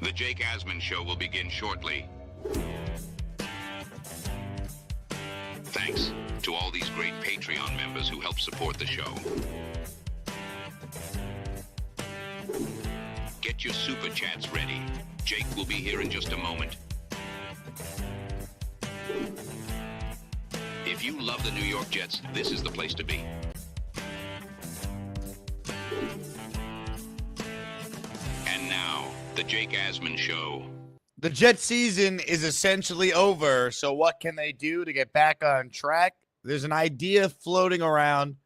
The Jake Asman Show will begin shortly. Thanks to all these great Patreon members who help support the show. Get your super chats ready. Jake will be here in just a moment. If you love the New York Jets, this is the place to be. And now, the Jake Asman Show. The Jet season is essentially over, so what can they do to get back on track? There's an idea floating around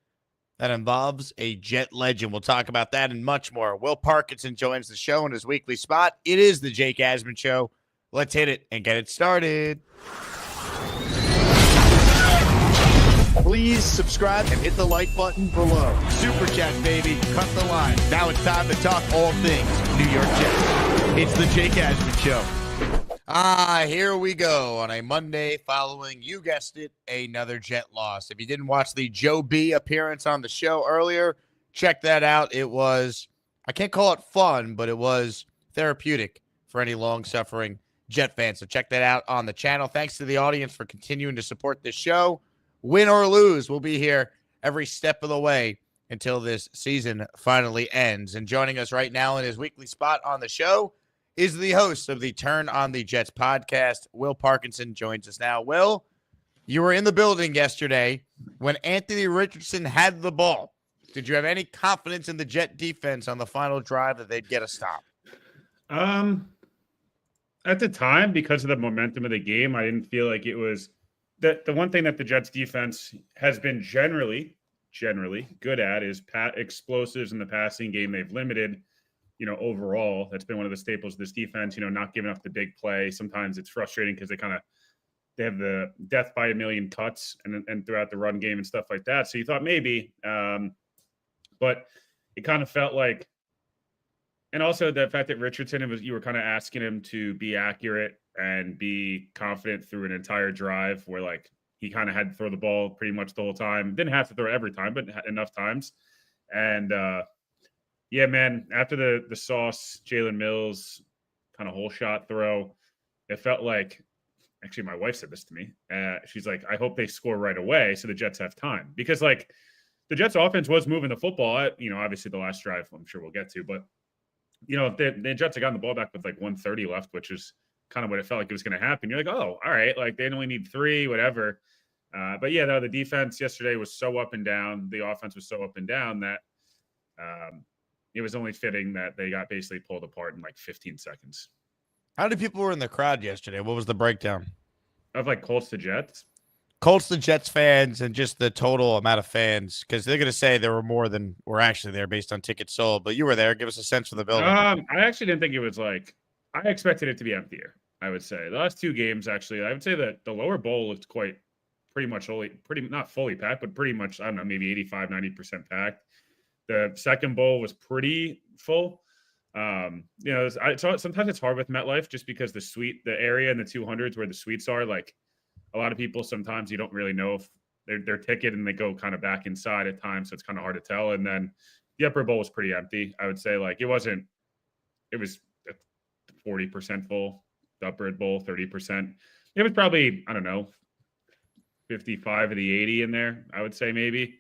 that involves a Jet legend. We'll talk about that and much more. Will Parkinson joins the show in his weekly spot. It is the Jake Asman Show. Let's hit it and get it started. Please subscribe and hit the like button below. Super chat, baby. Cut the line. Now it's time to talk all things New York Jets. It's the Jake Asman Show. Here we go on a Monday following, you guessed it, another Jet loss. If you didn't watch the Joe B appearance on the show earlier, check that out. It was, I can't call it fun, but it was therapeutic for any long-suffering Jet fans. So check that out on the channel. Thanks to the audience for continuing to support this show. Win or lose, we'll be here every step of the way until this season finally ends. And joining us right now in his weekly spot on the show is the host of the Turn on the Jets podcast. Will Parkinson joins us now. Will, you were in the building yesterday when Anthony Richardson had the ball. Did you have any confidence in the Jet defense on the final drive that they'd get a stop? At the time, because of the momentum of the game, I didn't feel like it was the one thing that the Jets defense has been generally good at is explosives in the passing game. They've limited, overall. That's been one of the staples of this defense, not giving up the big play. Sometimes it's frustrating because they have the death by a million cuts and throughout the run game and stuff like that. So you thought maybe, but it kind of felt like, and also the fact that Richardson, you were kind of asking him to be accurate and be confident through an entire drive where he kind of had to throw the ball pretty much the whole time. Didn't have to throw every time, but enough times. And yeah, man, after the Sauce, Jalen Mills kind of hole shot throw, it felt like, actually my wife said this to me. She's like, I hope they score right away so the Jets have time. Because the Jets offense was moving the football. Obviously the last drive, I'm sure we'll get to, but if the Jets had gotten the ball back with 1:30 left, which is kind of what it felt like it was going to happen. You're like, oh, all right. They only need 3, whatever. But yeah, the defense yesterday was so up and down. The offense was so up and down that it was only fitting that they got basically pulled apart in 15 seconds. How many people were in the crowd yesterday? What was the breakdown? Of Colts to Jets? Colts to Jets fans and just the total amount of fans, because they're going to say there were more than were actually there based on tickets sold, but you were there. Give us a sense for the building. I actually didn't think it was I expected it to be emptier, I would say. The last 2 games, actually, I would say that the lower bowl looked not fully packed, but pretty much, I don't know, maybe 85, 90% packed. The second bowl was pretty full. Sometimes it's hard with MetLife just because the area in the 200s where the suites are, a lot of people, sometimes you don't really know if their ticket and they go kind of back inside at times. So it's kind of hard to tell. And then the upper bowl was pretty empty. I would say it was 40% full, the upper bowl, 30%. It was probably, I don't know, 55 of the 80 in there. I would say maybe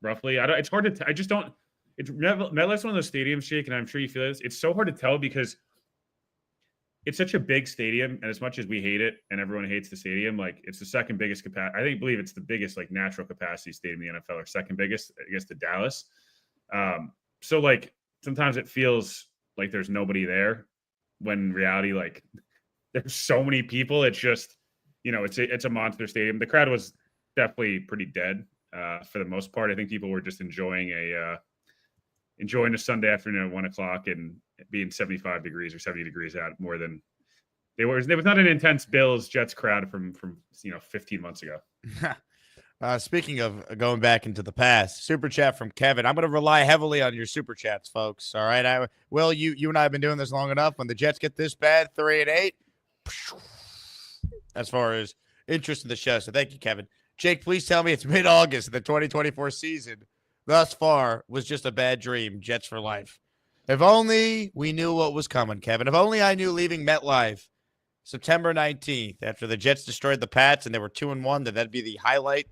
roughly. It's hard to, I just don't, MetLife's one of those stadiums, Jake, and I'm sure you feel this. It's so hard to tell because it's such a big stadium, and as much as we hate it and everyone hates the stadium, it's the second biggest capacity. I believe it's the biggest natural capacity stadium in the NFL, or second biggest, I guess, to Dallas. So sometimes it feels like there's nobody there, when in reality, there's so many people. It's just, it's a monster stadium. The crowd was definitely pretty dead for the most part. I think people were just enjoying a Sunday afternoon at 1:00 and being 75 degrees or 70 degrees out more than they were. There was not an intense Bills Jets crowd from 15 months ago. Speaking of going back into the past, super chat from Kevin. I'm going to rely heavily on your super chats, folks. All right. Will, you and I have been doing this long enough. When the Jets get this bad, 3-8, as far as interest in the show. So thank you, Kevin. Jake, please tell me it's mid-August. The 2024 season thus far was just a bad dream. Jets for life. If only we knew what was coming, Kevin. If only I knew leaving MetLife September 19th after the Jets destroyed the Pats and they were 2-1, that'd be the highlight,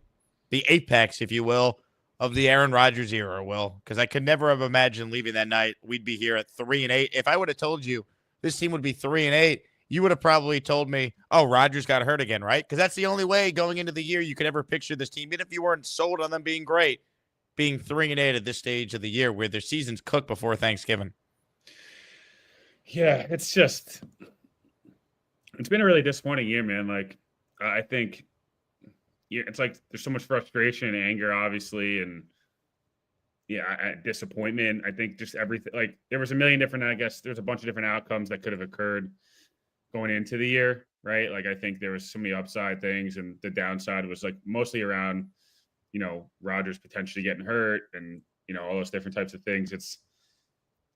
the apex, if you will, of the Aaron Rodgers era, Will. Because I could never have imagined leaving that night. We'd be here at 3-8. If I would have told you this team would be 3-8, you would have probably told me, oh, Rodgers got hurt again, right? Because that's the only way going into the year you could ever picture this team, even if you weren't sold on them being great, being 3-8 at this stage of the year where their season's cooked before Thanksgiving. Yeah, it's been a really disappointing year, man. Like, I think it's like there's so much frustration and anger, obviously, and disappointment. I think just everything, like there was a million different, I guess there's a bunch of different outcomes that could have occurred going into the year, right? Like I think there was so many upside things, and the downside was like mostly around, Rodgers potentially getting hurt and, all those different types of things.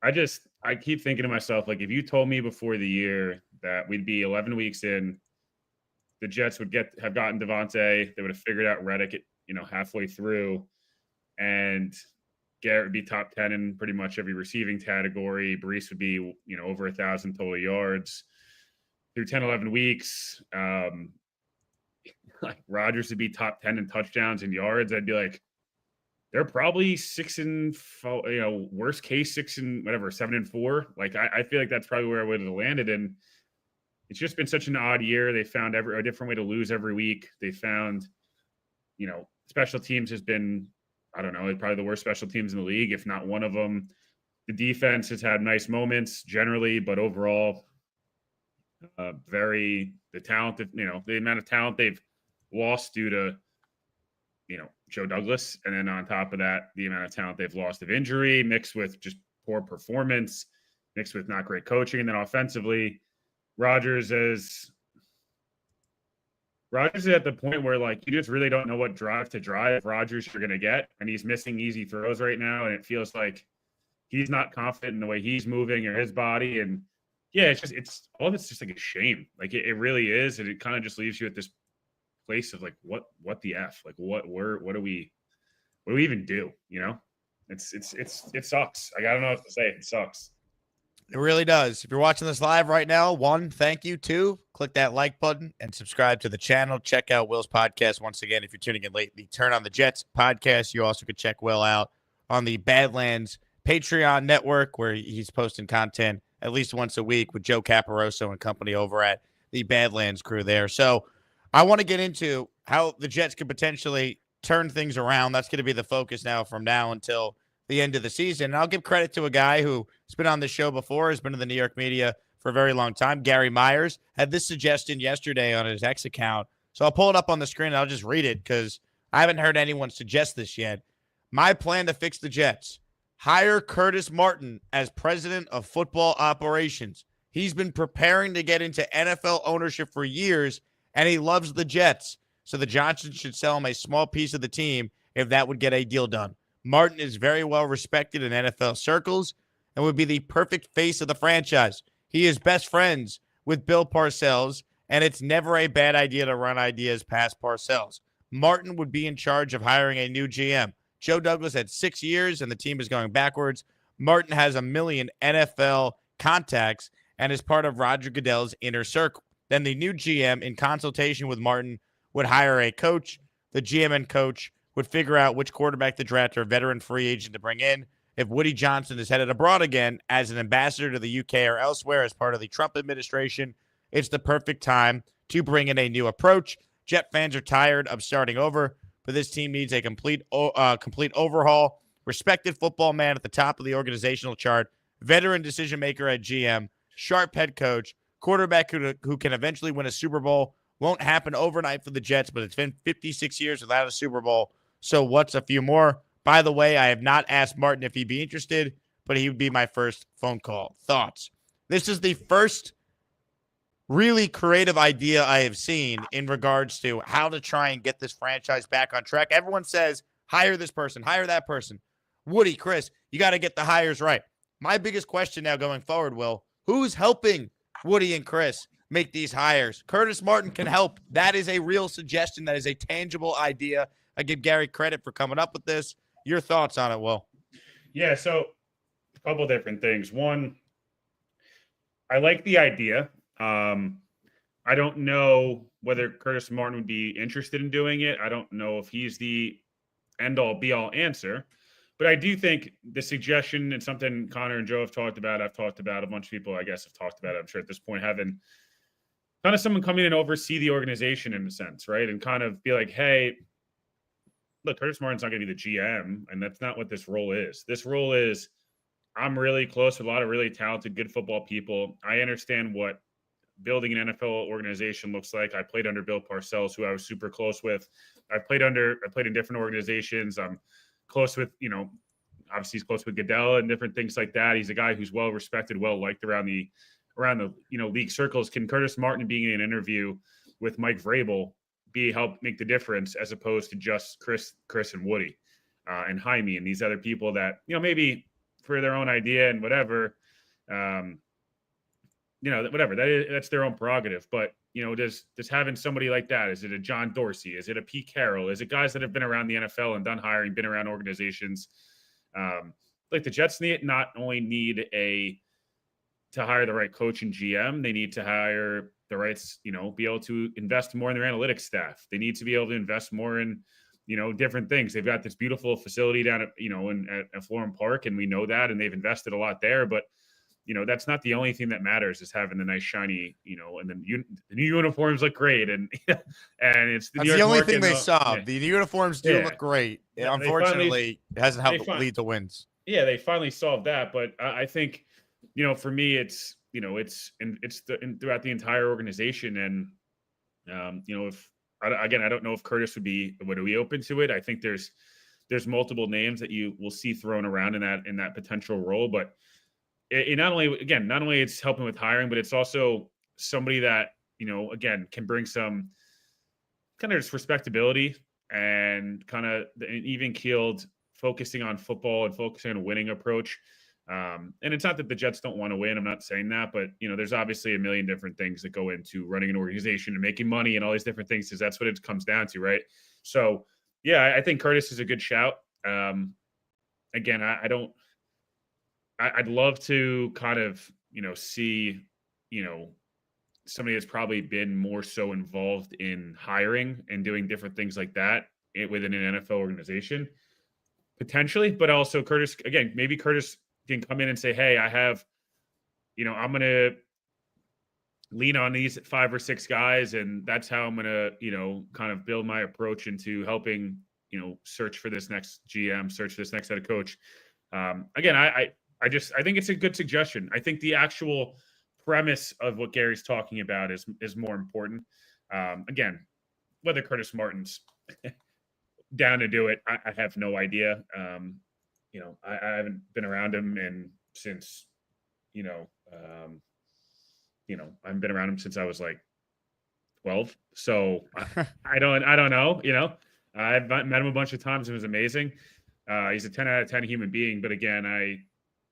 I keep thinking to myself, like, if you told me before the year that we'd be 11 weeks in, the Jets would have gotten Devontae, they would have figured out Reddick, halfway through, and Garrett would be top 10 in pretty much every receiving category. Brees would be, over 1,000 total yards through 10, 11 weeks. Like Rodgers would be top 10 in touchdowns and yards. I'd be like, they're probably 6-4, worst case 7-4. Like I feel like that's probably where I would have landed. And it's just been such an odd year. They found a different way to lose every week. They found, special teams has been, I don't know, probably the worst special teams in the league, if not one of them. The defense has had nice moments generally, but overall, the talented, the amount of talent they've lost due to, Joe Douglas. And then on top of that, the amount of talent they've lost of injury mixed with just poor performance, mixed with not great coaching. And then offensively, Rodgers is at the point where, like, you just really don't know what drive Rodgers you're going to get. And he's missing easy throws right now. And it feels like he's not confident in the way he's moving or his body. And yeah, it's all of it's just like a shame. Like it really is. And it kind of just leaves you at this place of like, what the F, like what do we even do? It sucks. I don't know what to say. It sucks. It really does. If you're watching this live right now, 1, thank you. 2, click that like button and subscribe to the channel. Check out Will's podcast. Once again, if you're tuning in late, the Turn on the Jets podcast. You also could check Will out on the Badlands Patreon network, where he's posting content at least once a week with Joe Caporoso and company over at the Badlands crew there. So I want to get into how the Jets could potentially turn things around. That's going to be the focus now from now until the end of the season. And I'll give credit to a guy who's been on this show before, has been in the New York media for a very long time. Gary Myers had this suggestion yesterday on his X account. So I'll pull it up on the screen and I'll just read it because I haven't heard anyone suggest this yet. My plan to fix the Jets: hire Curtis Martin as president of football operations. He's been preparing to get into NFL ownership for years, and he loves the Jets. So the Johnsons should sell him a small piece of the team if that would get a deal done. Martin is very well respected in NFL circles and would be the perfect face of the franchise. He is best friends with Bill Parcells, and it's never a bad idea to run ideas past Parcells. Martin would be in charge of hiring a new GM. Joe Douglas had 6 years, and the team is going backwards. Martin has 1 million NFL contacts and is part of Roger Goodell's inner circle. Then the new GM, in consultation with Martin, would hire a coach. The GM and coach would figure out which quarterback to draft or veteran free agent to bring in. If Woody Johnson is headed abroad again as an ambassador to the UK or elsewhere as part of the Trump administration, it's the perfect time to bring in a new approach. Jet fans are tired of starting over, but this team needs a complete overhaul. Respected football man at the top of the organizational chart, veteran decision maker at GM, sharp head coach, quarterback who can eventually win a Super Bowl. Won't happen overnight for the Jets, but it's been 56 years without a Super Bowl. So what's a few more? By the way, I have not asked Martin if he'd be interested, but he would be my first phone call. Thoughts? This is the first really creative idea I have seen in regards to how to try and get this franchise back on track. Everyone says, hire this person, hire that person. Woody, Chris, you got to get the hires right. My biggest question now going forward, Will, who's helping Woody and Chris make these hires? Curtis Martin can help. That is a real suggestion. That is a tangible idea. I give Gary credit for coming up with this. Your thoughts on it, Will? Yeah, so A couple different things. One, I like the idea. I don't know whether Curtis Martin would be interested in doing it. I don't know if he's the end all be all answer, but I do think the suggestion and something Connor and Joe have talked about, I've talked about, a bunch of people, I guess, have talked about it, I'm sure at this point, having kind of someone come in and oversee the organization in a sense, right? And kind of be like, hey, look, Curtis Martin's not going to be the GM, and that's not what this role is. This role is I'm really close with a lot of really talented, good football people. I understand what building an NFL organization looks like. I played under Bill Parcells, who I was super close with. I played in different organizations. I'm close with, obviously he's close with Goodell and different things like that. He's a guy who's well respected, well liked around the league circles. Can Curtis Martin being in an interview with Mike Vrabel help make the difference as opposed to just Chris and Woody and Jaime and these other people that, maybe for their own idea and whatever, whatever that's their own prerogative. But, does having somebody like that, is it a John Dorsey? Is it a Pete Carroll? Is it guys that have been around the NFL and done hiring, been around organizations? Like the Jets not only need to hire the right coach and GM, they need to hire the right, be able to invest more in their analytics staff. They need to be able to invest more in, different things. They've got this beautiful facility down at Florham Park, and we know that, and they've invested a lot there. But, that's not the only thing that matters, is having the nice shiny, and then the new uniforms look great. And it's that's the only thing they saw. Yeah. The uniforms do look great. Yeah, unfortunately, it hasn't helped lead to wins. Yeah, they finally solved that. But I think, for me, it's throughout the entire organization. And, I don't know if Curtis would be open to it. I think there's multiple names that you will see thrown around in that potential role, but it not only it's helping with hiring, but it's also somebody that, again, can bring some kind of just respectability and kind of an even keeled focusing on football and focusing on a winning approach. And it's not that the Jets don't want to win. I'm not saying that, but there's obviously a million different things that go into running an organization and making money and all these different things, because that's what it comes down to, right? So, yeah, I think Curtis is a good shout. Again, I'd love to kind of, see, somebody that's probably been more so involved in hiring and doing different things like that within an NFL organization, potentially. But also maybe Curtis can come in and say, hey, I have, I'm going to lean on these 5 or 6 guys, and that's how I'm going to, kind of build my approach into helping, search for this next GM, search for this next head coach. Again, I think it's a good suggestion. I think the actual premise of what Gary's talking about is more important. Again, whether Curtis Martin's down to do it, I have no idea. I haven't been around him since I've been around him since I was like 12. So I don't know, I've met him a bunch of times. It was amazing. He's a 10 out of 10 human being. But again,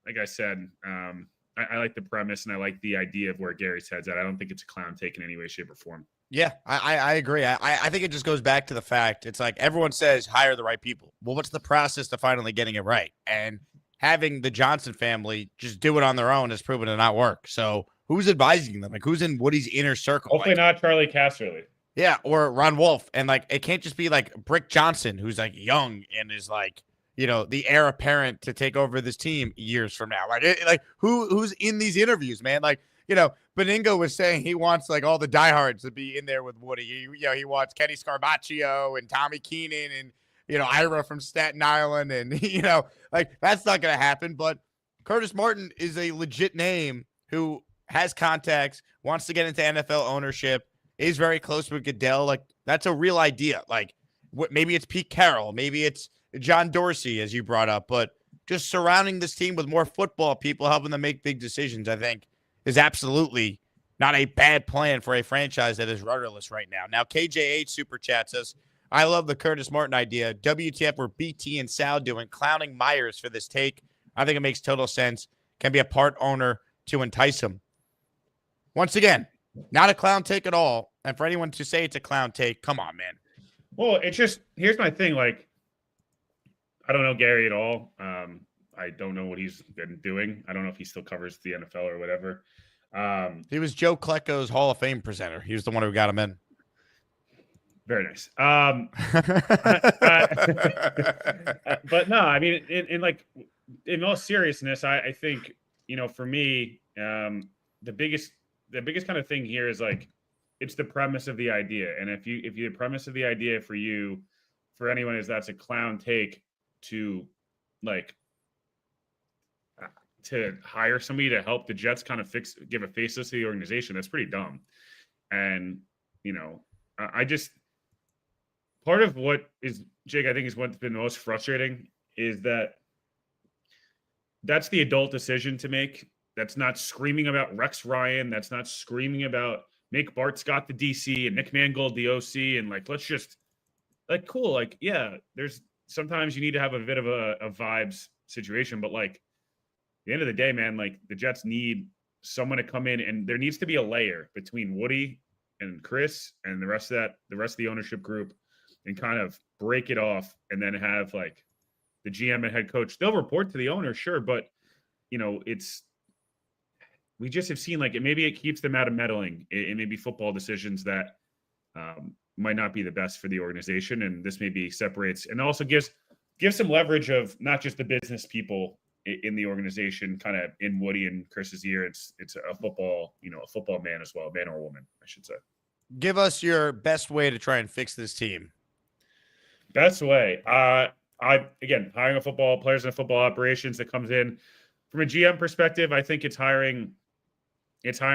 like I said, I like the premise and I like the idea of where Gary's head's at. I don't think it's a clown take in any way, shape, or form. Yeah, I agree. I think it just goes back to the fact it's like everyone says hire the right people. Well, what's the process to finally getting it right? And having the Johnson family just do it on their own has proven to not work. So who's advising them? Like, who's in Woody's inner circle? Hopefully not Charlie Casserly. Yeah, or Ron Wolf. And like, it can't just be like Brick Johnson, who's like young and is like, the heir apparent to take over this team years from now. Like who's in these interviews, man? Like, Beningo was saying he wants like all the diehards to be in there with Woody. He wants Kenny Scarbaccio and Tommy Keenan and, Ira from Staten Island. And, like that's not going to happen. But Curtis Martin is a legit name who has contacts, wants to get into NFL ownership, is very close with Goodell. Like that's a real idea. Like maybe it's Pete Carroll, maybe it's John Dorsey, as you brought up, but just surrounding this team with more football people, helping them make big decisions, I think is absolutely not a bad plan for a franchise that is rudderless right now. Now, KJH Super Chat says, I love the Curtis Martin idea. WTF were BT and Sal doing, clowning Myers for this take. I think it makes total sense. Can be a part owner to entice him. Once again, not a clown take at all. And for anyone to say it's a clown take, come on, man. Well, it's just, here's my thing. Like, I don't know Gary at all. I don't know what he's been doing. I don't know if he still covers the NFL or whatever. He was Joe Klecko's Hall of Fame presenter. He was the one who got him in. Very nice. But no, I mean, in like, in all seriousness, I think, for me, the biggest kind of thing here is like, it's the premise of the idea. And if the premise of the idea for anyone is that's a clown take to like, to hire somebody to help the Jets kind of give a faceless to the organization, that's pretty dumb. And, I just, part of what is, Jake, I think is what's been most frustrating is that's the adult decision to make. That's not screaming about Rex Ryan. That's not screaming about make Bart Scott the DC and Nick Mangold the OC. And like, let's just like, cool. Like, yeah, there's sometimes you need to have a bit of a vibes situation, but like, at the end of the day, man, like the Jets need someone to come in, and there needs to be a layer between Woody and Chris and the rest of the ownership group, and kind of break it off, and then have like the GM and head coach. They'll report to the owner, sure, but we just have seen like maybe it keeps them out of meddling in maybe football decisions that might not be the best for the organization, and this maybe separates and also gives some leverage of not just the business people in the organization, kind of in Woody and Chris's ear. It's a football, a football man as well, man or woman, I should say. Give us your best way to try and fix this team. Best way. Again, hiring players in football operations that comes in from a GM perspective. I think it's hiring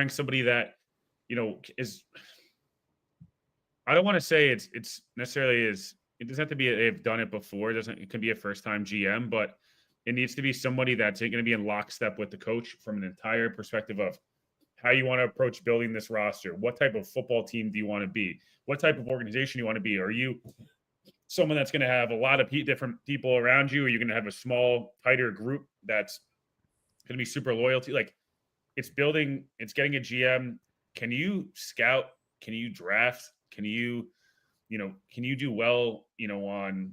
somebody that, is, I don't want to say it's necessarily it doesn't have to be, they've done it before. It can be a first time GM, but it needs to be somebody that's going to be in lockstep with the coach from an entire perspective of how you want to approach building this roster. What type of football team do you want to be? What type of organization you want to be? Are you someone that's going to have a lot of different people around you? Or are you going to have a small, tighter group that's going to be super loyal to? Like, it's getting a GM. Can you scout? Can you draft? Can you do well, on,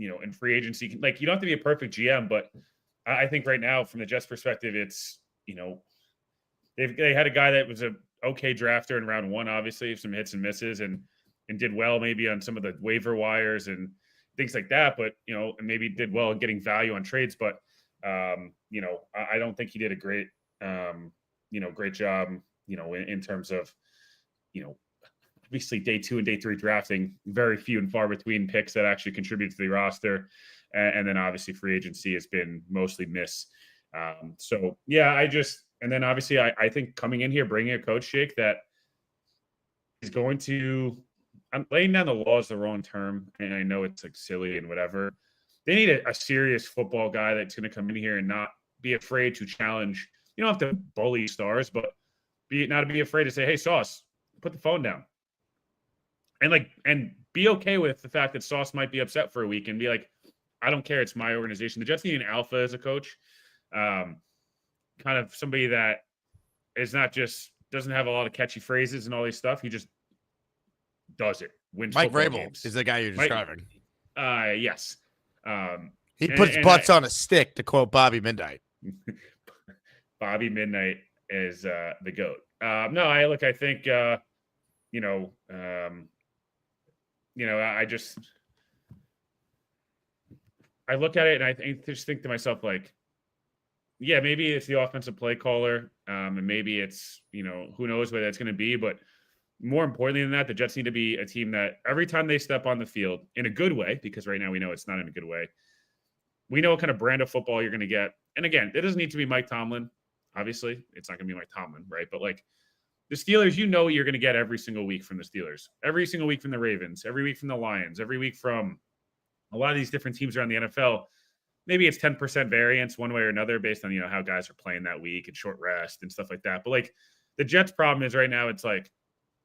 in free agency? Like, you don't have to be a perfect GM, but I think right now from the Jets perspective, it's, they had a guy that was a okay drafter in round one, obviously some hits and misses and did well maybe on some of the waiver wires and things like that, but, and maybe did well in getting value on trades. But, I don't think he did a great, great job, in terms of, obviously day 2 and day 3 drafting, very few and far between picks that actually contribute to the roster. And then obviously free agency has been mostly miss. So yeah, and then obviously I think coming in here, bringing a coach, Jake, that is going to, I'm laying down the law is the wrong term. And I know it's like silly and whatever. They need a serious football guy that's going to come in here and not be afraid to challenge. You don't have to bully stars, but not to be afraid to say, hey, Sauce, put the phone down. And be okay with the fact that Sauce might be upset for a week and be like, I don't care. It's my organization. The Jets need an alpha as a coach. Kind of somebody that is not just doesn't have a lot of catchy phrases and all these stuff. He just does it. Wins Mike football Vrabel games. is the guy you're describing. Yes. He puts butts on a stick, to quote Bobby Midnight. Bobby Midnight is the GOAT. No, I think I look at it and I just think to myself, like, yeah, maybe it's the offensive play caller, and maybe it's, who knows what that's going to be. But more importantly than that, the Jets need to be a team that every time they step on the field in a good way, because right now we know it's not in a good way, we know what kind of brand of football you're going to get. And again, it doesn't need to be Mike Tomlin. Obviously, it's not going to be Mike Tomlin, right? But like the Steelers, what you're going to get every single week from the Steelers, every single week from the Ravens, every week from the Lions, every week from a lot of these different teams around the NFL. Maybe it's 10% variance one way or another based on, how guys are playing that week and short rest and stuff like that. But like the Jets' problem is right now, it's like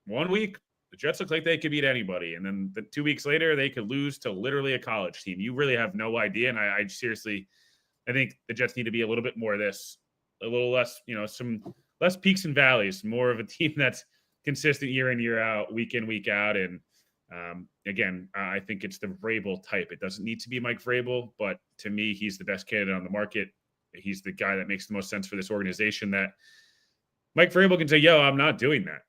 1 week, the Jets look like they could beat anybody. And then 2 weeks later, they could lose to literally a college team. You really have no idea. And I seriously, I think the Jets need to be a little bit more of this, a little less, some less peaks and valleys, more of a team that's consistent year in, year out, week in, week out. And Again, I think it's the Vrabel type. It doesn't need to be Mike Vrabel, but to me, he's the best candidate on the market. He's the guy that makes the most sense for this organization. That Mike Vrabel can say, "Yo, I'm not doing that."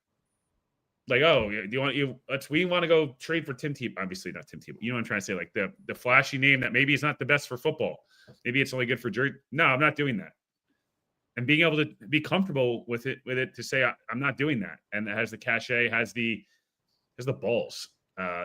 Like, oh, do you want we want to go trade for Tim Tebow? Obviously not Tim Tebow. You know what I'm trying to say? Like the flashy name that maybe is not the best for football. Maybe it's only good for jersey. No, I'm not doing that. And being able to be comfortable with it to say I'm not doing that, and it has the cachet, has the balls.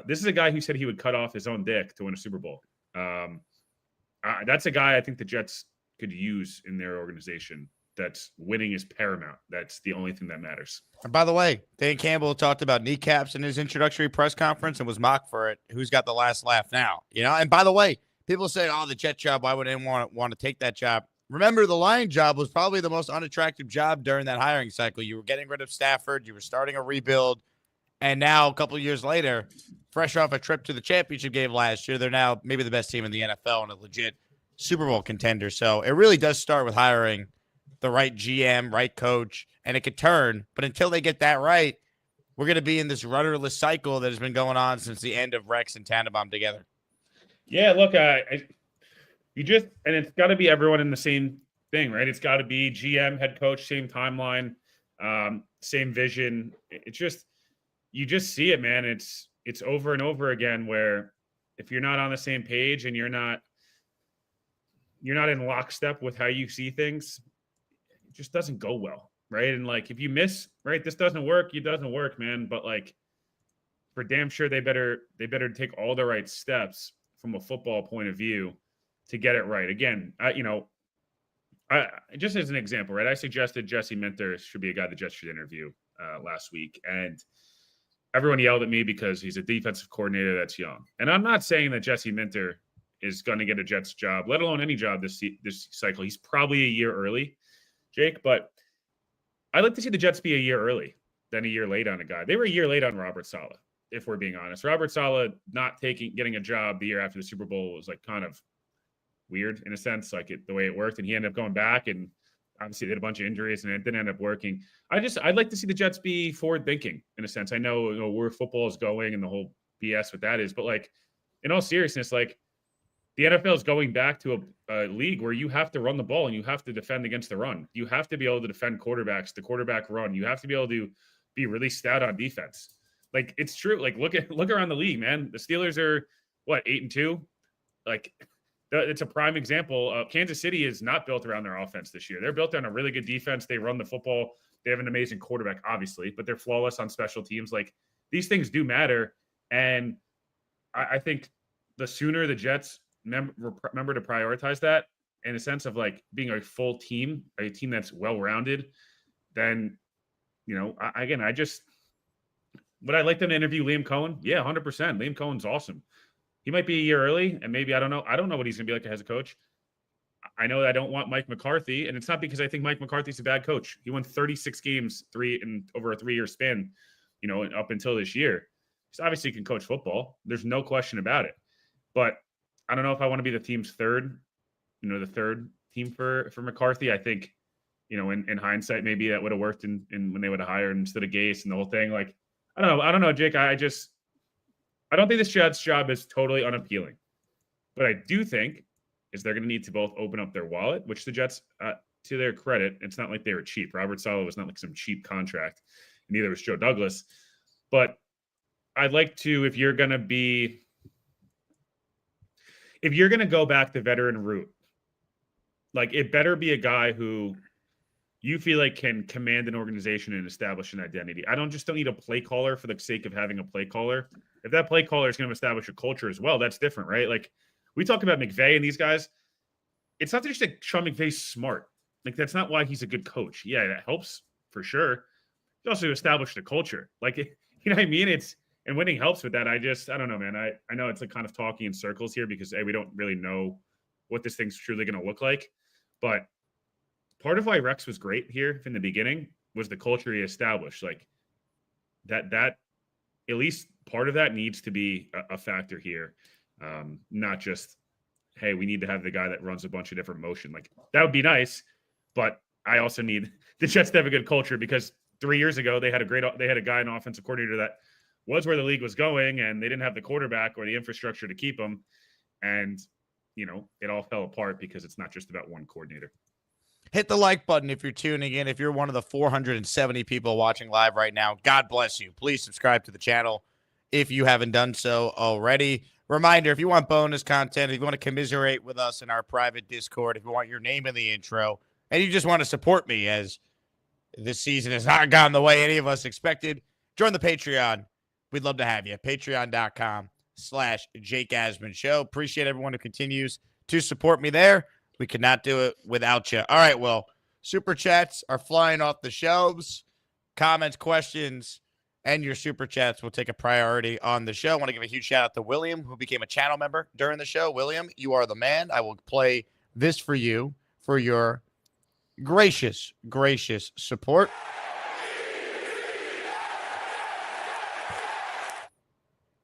This is a guy who said he would cut off his own dick to win a Super Bowl. That's a guy I think the Jets could use in their organization. That's winning is paramount. That's the only thing that matters. And by the way, Dan Campbell talked about kneecaps in his introductory press conference and was mocked for it. Who's got the last laugh now? And by the way, people say, "Oh, the Jet job. Why would anyone want to take that job?" Remember, the Lion job was probably the most unattractive job during that hiring cycle. You were getting rid of Stafford. You were starting a rebuild. And now, a couple of years later, fresh off a trip to the championship game last year, they're now maybe the best team in the NFL and a legit Super Bowl contender. So it really does start with hiring the right GM, right coach, and it could turn. But until they get that right, we're going to be in this rudderless cycle that has been going on since the end of Rex and Tannenbaum together. Yeah, look, and it's got to be everyone in the same thing, right? It's got to be GM, head coach, same timeline, same vision. It's just, you just see it, man. It's over and over again where if you're not on the same page and you're not in lockstep with how you see things, it just doesn't go well, right? And like if you miss, right, this doesn't work, it doesn't work, man. But like for damn sure they better take all the right steps from a football point of view to get it right. Again, I just as an example, right? I suggested Jesse Minter should be a guy the Jets should interview last week, and everyone yelled at me because he's a defensive coordinator that's young. And I'm not saying that Jesse Minter is going to get a Jets job, let alone any job this cycle. He's probably a year early, Jake, but I'd like to see the Jets be a year early than a year late on a guy. They were a year late on Robert Saleh, if we're being honest. Robert Saleh not getting a job the year after the Super Bowl was like kind of weird in a sense, like the way it worked. And he ended up going back, and obviously they had a bunch of injuries and it didn't end up working. I'd like to see the Jets be forward thinking in a sense. I know, where football is going and the whole BS with that is, but like in all seriousness, like the NFL is going back to a league where you have to run the ball and you have to defend against the run. You have to be able to defend quarterbacks, the quarterback run. You have to be able to be really stout on defense. Like it's true. Like look around the league, man. The Steelers are 8-2. Like it's a prime example. Kansas City is not built around their offense this year. They're built on a really good defense. They run the football. They have an amazing quarterback, obviously, but they're flawless on special teams. Like these things do matter. And I think the sooner the Jets remember to prioritize that in a sense of like being a full team, a team that's well-rounded, then, would I like them to interview Liam Cohen? Yeah, 100%. Liam Cohen's awesome. He might be a year early, and maybe, I don't know what he's going to be like as a coach. I know I don't want Mike McCarthy, and it's not because I think Mike McCarthy's a bad coach. He won 36 games over a 3-year span, up until this year. He obviously can coach football. There's no question about it. But I don't know if I want to be the team's third team for McCarthy. I think, in hindsight, maybe that would have worked in when they would have hired instead of Gase and the whole thing. Like, I don't know, Jake. I don't think this Jets job is totally unappealing. But I do think is they're going to need to both open up their wallet, which the Jets, to their credit, it's not like they were cheap. Robert Saleh was not like some cheap contract. Neither was Joe Douglas. But I'd like to, if you're going to go back the veteran route, like it better be a guy who you feel like can command an organization and establish an identity. I don't need a play caller for the sake of having a play caller. If that play caller is going to establish a culture as well, that's different, right? Like we talk about McVay and these guys. It's not just that Sean McVay's smart. Like that's not why he's a good coach. Yeah, that helps for sure. He also established a culture. Like, you know what I mean? And winning helps with that. I don't know, man. I know it's like kind of talking in circles here because we don't really know what this thing's truly going to look like. But part of why Rex was great here from the beginning was the culture he established. Like that at least part of that needs to be a factor here. Not just, hey, we need to have the guy that runs a bunch of different motion. Like that would be nice, but I also need the Jets to have a good culture because 3 years ago they had a guy, an offensive coordinator that was where the league was going, and they didn't have the quarterback or the infrastructure to keep him. And, it all fell apart because it's not just about one coordinator. Hit the like button if you're tuning in. If you're one of the 470 people watching live right now, God bless you. Please subscribe to the channel if you haven't done so already. Reminder, if you want bonus content, if you want to commiserate with us in our private Discord, if you want your name in the intro, and you just want to support me as this season has not gone the way any of us expected, join the Patreon. We'd love to have you. Patreon.com/Jake Asman Show. Appreciate everyone who continues to support me there. We could not do it without you. All right, well, super chats are flying off the shelves. Comments, questions, and your super chats will take a priority on the show. I want to give a huge shout out to William, who became a channel member during the show. William, you are the man. I will play this for you for your gracious support.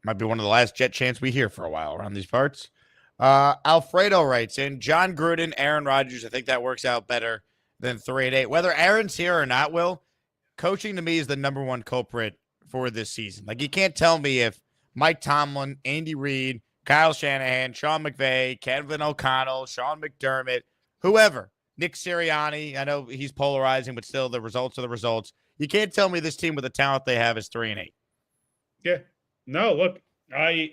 Might be one of the last Jet chants we hear for a while around these parts. Alfredo writes in, John Gruden, Aaron Rodgers. I think that works out better than 3-8. Whether Aaron's here or not, Will, coaching to me is the number one culprit for this season. Like, you can't tell me if Mike Tomlin, Andy Reid, Kyle Shanahan, Sean McVay, Kevin O'Connell, Sean McDermott, whoever, Nick Sirianni. I know he's polarizing, but still the results are the results. You can't tell me this team with the talent they have is 3-8. Yeah. No, look, I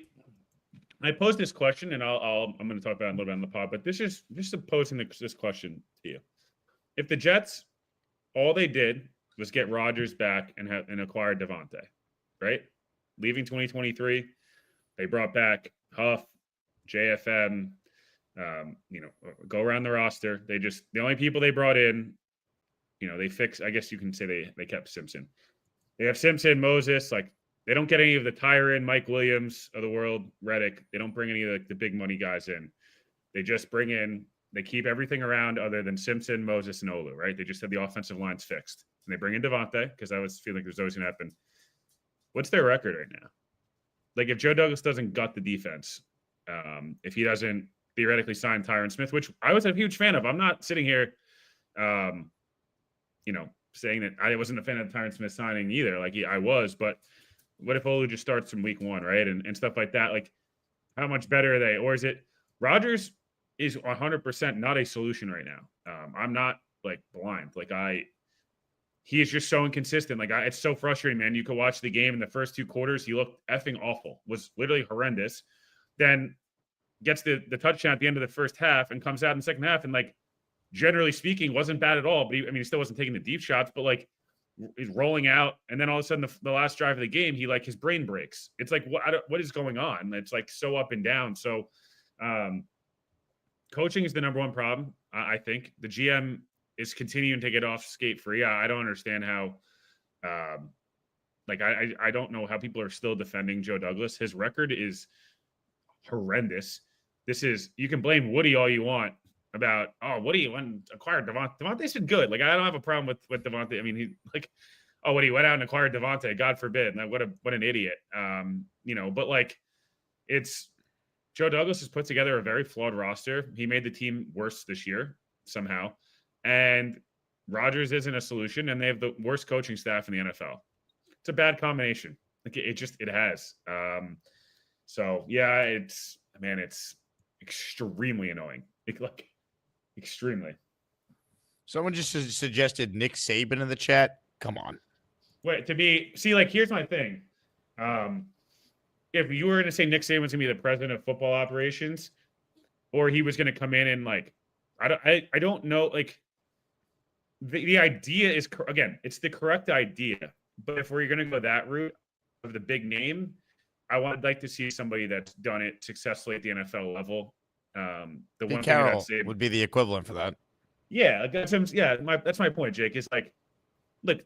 posed this question, and I'm going to talk about it a little bit on the pod, but this is just posing this question to you. If the Jets, all they did was get Rodgers back and acquired Devontae, right? Leaving 2023, they brought back Huff, JFM, go around the roster. The only people they brought in, they fixed, I guess you can say they kept Simpson. They have Simpson, Moses, they don't get any of the Tyron, Mike Williams of the world, Reddick. They don't bring any of the big money guys in. They just they keep everything around other than Simpson, Moses, and Olu, right? They just have the offensive lines fixed. And they bring in Devontae, because I was feeling like there's always going to happen. What's their record right now? If Joe Douglas doesn't gut the defense, if he doesn't theoretically sign Tyron Smith, which I was a huge fan of. I'm not sitting here, saying that I wasn't a fan of Tyron Smith signing either. I was, but what if Olu just starts from week one, right? And stuff like that. How much better are they? Or is it Rodgers is 100% not a solution right now. I'm not blind. He is just so inconsistent. It's so frustrating, man. You could watch the game in the first 2 quarters. He looked effing awful, was literally horrendous. Then gets the touchdown at the end of the first half and comes out in the second half. And generally speaking, wasn't bad at all. But he still wasn't taking the deep shots, but he's rolling out, and then all of a sudden the last drive of the game, his brain breaks. It's what is going on? It's so up and down. So coaching is the number one problem. I think the GM is continuing to get off skate free. I don't understand how. I don't know how people are still defending Joe Douglas. His record is horrendous. You can blame Woody all you want about, Woody went acquired Devontae. Devontae's been good. I don't have a problem with Devontae. He Woody went out and acquired Devontae. God forbid. What an idiot. But it's Joe Douglas has put together a very flawed roster. He made the team worse this year somehow, and Rodgers isn't a solution. And they have the worst coaching staff in the NFL. It's a bad combination. It has. So yeah, it's extremely annoying. Extremely. Someone just suggested Nick Saban in the chat. Come on. Wait, here's my thing. If you were going to say Nick Saban's going to be the president of football operations, or he was going to come in and I don't know, the idea is, again, it's the correct idea. But if we're going to go that route of the big name, I would like to see somebody that's done it successfully at the NFL level. The Pete one Carroll thing that would be the equivalent for that. Yeah, that's my point, Jake. Is look,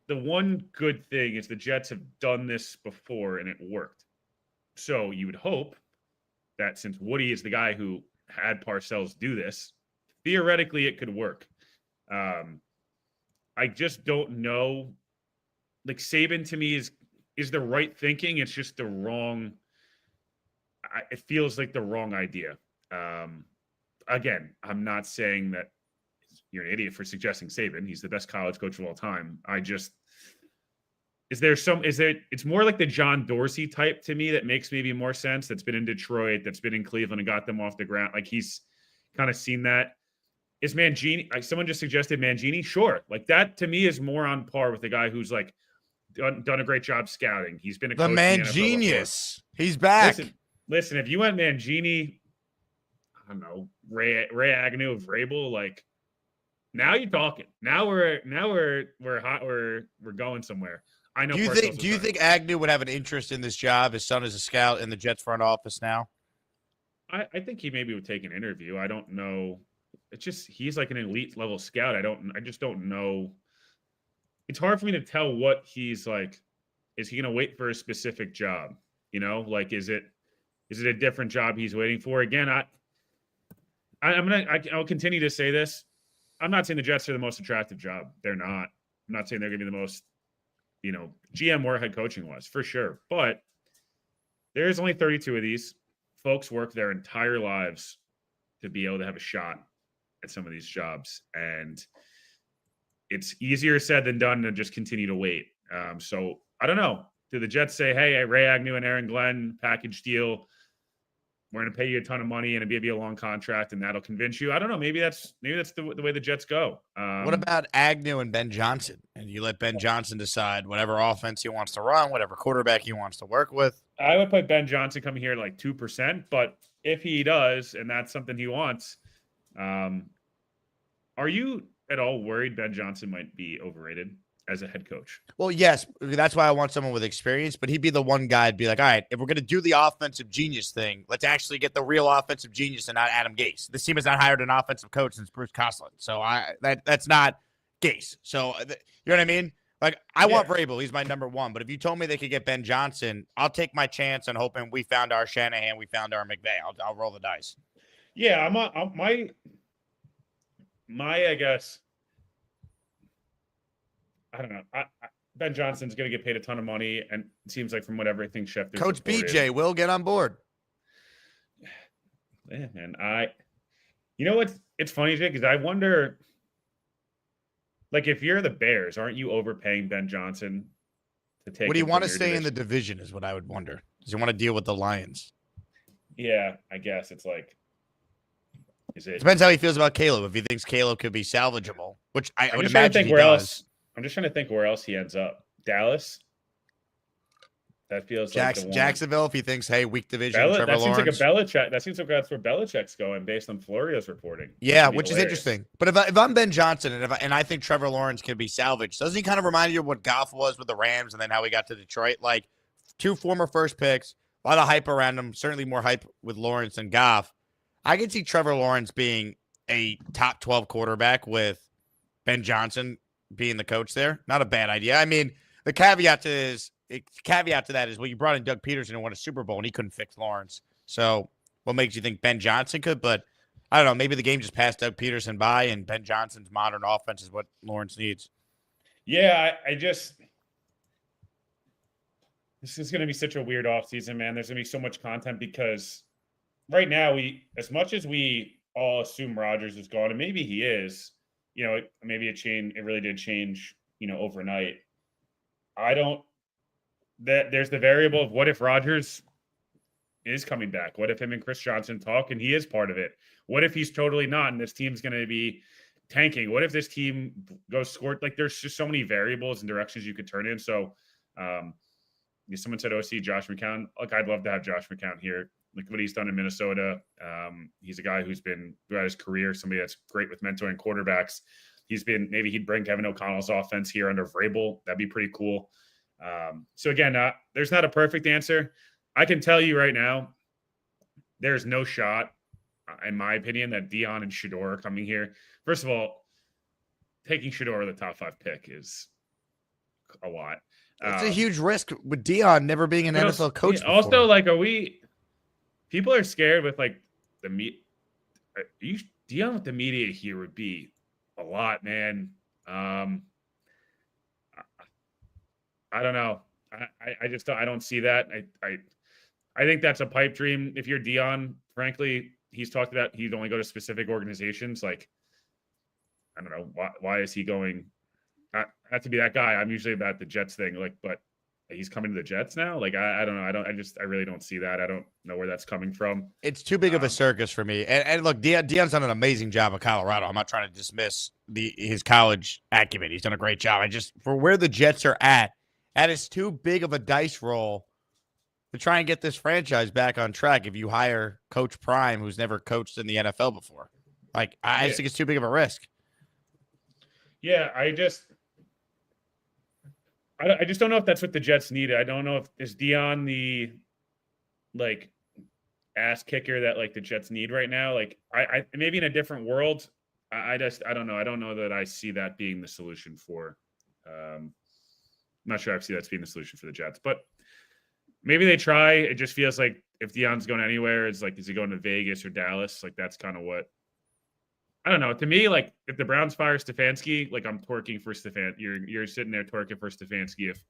the one good thing is the Jets have done this before and it worked. So you would hope that since Woody is the guy who had Parcells do this, theoretically it could work. I just don't know. Saban to me is the right thinking. It's just the wrong. It feels like the wrong idea. Again, I'm not saying that you're an idiot for suggesting Saban. He's the best college coach of all time. it's more like the John Dorsey type to me that makes maybe more sense. That's been in Detroit, that's been in Cleveland and got them off the ground. Like he's kind of seen that. Is Mangini, someone just suggested Mangini? Sure. Like that to me is more on par with the guy who's like done a great job scouting. He's been a The coach man in the NFL genius. before. He's back. Listen, if you went Mangini, I don't know, Ray Agnew of Vrabel, like now you're talking. Now we're hot. We're going somewhere. I know. Do you think Agnew would have an interest in this job? His son is a scout in the Jets front office now. I think he maybe would take an interview. I don't know. It's just he's like an elite level scout. I just don't know. It's hard for me to tell what he's like. Is he going to wait for a specific job? You know, like is it a different job he's waiting for? Again, I'll continue to say this. I'm not saying the Jets are the most attractive job. They're not. I'm not saying they're going to be the most, GM or head coaching was for sure. But there's only 32 of these. Folks work their entire lives to be able to have a shot at some of these jobs. And it's easier said than done to just continue to wait. So I don't know. Do the Jets say, hey, Ray Agnew and Aaron Glenn, package deal, we're going to pay you a ton of money and it'll be a long contract and that'll convince you? I don't know. Maybe that's the way the Jets go. What about Agnew and Ben Johnson? And you let Ben Johnson decide whatever offense he wants to run, whatever quarterback he wants to work with. I would put Ben Johnson coming here at like 2%, but if he does, and that's something he wants, are you at all worried Ben Johnson might be overrated as a head coach? Well, yes, that's why I want someone with experience, but he'd be the one guy to be like, all right, if we're going to do the offensive genius thing, let's actually get the real offensive genius and not Adam Gase. This team has not hired an offensive coach since Bruce Coughlin. So that's not Gase. So you know what I mean? Like I want Vrabel. He's my number one. But if you told me they could get Ben Johnson, I'll take my chance on hoping we found our Shanahan, we found our McVay. I'll roll the dice. Yeah, my I guess, I don't know. Ben Johnson's going to get paid a ton of money, and it seems like from what everything Schefter Coach BJ will get on board. Yeah, man. You know what? It's funny, Jake, because I wonder, like, if you're the Bears, aren't you overpaying Ben Johnson to take? Would he want to stay in the division? Is what I would wonder. Does he want to deal with the Lions? Yeah, I guess it's like. Depends how he feels about Caleb. If he thinks Caleb could be salvageable, which I would imagine he does. I'm just trying to think where else he ends up. Dallas. That feels like the one. Jacksonville. If he thinks, hey, weak division. Trevor that seems Lawrence. like a Belichick. That seems like that's where Belichick's going based on Florio's reporting. Yeah, which is interesting. But if I'm Ben Johnson and I think Trevor Lawrence can be salvaged, doesn't he kind of remind you of what Goff was with the Rams and then how he got to Detroit? Like 2 former first picks, a lot of hype around him. Certainly more hype with Lawrence than Goff. I can see Trevor Lawrence being a top 12 quarterback with Ben Johnson being the coach there. Not a bad idea. I mean, the caveat to that is, well, you brought in Doug Peterson and won a Super Bowl, and he couldn't fix Lawrence. So what makes you think Ben Johnson could? But I don't know. Maybe the game just passed Doug Peterson by, and Ben Johnson's modern offense is what Lawrence needs. Yeah, this is going to be such a weird offseason, man. There's going to be so much content because right now, as much as we all assume Rodgers is gone, and maybe he is, it really did change, overnight. There's the variable of what if Rodgers is coming back? What if him and Chris Johnson talk and he is part of it? What if he's totally not and this team's going to be tanking? What if this team goes scored? Like there's just so many variables and directions you could turn in. So someone said OC Josh McCown. Like I'd love to have Josh McCown here. Look what he's done in Minnesota. He's a guy who's been throughout his career, somebody that's great with mentoring quarterbacks. Maybe he'd bring Kevin O'Connell's offense here under Vrabel. That'd be pretty cool. So again, there's not a perfect answer. I can tell you right now, there's no shot, in my opinion, that Dion and Shador are coming here. First of all, taking Shador the top 5 pick is a lot. It's a huge risk with Dion never being an NFL coach. Yeah, also, like, people are scared with like Dion with the media here would be a lot, man. I don't know. I don't see that. I think that's a pipe dream. If you're Dion, frankly, he's talked about he'd only go to specific organizations. Like, I don't know why is he going I have to be that guy. I'm usually about the Jets thing, like, but he's coming to the Jets now. Like, I don't know. I really don't see that. I don't know where that's coming from. It's too big of a circus for me. And look, Deion's done an amazing job at Colorado. I'm not trying to dismiss his college acumen. He's done a great job. For where the Jets are at, that is too big of a dice roll to try and get this franchise back on track if you hire Coach Prime, who's never coached in the NFL before. Like, I just think it's too big of a risk. Yeah, I just don't know if that's what the Jets needed. I don't know if is Deion the like ass kicker that like the Jets need right now. Like I maybe in a different world. I don't know. I don't know that I see that being the solution for. I'm not sure I see that being the solution for the Jets, but maybe they try. It just feels like if Deion's going anywhere, it's like, is he going to Vegas or Dallas? Like that's kind of what. I don't know. To me, like if the Browns fire Stefanski, like I'm twerking for Stefan. You're sitting there twerking for Stefanski. If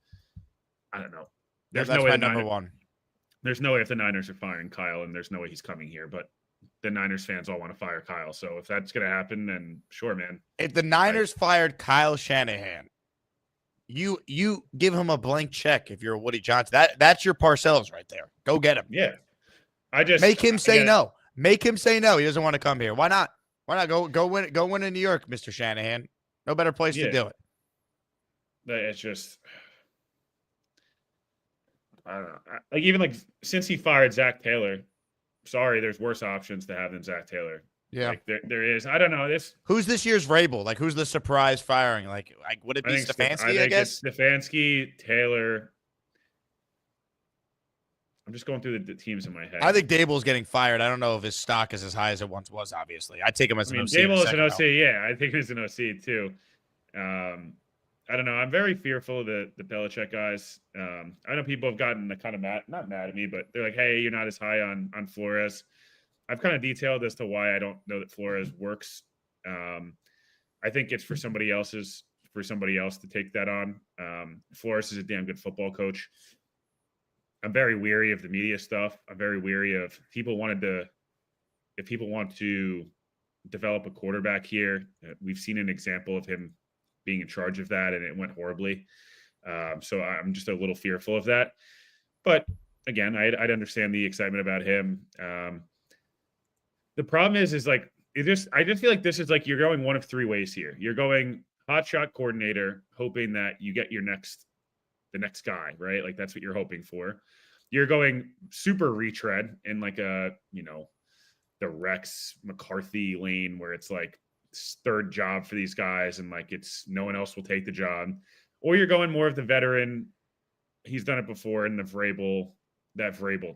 I don't know, That's no way my number one. There's no way if the Niners are firing Kyle, and there's no way he's coming here. But the Niners fans all want to fire Kyle. So if that's gonna happen, then sure, man. If the Niners fired Kyle Shanahan, you give him a blank check. If you're a Woody Johnson, that's your Parcells right there. Go get him. Yeah, I just make him say no. Make him say no. He doesn't want to come here. Why not? Why not go win in New York, Mr. Shanahan? No better place to do it. It's just, I don't know. Like even like since he fired Zach Taylor, sorry, there's worse options to have than Zach Taylor. Yeah, like there is. I don't know who's this year's Vrabel? Like who's the surprise firing? Like would it be Stefanski? I guess it's Stefanski, Taylor. I'm just going through the teams in my head. I think Dable's getting fired. I don't know if his stock is as high as it once was, obviously. I take him as an OC. Dable is an OC, yeah. I think he's an OC, too. I don't know. I'm very fearful of the Belichick guys. I know people have gotten kind of not mad at me, but they're like, hey, you're not as high on Flores. I've kind of detailed as to why I don't know that Flores works. I think it's for somebody else to take that on. Flores is a damn good football coach. I'm very weary of the media stuff. I'm very weary of if people want to develop a quarterback here, we've seen an example of him being in charge of that and it went horribly. So I'm just a little fearful of that. But again, I'd understand the excitement about him. The problem is like, I just feel like this is like, you're going one of three ways here. You're going hotshot coordinator, hoping that you get the next guy, right? Like that's what you're hoping for. You're going super retread in like the Rex McCarthy lane where it's like third job for these guys and like it's no one else will take the job. Or you're going more of the veteran. He's done it before in that Vrabel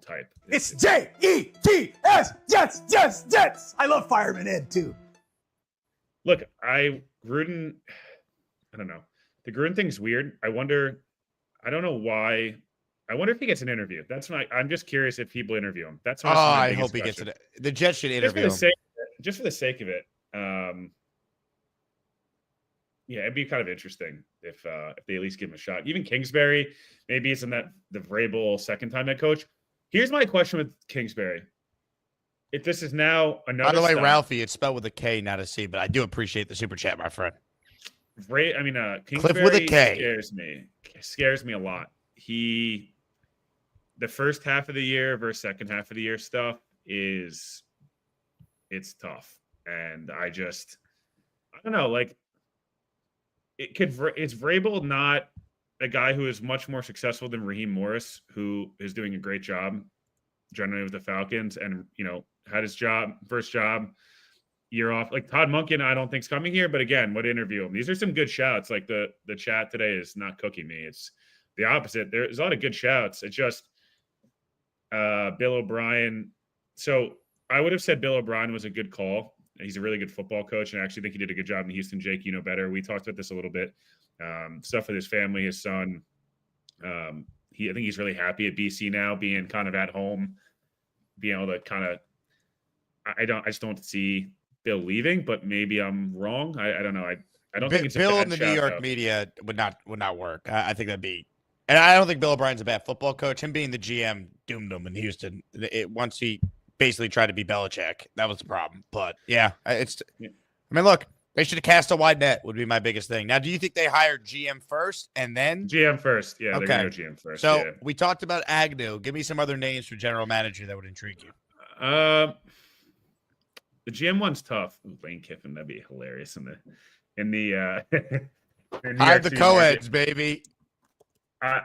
type. It's Jets, Jets. I love Fireman Ed too. Look, Gruden, I don't know. The Gruden thing's weird. I don't know why. I wonder if he gets an interview. I'm just curious if people interview him. That's my I hope he gets it. The Jets should interview him. Just for the sake of it. Yeah, it'd be kind of interesting if they at least give him a shot. Even Kingsbury, maybe isn't that the Vrabel second time head coach. Here's my question with Kingsbury. If this is now another. By the way, Ralphie, it's spelled with a K, not a C, but I do appreciate the super chat, my friend. Kingsbury Cliff with a K scares me a lot. The first half of the year versus second half of the year stuff it's tough. And I don't know, like is Vrabel not a guy who is much more successful than Raheem Morris, who is doing a great job generally with the Falcons and, had his first job year off. Like Todd Monken, I don't think is coming here, but again, would interview him. These are some good shouts. Like the chat today is not cooking me. It's the opposite. There's a lot of good shouts. It's just Bill O'Brien. So I would have said Bill O'Brien was a good call. He's a really good football coach, and I actually think he did a good job in Houston. Jake, you know better. We talked about this a little bit. Stuff with his family, his son. I think he's really happy at BC now, being kind of at home, being able to kind of. I just don't see Bill leaving, but maybe I'm wrong. I don't know. I don't think it's Bill in the New York media would not work. I think that'd be, and I don't think Bill O'Brien's a bad football coach. Him being the GM doomed him in Houston. Once he basically tried to be Belichick, that was the problem. But yeah, I mean, look, They should have cast a wide net would be my biggest thing. Now, do you think they hired GM first and then GM first? Yeah, Okay. they're gonna go GM first. So yeah. we talked about Agnew. Give me some other names for general manager that would intrigue you. The GM one's tough. Ooh, Lane Kiffin, that'd be hilarious in the Hide the co-eds, baby. Uh,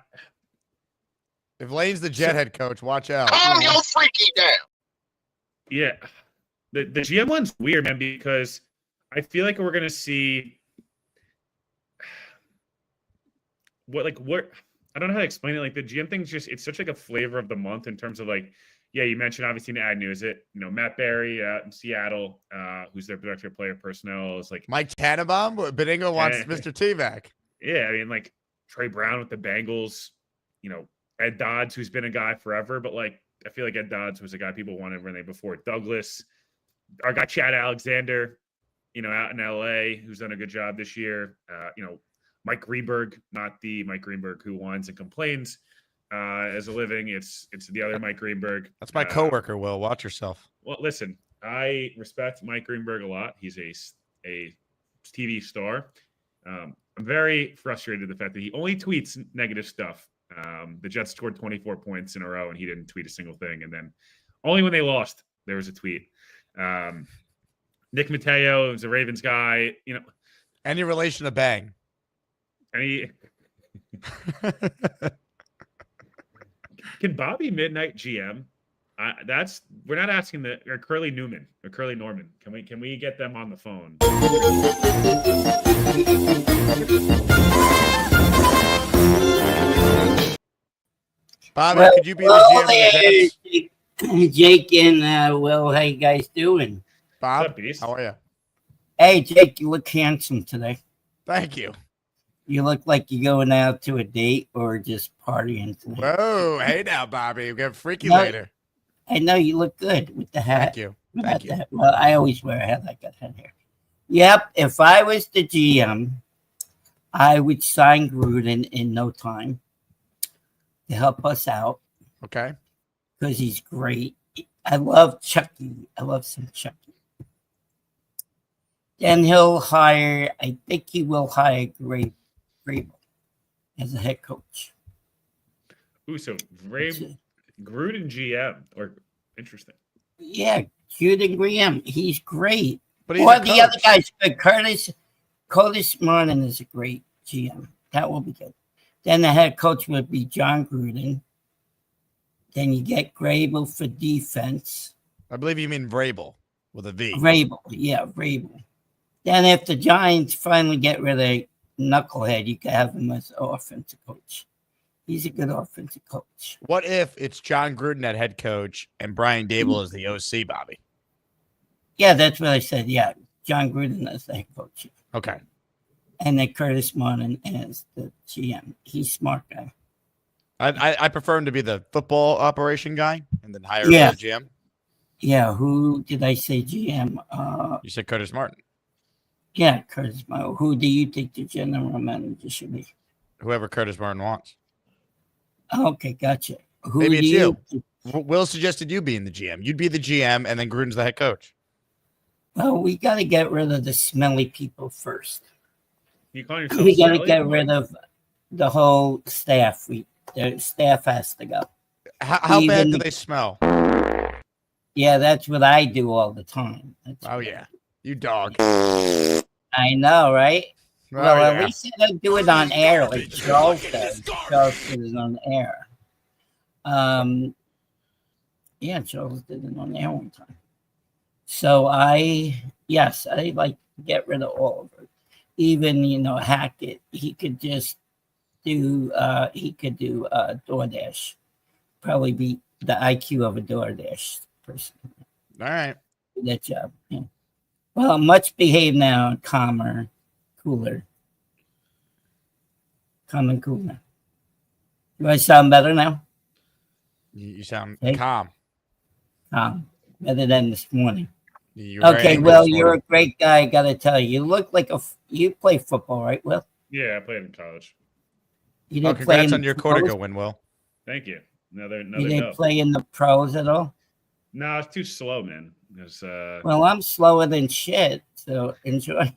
If Lane's the Jet head coach, watch out. Calm your freaky down. Yeah, the GM one's weird, man, because I feel like we're gonna see what I don't know how to explain it. Like the GM thing's just it's such like a flavor of the month in terms of like, yeah, you mentioned obviously in Agnew, is it Matt Barry out in Seattle, who's their director of player personnel, is like Mike Tannenbaum, Benigno wants Mr. T back. Yeah, I mean like Trey Brown with the Bengals, Ed Dodds, who's been a guy forever, but like I feel like Ed Dodds was a guy people wanted when they before Douglas. Our guy Chad Alexander, out in LA, who's done a good job this year. Mike Greenberg, not the Mike Greenberg who whines and complains as a living. It's the other Mike Greenberg. That's my coworker, Will. Watch yourself. Well, listen, I respect Mike Greenberg a lot. He's a TV star. I'm very frustrated with the fact that he only tweets negative stuff. The Jets scored 24 points in a row, and he didn't tweet a single thing. And then only when they lost, there was a tweet. Nick Mateo is a Ravens guy. Any relation to Bang? Any? Can Bobby Midnight GM? We're not asking or Curly Newman or Curly Norman. Can we get them on the phone? Bobby, could you be the GM of the Jets? Jake and Will, how you guys doing? Bob, What's up, Beast? how are you? Hey, Jake, you look handsome today. Thank you. You look like you're going out to a date or just partying today. Whoa, hey now, Bobby. We'll get freaky No, later. I know you look good with the hat. Thank you. How Thank about you. that? Well, I always wear a hat like that here. Yep, if I was the GM, I would sign Gruden in no time to help us out Okay. because he's great. I love Chucky. I love some Chucky. Then I think he will hire Grable as a head coach. Ooh, so Gruden GM or interesting. Yeah, Gruden Graham. He's great. But he's Or a the other coach. guys, but Curtis Martin is a great GM. That will be good. Then the head coach would be John Gruden. Then you get Grable for defense. I believe you mean Vrabel with a V. Vrabel. Then if the Giants finally get rid of Knucklehead, you can have him as offensive coach. He's a good offensive coach. What if it's John Gruden at head coach and Brian Dable as the OC, Bobby? Yeah, that's what I said. Yeah, John Gruden as the head coach. Okay. And then Curtis Martin as the GM. He's a smart guy. I prefer him to be the football operation guy and then hire Yeah. him as GM. Yeah, who did I say GM? You said Curtis Martin. Yeah, Curtis Martin. Who do you think the general manager should be? Whoever Curtis Martin wants. Okay, gotcha. Who Maybe it's do you. Will suggested you being the GM. You'd be the GM, and then Gruden's the head coach. Well, we got to get rid of the smelly people first. You call yourself We got to Smelly? get rid of the whole staff. The staff has to go. How bad Even- do they smell? Yeah, that's what I do all the time. That's Oh, what yeah. You dog. I know, right? Oh, Well, yeah. at least I don't do it on air like Charles does. Charles did it on air. Yeah, Charles did it on air one time. So I like to get rid of all of it. Even Hackett, he could just do DoorDash. Probably be the IQ of a DoorDash person. All right. Do that job. Yeah. Well, much behaved now, calmer, cooler. Calm and cooler. Do I sound better now? You sound Hey. calm. Calm. Better than this morning. You're very Okay, angry Will, this you're a morning. great guy. I got to tell you. You look like you play football, right, Will? Yeah, I played in college. You Oh, didn't play congrats in on the your quarter pros? go win, Will. Thank you. Another You didn't no. play in the pros at all? No, it's too slow, man. Well, I'm slower than shit, so enjoy.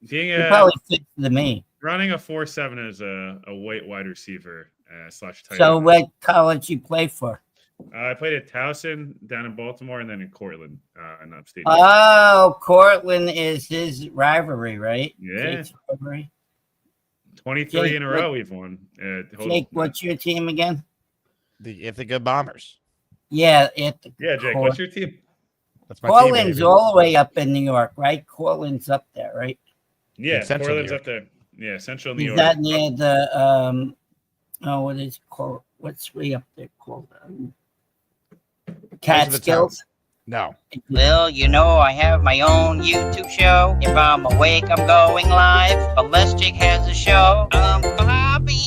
Being He probably fits to me. running a 4.7 as a white wide receiver slash tight So end. what college you play for? I played at Towson down in Baltimore and then in Cortland in upstate. Oh, Cortland is his rivalry, right? Yeah. Jake's rivalry. 23 Jake, in a row we've won. Jake, what's your team again? The Ithaca Bombers. Yeah, Yeah, Jake, what's your team? That's my team, Cortland's baby. all the way up in New York, right? Cortland's up there, right? Yeah, Central Portland's New up there. Yeah, Central New Is York. that near the what is it called? What's way up there called? Catskills? No. Well, you know, I have my own YouTube show. If I'm awake, I'm going live. Unless Jake has a show, I'm Bobby.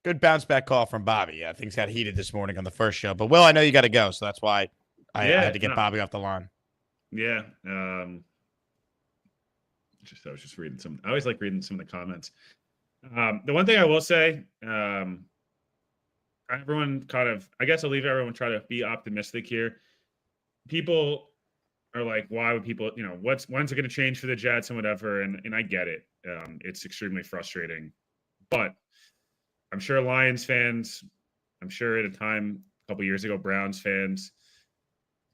Good bounce back call from Bobby. Yeah, things got heated this morning on the first show. But Will, I know you got to go, so that's why I had to get Bobby off the line. Yeah. I was just reading some. I always like reading some of the comments. The one thing I will say, everyone kind of, I guess I'll leave everyone try to be optimistic here. People are like, why would people, when's it going to change for the Jets and whatever? And I get it. It's extremely frustrating, but I'm sure Lions fans, I'm sure at a time a couple years ago, Browns fans,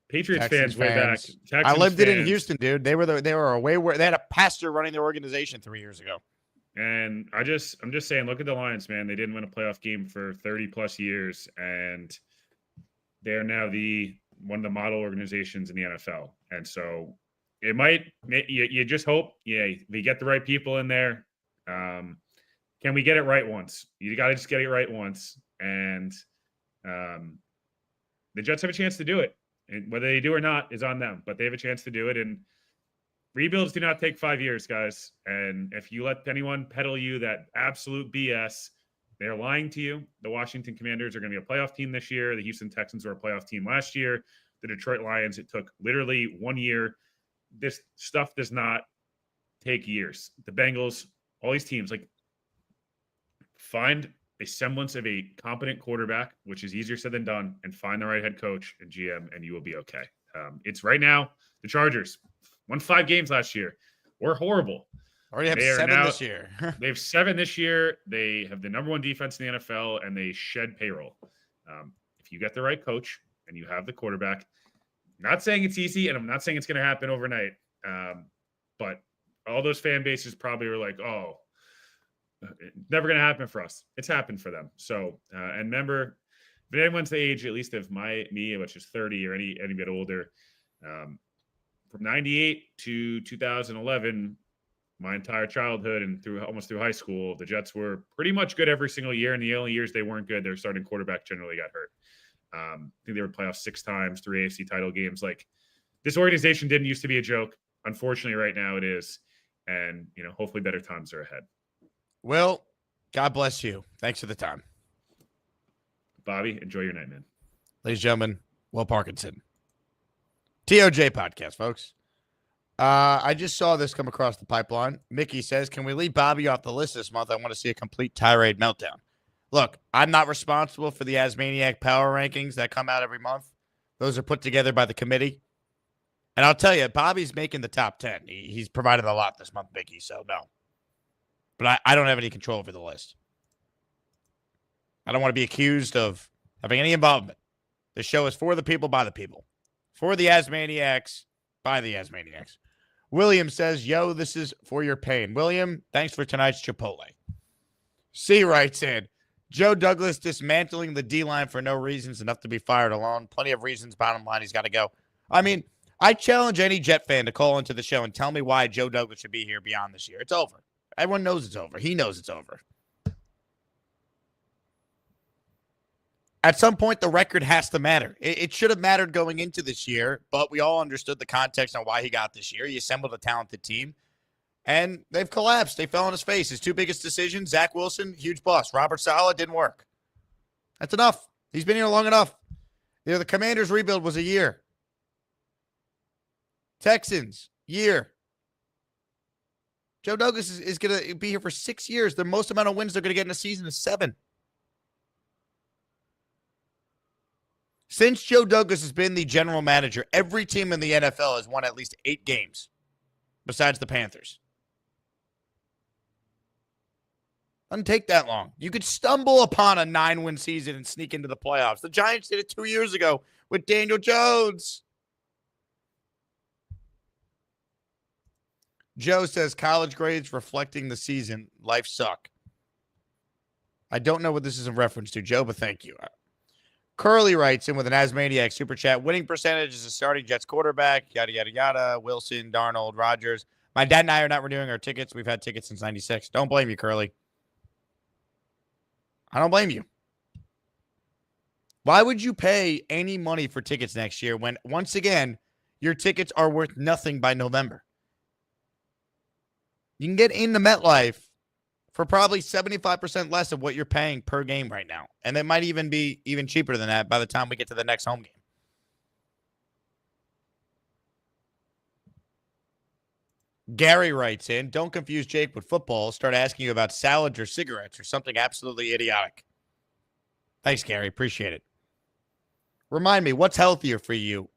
Patriots Texans fans way back. I lived it in Houston, dude. They were away where they had a pastor running their organization 3 years ago. And I'm just saying, look at the Lions, man. They didn't win a playoff game for 30 plus years, and they're now one of the model organizations in the NFL. And so it might, you just hope, we get the right people in there. Can we get it right once? You got to just get it right once. And the Jets have a chance to do it. And whether they do or not is on them, but they have a chance to do it. And rebuilds do not take 5 years, guys. And if you let anyone peddle you that absolute BS, they're lying to you. The Washington Commanders are going to be a playoff team this year. The Houston Texans were a playoff team last year. The Detroit Lions, it took literally 1 year. This stuff does not take years. The Bengals, all these teams, like, find a semblance of a competent quarterback, which is easier said than done, and find the right head coach and GM, and you will be okay. It's right now, the Chargers won 5 games last year. We're horrible. Already have 7 this year. They have 7 this year. They have the number 1 defense in the NFL, and they shed payroll. If you get the right coach and you have the quarterback, I'm not saying it's easy, and I'm not saying it's going to happen overnight, but all those fan bases probably were like, oh, never going to happen for us. It's happened for them. So, and remember, if anyone's the age, at least of me, which is 30 or any bit older, from 98 to 2011, my entire childhood and almost through high school, the Jets were pretty much good every single year. And the only years they weren't good, their starting quarterback generally got hurt. I think they were playoffs 6 times, 3 AFC title games. Like, this organization didn't used to be a joke. Unfortunately, right now it is. And, hopefully better times are ahead. Will, God bless you. Thanks for the time. Bobby, enjoy your night, man. Ladies and gentlemen, Will Parkinson. TOJ podcast, folks. I just saw this come across the pipeline. Mickey says, can we leave Bobby off the list this month? I want to see a complete tirade meltdown. Look, I'm not responsible for the Asmaniac power rankings that come out every month. Those are put together by the committee. And I'll tell you, Bobby's making the top 10. He's provided a lot this month, Mickey, so no. But I don't have any control over the list. I don't want to be accused of having any involvement. The show is for the people, by the people. For the Asmaniacs, by the Asmaniacs. William says, yo, this is for your pain. William, thanks for tonight's Chipotle. C writes in, Joe Douglas dismantling the D-line for no reasons, enough to be fired alone. Plenty of reasons, bottom line, he's got to go. I mean, I challenge any Jet fan to call into the show and tell me why Joe Douglas should be here beyond this year. It's over. Everyone knows it's over. He knows it's over. At some point, the record has to matter. It should have mattered going into this year, but we all understood the context on why he got this year. He assembled a talented team, and they've collapsed. They fell on his face. His 2 biggest decisions, Zach Wilson, huge bust. Robert Saleh didn't work. That's enough. He's been here long enough. The Commanders' rebuild was a year. Texans, year. Joe Douglas is going to be here for 6 years. The most amount of wins they're going to get in a season is 7. Since Joe Douglas has been the general manager, every team in the NFL has won at least 8 games. besides the Panthers. Doesn't take that long. You could stumble upon a 9-win season and sneak into the playoffs. The Giants did it 2 years ago with Daniel Jones. Joe says college grades reflecting the season. Life suck. I don't know what this is in reference to, Joe, but thank you. Curly writes in with an Asmaniac super chat. Winning percentage is a starting Jets quarterback. Yada, yada, yada. Wilson, Darnold, Rodgers. My dad and I are not renewing our tickets. We've had tickets since 96. Don't blame you, Curly. I don't blame you. Why would you pay any money for tickets next year when, once again, your tickets are worth nothing by November? You can get into MetLife for probably 75% less of what you're paying per game right now. And it might even be even cheaper than that by the time we get to the next home game. Gary writes in, don't confuse Jake with football. Start asking you about salads or cigarettes or something absolutely idiotic. Thanks, Gary. Appreciate it. Remind me, what's healthier for you?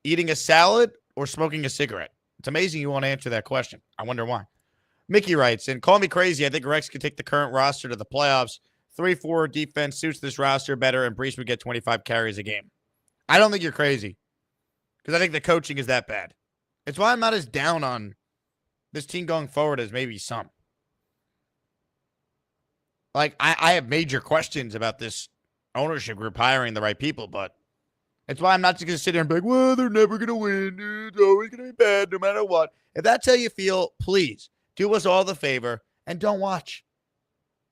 Eating a salad or smoking a cigarette? It's amazing you won't answer that question. I wonder why. Mickey writes in, call me crazy. I think Rex could take the current roster to the playoffs. 3-4 defense suits this roster better, and Brees would get 25 carries a game. I don't think you're crazy because I think the coaching is that bad. It's why I'm not as down on this team going forward as maybe some. Like, I have major questions about this ownership group hiring the right people, but it's why I'm not just going to sit here and be like, well, they're never going to win. It's always going to be bad no matter what. If that's how you feel, please do us all the favor and don't watch.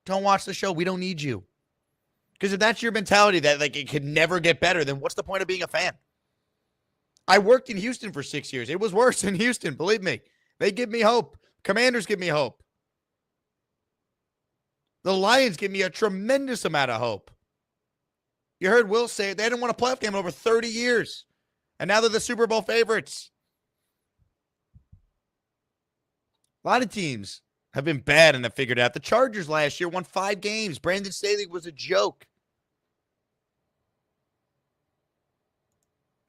Don't watch the show. We don't need you. Because if that's your mentality that like it could never get better, then what's the point of being a fan? I worked in Houston for 6 years. It was worse in Houston, believe me. They give me hope. Commanders give me hope. The Lions give me a tremendous amount of hope. You heard Will say they didn't win a playoff game in over 30 years. And now they're the Super Bowl favorites. A lot of teams have been bad and have figured out. The Chargers last year won 5 games. Brandon Staley was a joke.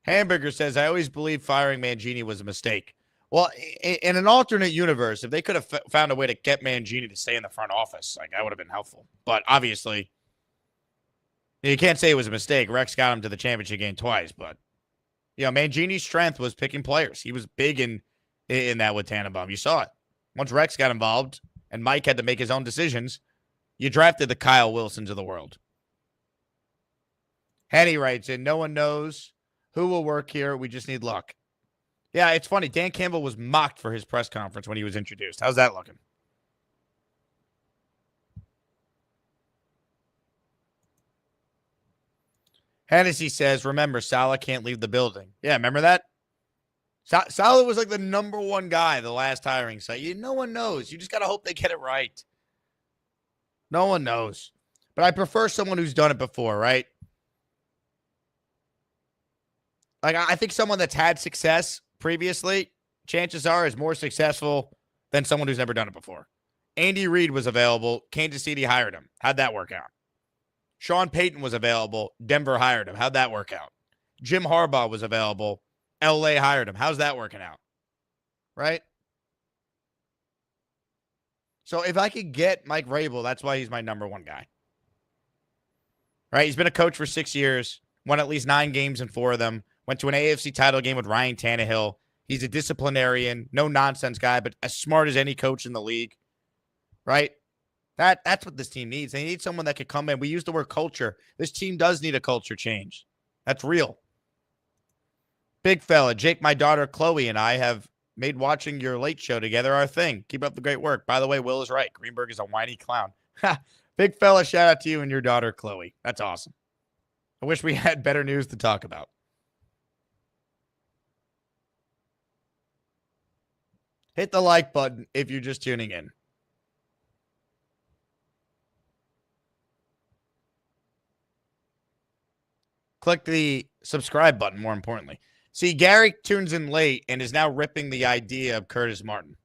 Hamburger says, I always believed firing Mangini was a mistake. Well, in an alternate universe, if they could have found a way to get Mangini to stay in the front office, like that would have been helpful. But obviously, you can't say it was a mistake. Rex got him to the championship game twice. But, you know, Mangini's strength was picking players. He was big in that with Tannenbaum. You saw it. Once Rex got involved and Mike had to make his own decisions, you drafted the Kyle Wilsons of the world. Henny writes in, no one knows who will work here. We just need luck. Yeah, it's funny. Dan Campbell was mocked for his press conference when he was introduced. How's that looking? Hennessy says, remember, Salah can't leave the building. Yeah, remember that? Salah was like the number one guy the last hiring site. No one knows. You just got to hope they get it right. No one knows. But I prefer someone who's done it before, right? Like, I think someone that's had success previously, chances are, is more successful than someone who's never done it before. Andy Reid was available. Kansas City hired him. How'd that work out? Sean Payton was available. Denver hired him. How'd that work out? Jim Harbaugh was available. LA hired him. How's that working out? Right? So if I could get Mike Vrabel, that's why he's my number one guy. Right? He's been a coach for 6 years, won at least 9 games in 4 of them, went to an AFC title game with Ryan Tannehill. He's a disciplinarian, no nonsense guy, but as smart as any coach in the league. Right? That's what this team needs. They need someone that could come in. We use the word culture. This team does need a culture change. That's real. Big fella, Jake, my daughter Chloe, and I have made watching your late show together our thing. Keep up the great work. By the way, Will is right. Greenberg is a whiny clown. Big fella, shout out to you and your daughter Chloe. That's awesome. I wish we had better news to talk about. Hit the like button if you're just tuning in. Click the subscribe button, more importantly. See, Gary tunes in late and is now ripping the idea of Curtis Martin.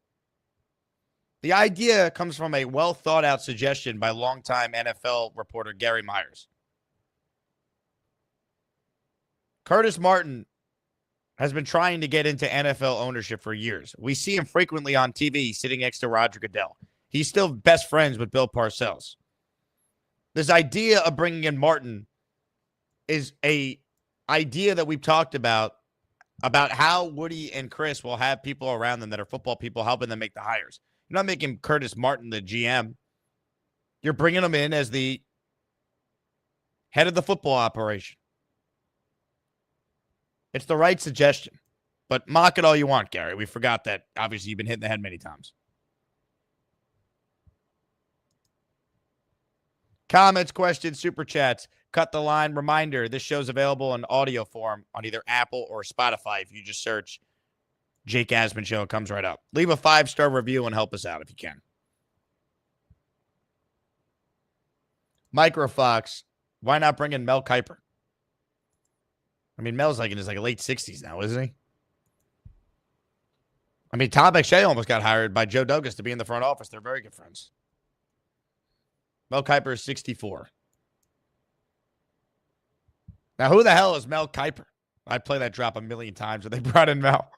The idea comes from a well-thought-out suggestion by longtime NFL reporter Gary Myers. Curtis Martin has been trying to get into NFL ownership for years. We see him frequently on TV sitting next to Roger Goodell. He's still best friends with Bill Parcells. This idea of bringing in Martin is a idea that we've talked about how Woody and Chris will have people around them that are football people helping them make the hires. You're not making Curtis Martin the GM. You're bringing him in as the head of the football operation. It's the right suggestion, but mock it all you want, Gary. We forgot that. Obviously, you've been hit in the head many times. Comments, questions, super chats. Cut the line. Reminder, this show's available in audio form on either Apple or Spotify. If you just search Jake Asman Show, it comes right up. Leave a 5-star review and help us out if you can. Microfox, why not bring in Mel Kiper? I mean, Mel's in his late 60s now, isn't he? I mean, Tom McShay almost got hired by Joe Douglas to be in the front office. They're very good friends. Mel Kiper is 64. Now, who the hell is Mel Kiper? I'd play that drop a million times if they brought in Mel.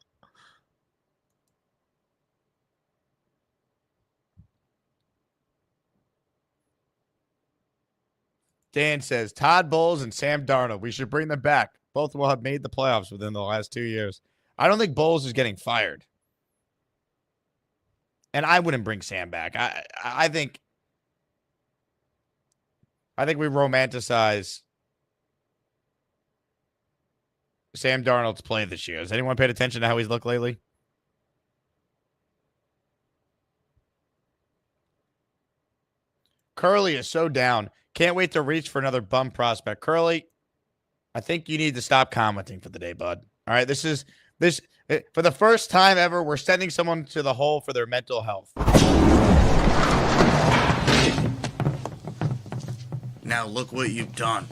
Dan says, Todd Bowles and Sam Darnold. We should bring them back. Both will have made the playoffs within the last 2 years. I don't think Bowles is getting fired. And I wouldn't bring Sam back. I think we romanticize Sam Darnold's play this year. Has anyone paid attention to how he's looked lately? Curly is so down. Can't wait to reach for another bum prospect. Curly, I think you need to stop commenting for the day, bud. All right, this for the first time ever, we're sending someone to the hole for their mental health. Now look what you've done.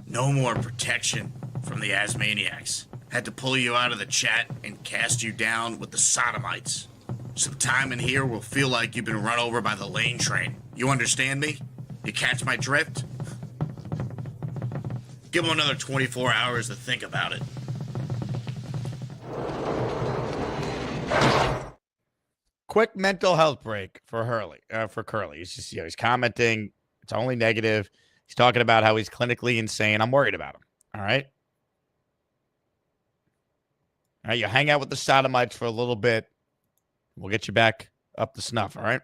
No more protection from the Asmaniacs. Had to pull you out of the chat and cast you down with the sodomites. Some time in here will feel like you've been run over by the lane train. You understand me? You catch my drift? Give him another 24 hours to think about it. Quick mental health break for Curly. He's just, he's commenting. It's only negative. He's talking about how he's clinically insane. I'm worried about him. All right. All right. You hang out with the sodomites for a little bit. We'll get you back up to snuff. All right.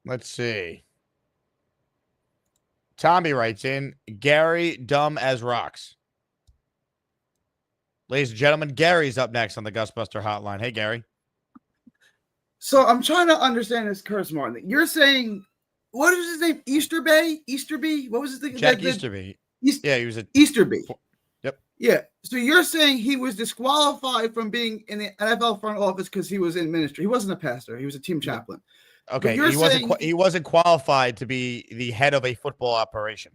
Let's see. Tommy writes in, Gary, dumb as rocks. Ladies and gentlemen, Gary's up next on the Gusbuster Hotline. Hey, Gary. So I'm trying to understand this Curtis Martin. You're saying, what is his name? Easterby? What was his name? Jack Easterby. Yeah, he was a Easterby. Yep. Yeah. So you're saying he was disqualified from being in the NFL front office because he was in ministry. He wasn't a pastor. He was a team chaplain. Okay. He wasn't qualified to be the head of a football operation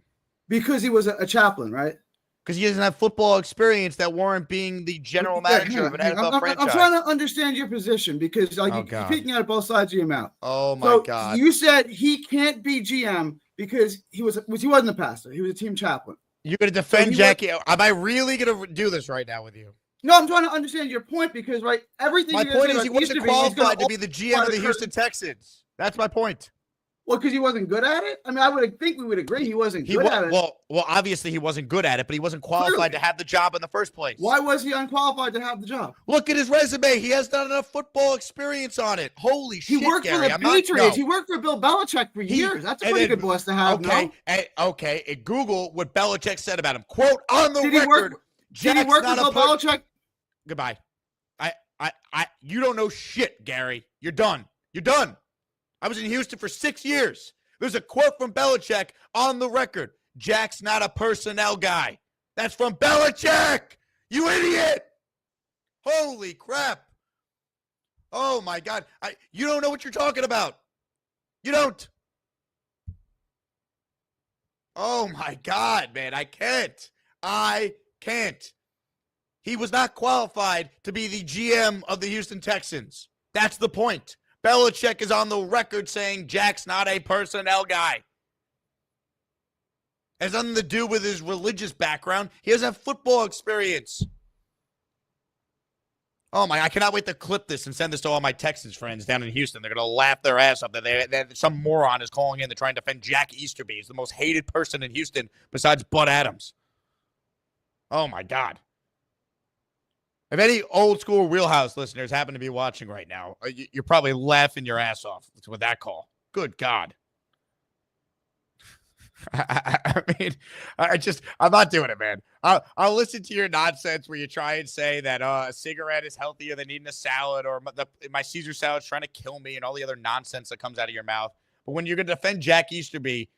because he was a chaplain, right? Because he doesn't have football experience that warrant being the general manager of an NFL franchise. I'm trying to understand your position because you're speaking out of both sides of your mouth. Oh my God! You said he can't be GM because he wasn't a pastor. He was a team chaplain. You're going to defend Jackie? Am I really going to do this right now with you? No, I'm trying to understand your point because everything. My point is he wasn't qualified to be the GM of the Houston Texans. That's my point. Well, because he wasn't good at it? I mean, I would think we would agree he wasn't good at it. Well, obviously he wasn't good at it, but he wasn't qualified to have the job in the first place. Why was he unqualified to have the job? Look at his resume. He has not enough football experience on it. Holy shit, He worked for the Patriots. He worked for Bill Belichick for years. That's a pretty good boss to have. Okay. And Google what Belichick said about him. Quote on the record. Did he work for Bill Belichick? Goodbye. You don't know shit, Gary. You're done. You're done. I was in Houston for 6 years. There's a quote from Belichick on the record. Jack's not a personnel guy. That's from Belichick. You idiot. Holy crap. Oh, my God. You don't know what you're talking about. You don't. Oh, my God, man. I can't. He was not qualified to be the GM of the Houston Texans. That's the point. Belichick is on the record saying Jack's not a personnel guy. It has nothing to do with his religious background. He doesn't have football experience. Oh my, I cannot wait to clip this and send this to all my Texans friends down in Houston. They're going to laugh their ass off that some moron is calling in to try and defend Jack Easterby. He's the most hated person in Houston besides Bud Adams. Oh my God. If any old school Wheelhouse listeners happen to be watching right now, you're probably laughing your ass off with that call. Good God. I mean, I'm not doing it, man. I'll listen to your nonsense where you try and say that a cigarette is healthier than eating a salad, or my Caesar salad's trying to kill me, and all the other nonsense that comes out of your mouth. But when you're going to defend Jack Easterby,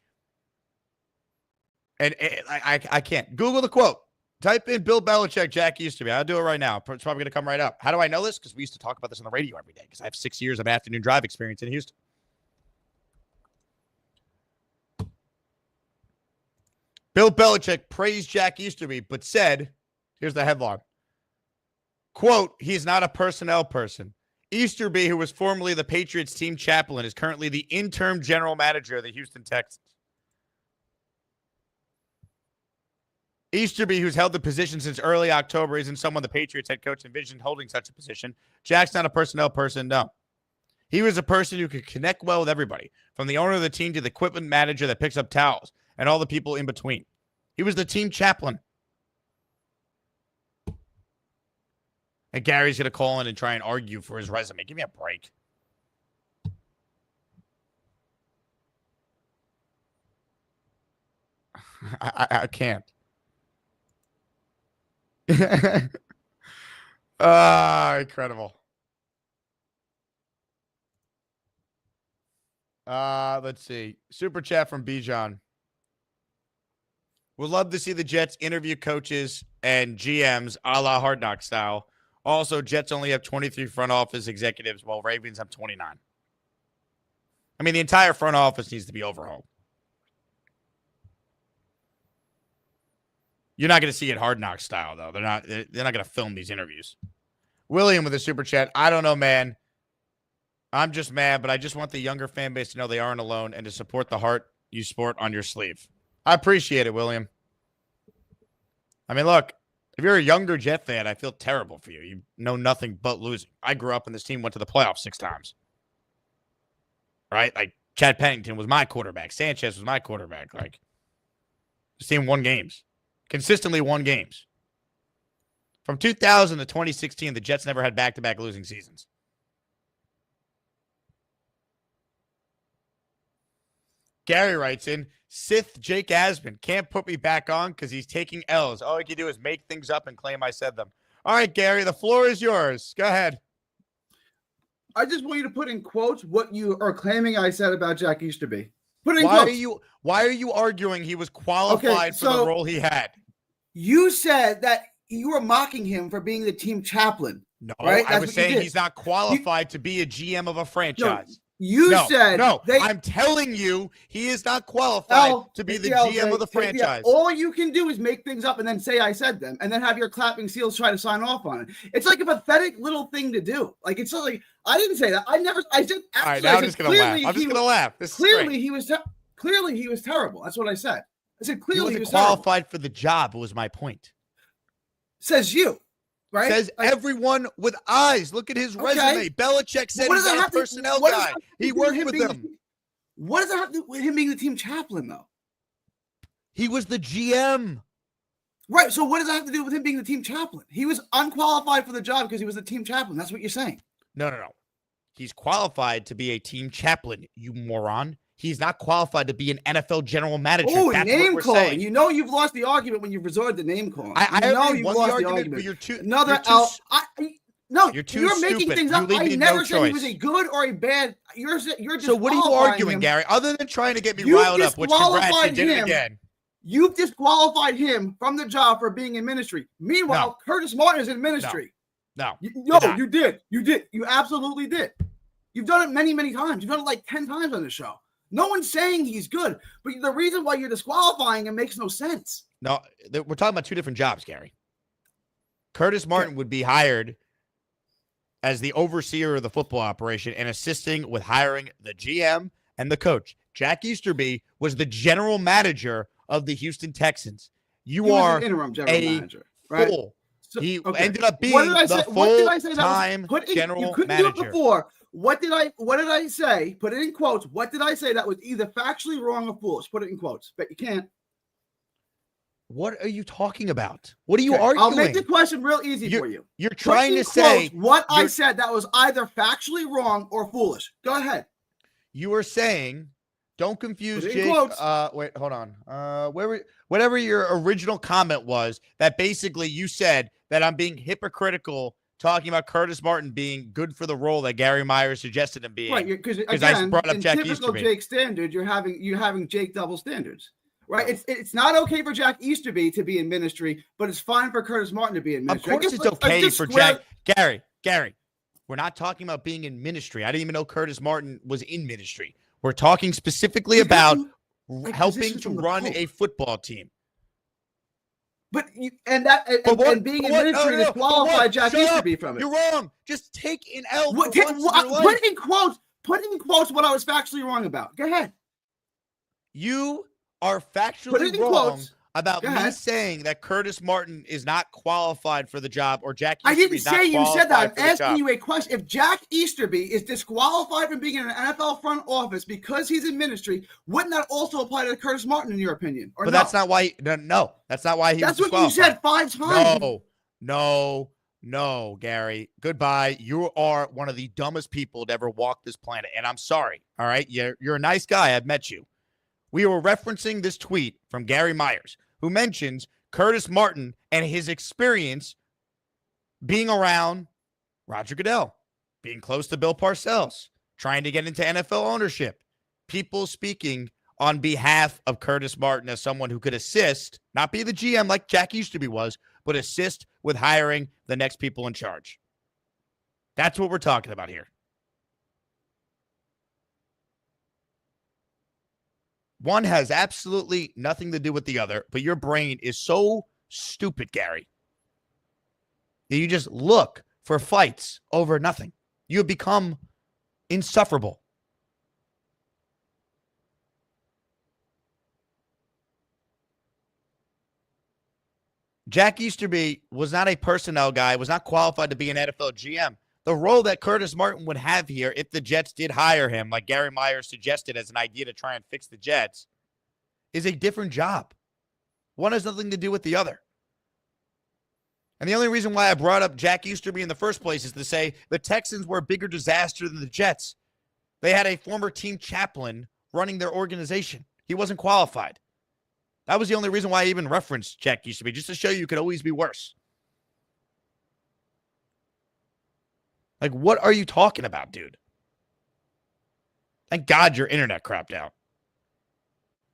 and I can't. Google the quote. Type in Bill Belichick, Jack Easterby. I'll do it right now. It's probably going to come right up. How do I know this? Because we used to talk about this on the radio every day, because I have 6 years of afternoon drive experience in Houston. Bill Belichick praised Jack Easterby, but said, here's the headline, quote, he's not a personnel person. Easterby, who was formerly the Patriots team chaplain, is currently the interim general manager of the Houston Texans. Easterby, who's held the position since early October, isn't someone the Patriots head coach envisioned holding such a position. Jack's not a personnel person, no. He was a person who could connect well with everybody, from the owner of the team to the equipment manager that picks up towels, and all the people in between. He was the team chaplain. And Gary's going to call in and try and argue for his resume. Give me a break. I can't. Incredible. Let's see. Super chat from Bijan. Would love to see the Jets interview coaches and GMs a la Hard Knock style. Also, Jets only have 23 front office executives, while Ravens have 29. I mean, the entire front office needs to be overhauled. You're not going to see it Hard Knock style, though. They're not going to film these interviews. William with a super chat. I don't know, man. I'm just mad, but I just want the younger fan base to know they aren't alone and to support the heart you sport on your sleeve. I appreciate it, William. I mean, look, if you're a younger Jet fan, I feel terrible for you. You know nothing but losing. I grew up and this team went to the playoffs 6 times. Right? Like, Chad Pennington was my quarterback. Sanchez was my quarterback. Like, this team won games. Consistently won games. From 2000 to 2016, the Jets never had back-to-back losing seasons. Gary writes in, Sith Jake Asman can't put me back on because he's taking L's. All he can do is make things up and claim I said them. All right, Gary, the floor is yours. Go ahead. I just want you to put in quotes what you are claiming I said about Jack Easterby. Put it in quotes. Why are you arguing he was qualified for the role he had? You said that you were mocking him for being the team chaplain. No, right? I was saying he's not qualified to be a GM of a franchise. No, I'm telling you, he is not qualified to be the GM of the franchise. All you can do is make things up and then say I said them, and then have your clapping seals try to sign off on it. It's like a pathetic little thing to do. Like, it's like, I didn't say that. I said. All right, now I'm just gonna laugh. I'm just gonna laugh. Clearly, he was terrible. That's what I said. I said clearly he was qualified for the job. Was my point. Says you. Right? Says everyone with eyes. Look at his resume. Belichick said he's not a personnel guy. He worked with them. What does that have to do with him being the team chaplain, though? He was the GM. Right. So what does that have to do with him being the team chaplain? He was unqualified for the job because he was the team chaplain. That's what you're saying. No. He's qualified to be a team chaplain, you moron. He's not qualified to be an NFL general manager. Oh, that's name what we're calling. saying. You know you've lost the argument when you've resorted to name calling. I know you've lost the argument. But you're too, you're making things up. I never said he was a good or a bad. You're just. So what are you arguing, Gary? Other than trying to get me riled up, which congrats, you did it again. You've disqualified him from the job for being in ministry. Meanwhile, Curtis Martin is in ministry. No, you did. You did. You absolutely did. You've done it many, many times. You've done it like 10 times on the show. No one's saying he's good, but the reason why you're disqualifying him makes no sense. No, we're talking about 2 different jobs, Gary. Curtis Martin would be hired as the overseer of the football operation and assisting with hiring the GM and the coach. Jack Easterby was the general manager of the Houston Texans. You He was are an interim general manager, right? full. So, He okay. ended up being What did I the say? What did I say? full-time general you couldn't manager. do it before. What did I say? Put it in quotes. What did I say that was either factually wrong or foolish? Put it in quotes. But you can't. What are you talking about? What are you Okay, arguing? I'll make the question real easy for you. You're Put trying in to say quotes what I said that was either factually wrong or foolish. Go ahead. You are saying, don't confuse Put it in Jake. quotes. Wait, hold on. Whatever your original comment was, that basically you said that I'm being hypocritical talking about Curtis Martin being good for the role that Gary Myers suggested him being. Right, because I brought up in Jack typical Easterby. Jake standard, you're having Jake double standards. Right, it's not okay for Jack Easterby to be in ministry, but it's fine for Curtis Martin to be in ministry. Of course, it's okay for Jack. Gary, we're not talking about being in ministry. I didn't even know Curtis Martin was in ministry. We're talking specifically about helping to run a football team. But being in ministry disqualified Jack Easterby from it. You're wrong. Just take an L. Put in quotes. Put in quotes what I was factually wrong about. Go ahead. You are factually wrong quotes. about me saying that Curtis Martin is not qualified for the job or Jack I Easterby didn't say you not said that. qualified I'm for the asking job. you a question. If Jack Easterby is disqualified from being in an NFL front office because he's in ministry, wouldn't that also apply to Curtis Martin, in your opinion? Or But that's not why. No, that's not why he was That's what you said 5 times. No, Gary. Goodbye. You are one of the dumbest people to ever walk this planet, and I'm sorry. All right, you're a nice guy. I've met you. We were referencing this tweet from Gary Myers, who mentions Curtis Martin and his experience being around Roger Goodell, being close to Bill Parcells, trying to get into NFL ownership, people speaking on behalf of Curtis Martin as someone who could assist, not be the GM like Jack Easterby was, but assist with hiring the next people in charge. That's what we're talking about here. One has absolutely nothing to do with the other, but your brain is so stupid, Gary, that you just look for fights over nothing. You have become insufferable. Jack Easterby was not a personnel guy, was not qualified to be an NFL GM. The role that Curtis Martin would have here, if the Jets did hire him, like Gary Myers suggested as an idea to try and fix the Jets, is a different job. One has nothing to do with the other. And the only reason why I brought up Jack Easterby in the first place is to say the Texans were a bigger disaster than the Jets. They had a former team chaplain running their organization. He wasn't qualified. That was the only reason why I even referenced Jack Easterby, just to show you could always be worse. Like, what are you talking about, dude? Thank God your internet crapped out.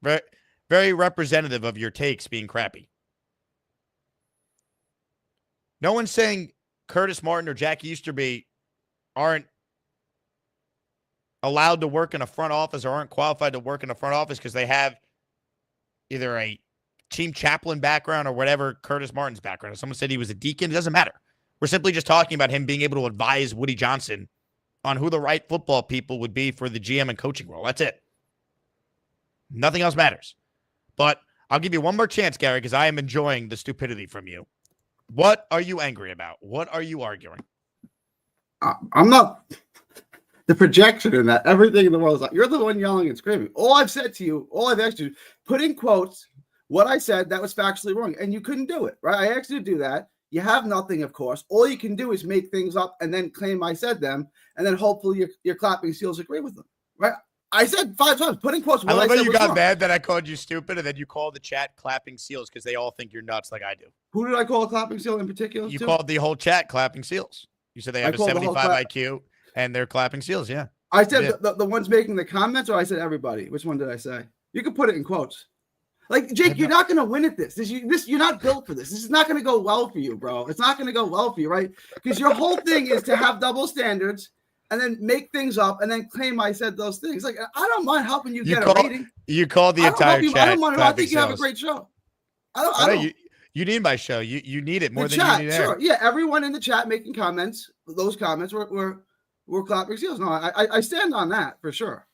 Very, very representative of your takes being crappy. No one's saying Curtis Martin or Jack Easterby aren't allowed to work in a front office or aren't qualified to work in a front office because they have either a team chaplain background or whatever Curtis Martin's background. If someone said he was a deacon, it doesn't matter. We're simply just talking about him being able to advise Woody Johnson on who the right football people would be for the GM and coaching role. That's it. Nothing else matters. But I'll give you one more chance, Gary, because I am enjoying the stupidity from you. What are you angry about? What are you arguing? I'm not. The projection in that, everything in the world is like, you're the one yelling and screaming. All I've said to you, all I've asked you, put in quotes what I said that was factually wrong, and you couldn't do it, right? I asked you to do that. You have nothing, of course. All you can do is make things up and then claim I said them, and then hopefully your clapping seals agree with them, right? I said 5 times, put in quotes what I love I that said you was got wrong. mad that I called you stupid, and then you called the chat clapping seals because they all think you're nuts like I do. Who did I call a clapping seal in particular? You called the whole chat clapping seals. You said they have a 75 IQ, and they're clapping seals, yeah. I said the ones making the comments, or I said everybody? Which one did I say? You can put it in quotes. Like, Jake, you're not going to win at this. You're not built for this. This is not going to go well for you, bro. It's not going to go well for you, right? Because your whole thing is to have double standards and then make things up and then claim I said those things. Like, I don't mind helping you get a rating. You called the entire chat. I don't mind. I think you have a great show. You need my show. You need it more The than chat, you need sure. air. Yeah, everyone in the chat making comments. Those comments were clapping seals. No, I stand on that for sure.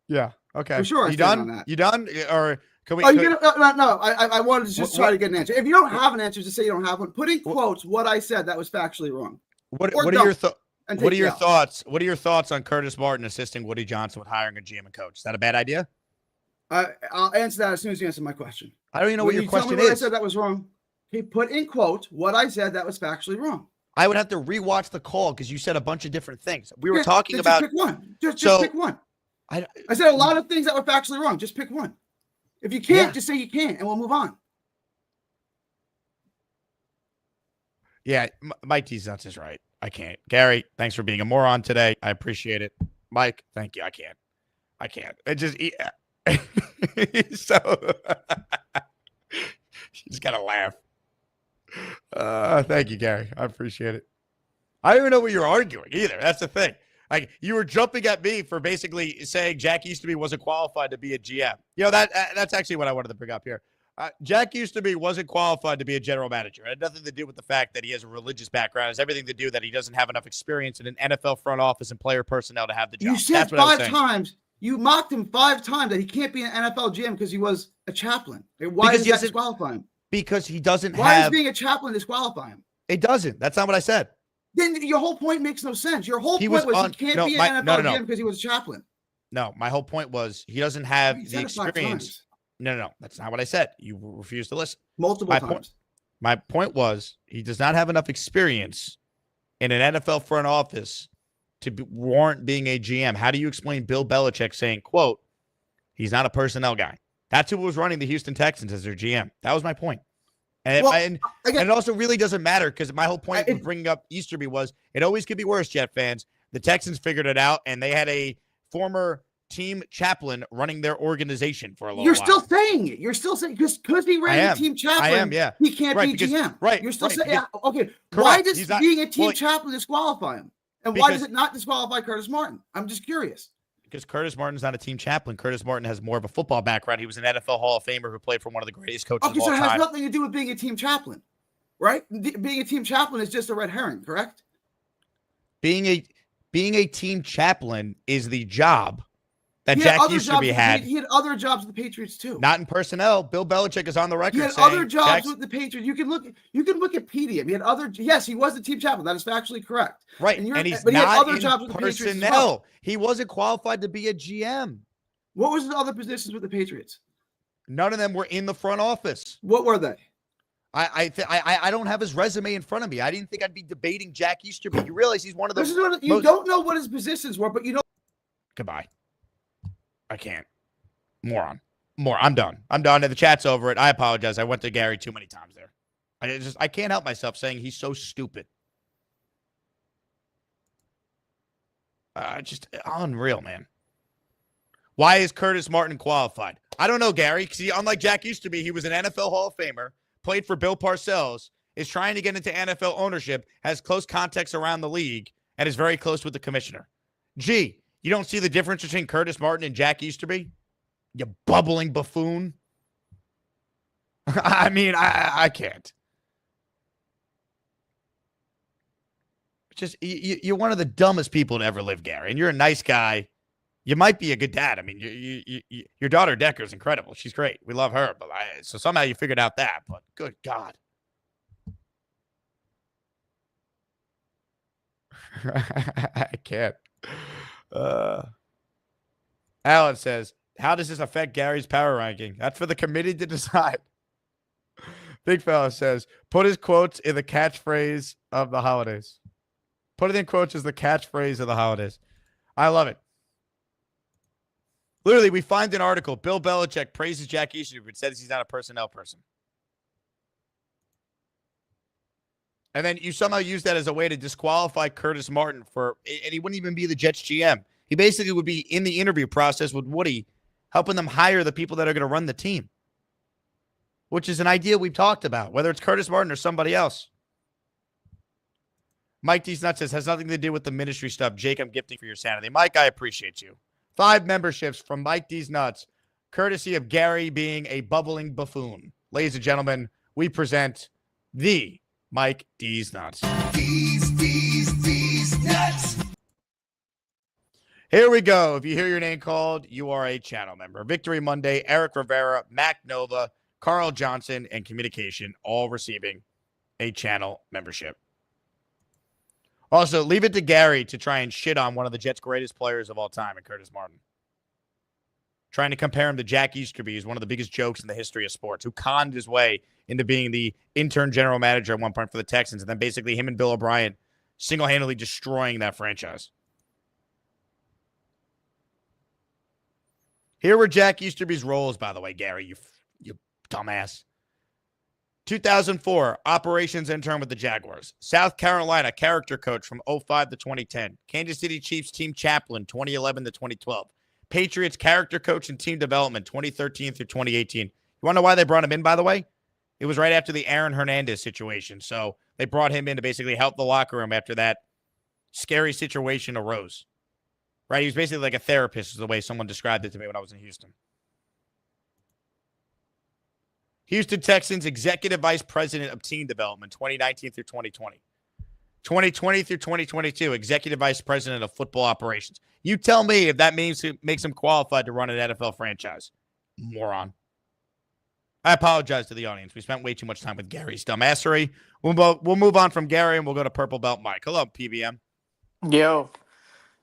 Yeah. Okay. For sure, I You stand done? on that. You done? Or can we? Oh, you can- get no. I wanted to just try to get an answer. If you don't have an answer, just say you don't have one. Put in quotes what I said that was factually wrong. what or are your don't, thoughts? and What are take your it out. thoughts? What are your thoughts on Curtis Martin assisting Woody Johnson with hiring a GM and coach? Is that a bad idea? I'll answer that as soon as you answer my question. I don't even know When what your you tell me question what I is. said that was wrong. He put in quotes what I said that was factually wrong. I would have to rewatch the call because you said a bunch of different things. We were Yeah, talking just about. pick one. Just So- pick one. I said a lot of things that were factually wrong. Just pick one. If you can't, Yeah. just say you can't, and we'll move on. Yeah, Mike D's nuts is right. I can't. Gary, thanks for being a moron today. I appreciate it. Mike, thank you. I can't. It just so she's gotta laugh. Thank you, Gary. I appreciate it. I don't even know what you're arguing either. That's the thing. Like you were jumping at me for basically saying Jack Easterby wasn't qualified to be a GM. You know that's actually what I wanted to bring up here. Jack Easterby wasn't qualified to be a general manager. It had nothing to do with the fact that he has a religious background. It has everything to do that he doesn't have enough experience in an NFL front office and player personnel to have the job. You said That's what I was 5 saying. times. You mocked him 5 times that he can't be an NFL GM because he was a chaplain. Why Because does he that doesn't- disqualify him? Because he doesn't Why does have. being a chaplain disqualify him? It doesn't. That's not what I said. Then your whole point makes no sense. Your whole He point was was on- he can't no, be my- an no, NFL no, no. GM because he was a chaplain. No, my whole point was he doesn't have You the said it 5 experience. times. No. That's not what I said. You refused to listen. Multiple My times. point- My point was he does not have enough experience in an NFL front office to warrant being a GM. How do you explain Bill Belichick saying, quote, he's not a personnel guy? That's who was running the Houston Texans as their GM. That was my point. And, Well, and it also really doesn't matter because my whole point with bringing up Easterby was it always could be worse, Jet fans. The Texans figured it out, and they had a former team chaplain running their organization for a little You're while. still saying it. You're still saying because he ran am. the team chaplain. I am, yeah. He can't Right, be because- GM. right, You're still right, saying because- okay. Why Correct. does He's not- being a team well, chaplain disqualify him? And why does because- it not disqualify Curtis Martin? I'm just curious. Because Curtis Martin's not a team chaplain. Curtis Martin has more of a football background. He was an NFL Hall of Famer who played for one of the greatest coaches Okay, of so all it has time. nothing to do with being a team chaplain, right? Being a team chaplain is just a red herring, correct? Being a team chaplain is the job that He Jack other Easterby jobs. had. He had other jobs with the Patriots too. Not in personnel. Bill Belichick is on the record He had saying other jobs Jack's- with the Patriots. You can Wikipedia him. He had other. Yes, he was the team chaplain. That is factually correct. right, and and he's but he had not other in jobs with the Patriots as personnel. well. He wasn't qualified to be a GM. What was his other positions with the Patriots? None of them were in the front office. What were they? I don't have his resume in front of me. I didn't think I'd be debating Jack Easterby. You realize he's one of the This is what you most- don't know what his positions were, but you know. Goodbye. I can't. Moron. More. I'm done. And the chat's over it. I apologize. I went to Gary too many times there. I can't help myself saying he's so stupid. Just unreal, man. Why is Curtis Martin qualified? I don't know, Gary, because unlike Jack Easterby, he was an NFL Hall of Famer, played for Bill Parcells, is trying to get into NFL ownership, has close contacts around the league, and is very close with the commissioner. Gee, you don't see the difference between Curtis Martin and Jack Easterby? You bubbling buffoon. I mean, I can't. Just you're one of the dumbest people to ever live, Gary, and you're a nice guy. You might be a good dad. I mean, your daughter Decker is incredible. She's great. We love her, but so somehow you figured out that. But good God, I can't. Alan says, "How does this affect Gary's power ranking? That's for the committee to decide." Big fella says, "Put his quotes in the catchphrase of the holidays." Put it in quotes as the catchphrase of the holidays. I love it. Literally, we find an article. Bill Belichick praises Jack Easterby, but says he's not a personnel person. And then you somehow use that as a way to disqualify Curtis Martin and he wouldn't even be the Jets GM. He basically would be in the interview process with Woody, helping them hire the people that are going to run the team, which is an idea we've talked about, whether it's Curtis Martin or somebody else. Mike D's Nuts says, has nothing to do with the ministry stuff. Jake, I'm gifting for your sanity. Mike, I appreciate you. 5 memberships from Mike D's Nuts, courtesy of Gary being a bubbling buffoon. Ladies and gentlemen, we present the Mike D's Nuts. These nuts. Here we go. If you hear your name called, you are a channel member. Victory Monday, Eric Rivera, Mac Nova, Carl Johnson, and Communication all receiving a channel membership. Also, leave it to Gary to try and shit on one of the Jets' greatest players of all time, and Curtis Martin. Trying to compare him to Jack Easterby is one of the biggest jokes in the history of sports, who conned his way into being the intern general manager at one point for the Texans, and then basically him and Bill O'Brien single-handedly destroying that franchise. Here were Jack Easterby's roles, by the way, Gary, you dumbass. 2004, operations intern with the Jaguars. South Carolina character coach from 05 to 2010. Kansas City Chiefs team chaplain 2011 to 2012. Patriots character coach and team development 2013 through 2018. You want to know why they brought him in, by the way? It was right after the Aaron Hernandez situation. So they brought him in to basically help the locker room after that scary situation arose. Right? He was basically like a therapist, is the way someone described it to me when I was in Houston. Houston Texans executive vice president of team development 2019 through 2020. 2020 through 2022, executive vice president of football operations. You tell me if that makes him qualified to run an NFL franchise. Moron. I apologize to the audience. We spent way too much time with Gary's dumbassery. We'll move on from Gary and we'll go to Purple Belt Mike. Hello, PBM. Yo,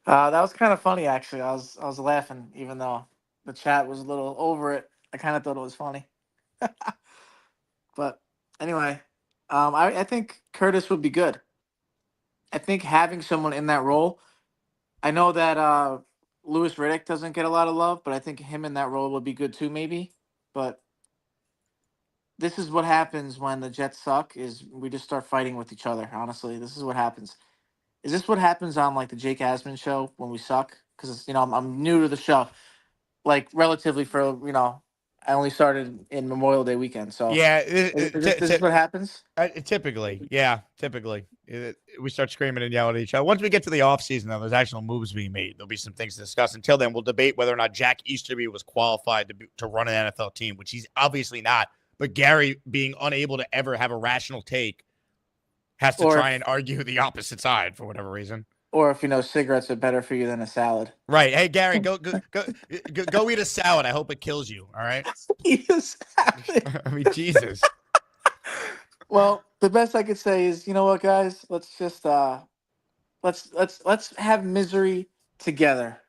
that was kind of funny actually. I was laughing even though the chat was a little over it. I kind of thought it was funny. But anyway, I think Curtis would be good. I think having someone in that role, I know that Louis Riddick doesn't get a lot of love, but I think him in that role would be good too, maybe. But this is what happens when the Jets suck, is we just start fighting with each other, honestly. This is what happens. Is this what happens on, like, the Jake Asman show when we suck? Because, I'm new to the show. Like, relatively I only started in Memorial Day weekend, so Yeah. this is what happens? Typically. We start screaming and yelling at each other. Once we get to the offseason, though, there's actual moves being made. There'll be some things to discuss. Until then, we'll debate whether or not Jack Easterby was qualified to run an NFL team, which he's obviously not. But Gary, being unable to ever have a rational take, has to try and argue the opposite side for whatever reason. Or if cigarettes are better for you than a salad. Right. Hey, Gary, go eat a salad. I hope it kills you. All right. Eat a salad. I mean, Jesus. Well, the best I could say is, you know what, guys? Let's just let's have misery together.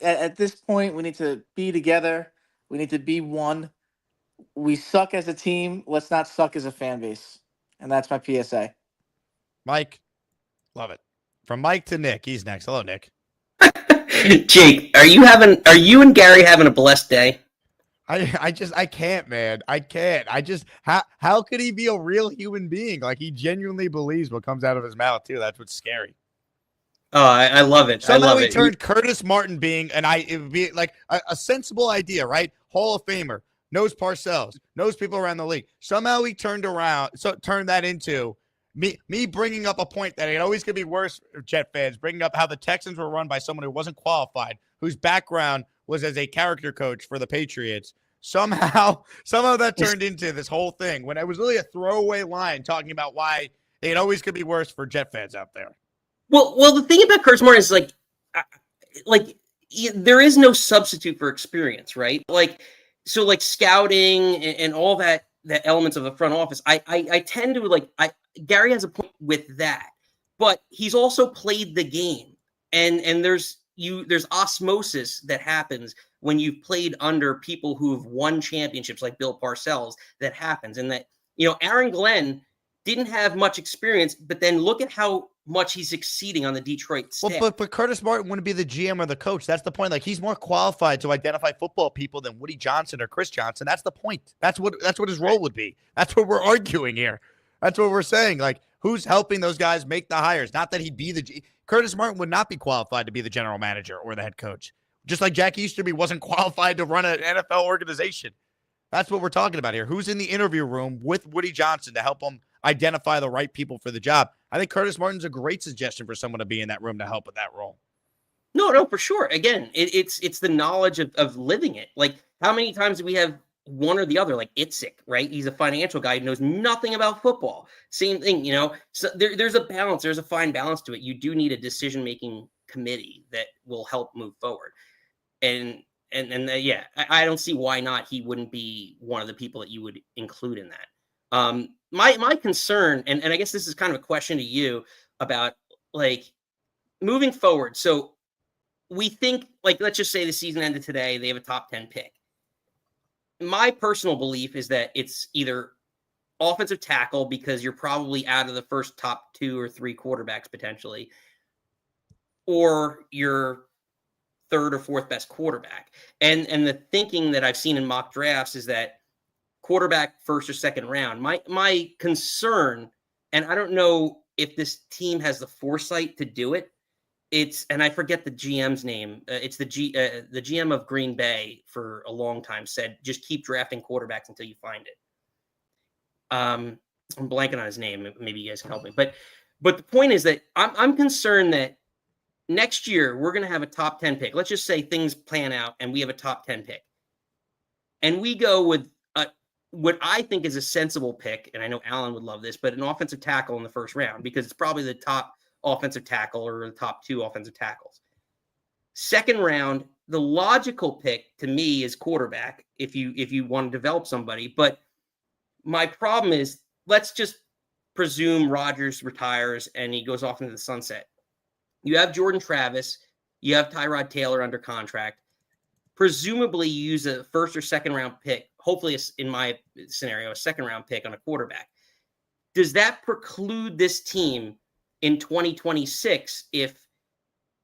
At this point, we need to be together. We need to be one. We suck as a team. Let's not suck as a fan base. And that's my PSA. Mike, love it. From Mike to Nick. He's next. Hello, Nick. Jake, are you and Gary having a blessed day? I can't, man. I can't. How could he be a real human being? Like, he genuinely believes what comes out of his mouth, too. That's what's scary. Oh, I love it. Somehow he turned Curtis Martin being, it would be like a sensible idea, right? Hall of Famer, knows Parcells, knows people around the league. Somehow he turned that into me bringing up a point that it always could be worse for Jet fans, bringing up how the Texans were run by someone who wasn't qualified, whose background was as a character coach for the Patriots. Somehow that turned into this whole thing when it was really a throwaway line talking about why it always could be worse for Jet fans out there. Well, the thing about Curtis Martin is there is no substitute for experience, right? So scouting and all the elements of the front office, I tend to Gary has a point with that, but he's also played the game, and there's osmosis that happens when you've played under people who have won championships like Bill Parcells. That happens, and that Aaron Glenn didn't have much experience, but then look at how much he's exceeding on the Detroit staff. Well, but Curtis Martin wouldn't be the GM or the coach. That's the point. Like, he's more qualified to identify football people than Woody Johnson or Chris Johnson. That's the point. That's what his role would be. That's what we're arguing here. That's what we're saying. Like, who's helping those guys make the hires? Not that he'd be Curtis Martin would not be qualified to be the general manager or the head coach. Just like Jack Easterby wasn't qualified to run an NFL organization. That's what we're talking about here. Who's in the interview room with Woody Johnson to help him identify the right people for the job? I think Curtis Martin's a great suggestion for someone to be in that room to help with that role. No, for sure. Again, it's the knowledge of living it. Like, how many times do we have one or the other, like Itzik, right? He's a financial guy who knows nothing about football. Same thing, So there's a balance. There's a fine balance to it. You do need a decision-making committee that will help move forward. And I don't see why not he wouldn't be one of the people that you would include in that. My concern, and I guess this is kind of a question to you about like moving forward. So we think, like, let's just say the season ended today, they have a top 10 pick. My personal belief is that it's either offensive tackle because you're probably out of the first top 2 or 3 quarterbacks potentially, or your third or fourth best quarterback. And the thinking that I've seen in mock drafts is that quarterback first or second round. My concern, and I don't know if this team has the foresight to do it. And I forget the GM's name. It's the GM of Green Bay for a long time said, just keep drafting quarterbacks until you find it. I'm blanking on his name. Maybe you guys can help me. But the point is that I'm concerned that next year we're going to have a top 10 pick. Let's just say things plan out and we have a top 10 pick. And we go with what I think is a sensible pick, and I know Alan would love this, but an offensive tackle in the first round, because it's probably the top offensive tackle or the top 2 offensive tackles. Second round, the logical pick to me is quarterback if you want to develop somebody. But my problem is, let's just presume Rodgers retires and he goes off into the sunset. You have Jordan Travis, you have Tyrod Taylor under contract. Presumably you use a first or second round pick, hopefully in my scenario, a second round pick on a quarterback. Does that preclude this team in 2026 if,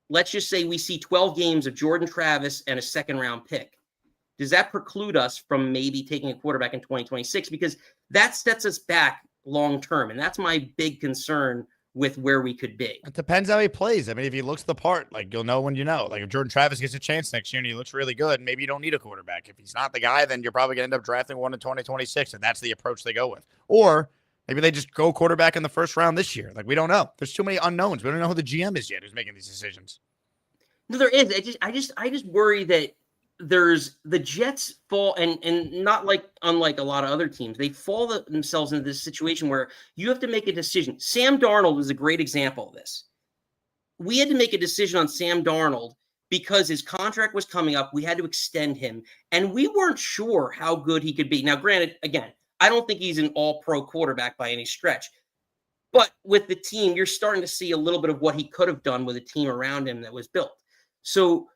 let's just say, we see 12 games of Jordan Travis and a second round pick? Does that preclude us from maybe taking a quarterback in 2026? Because that sets us back long term. And that's my big concern with where we could be. It depends how he plays. I mean, if he looks the part, like, you'll know when you know. Like, if Jordan Travis gets a chance next year and he looks really good, maybe you don't need a quarterback. If he's not the guy, then you're probably going to end up drafting one in 2026, and that's the approach they go with. Or maybe they just go quarterback in the first round this year. Like, we don't know. There's too many unknowns. We don't know who the GM is yet who's making these decisions. No, there is. I just worry that there's the Jets fall and not like unlike a lot of other teams, they fall themselves into this situation where you have to make a decision. Sam Darnold is a great example of this. We had to make a decision on Sam Darnold because his contract was coming up. We had to extend him, and we weren't sure how good he could be. Now, granted, again, I don't think he's an all-pro quarterback by any stretch, but with the team, you're starting to see a little bit of what he could have done with a team around him that was built. So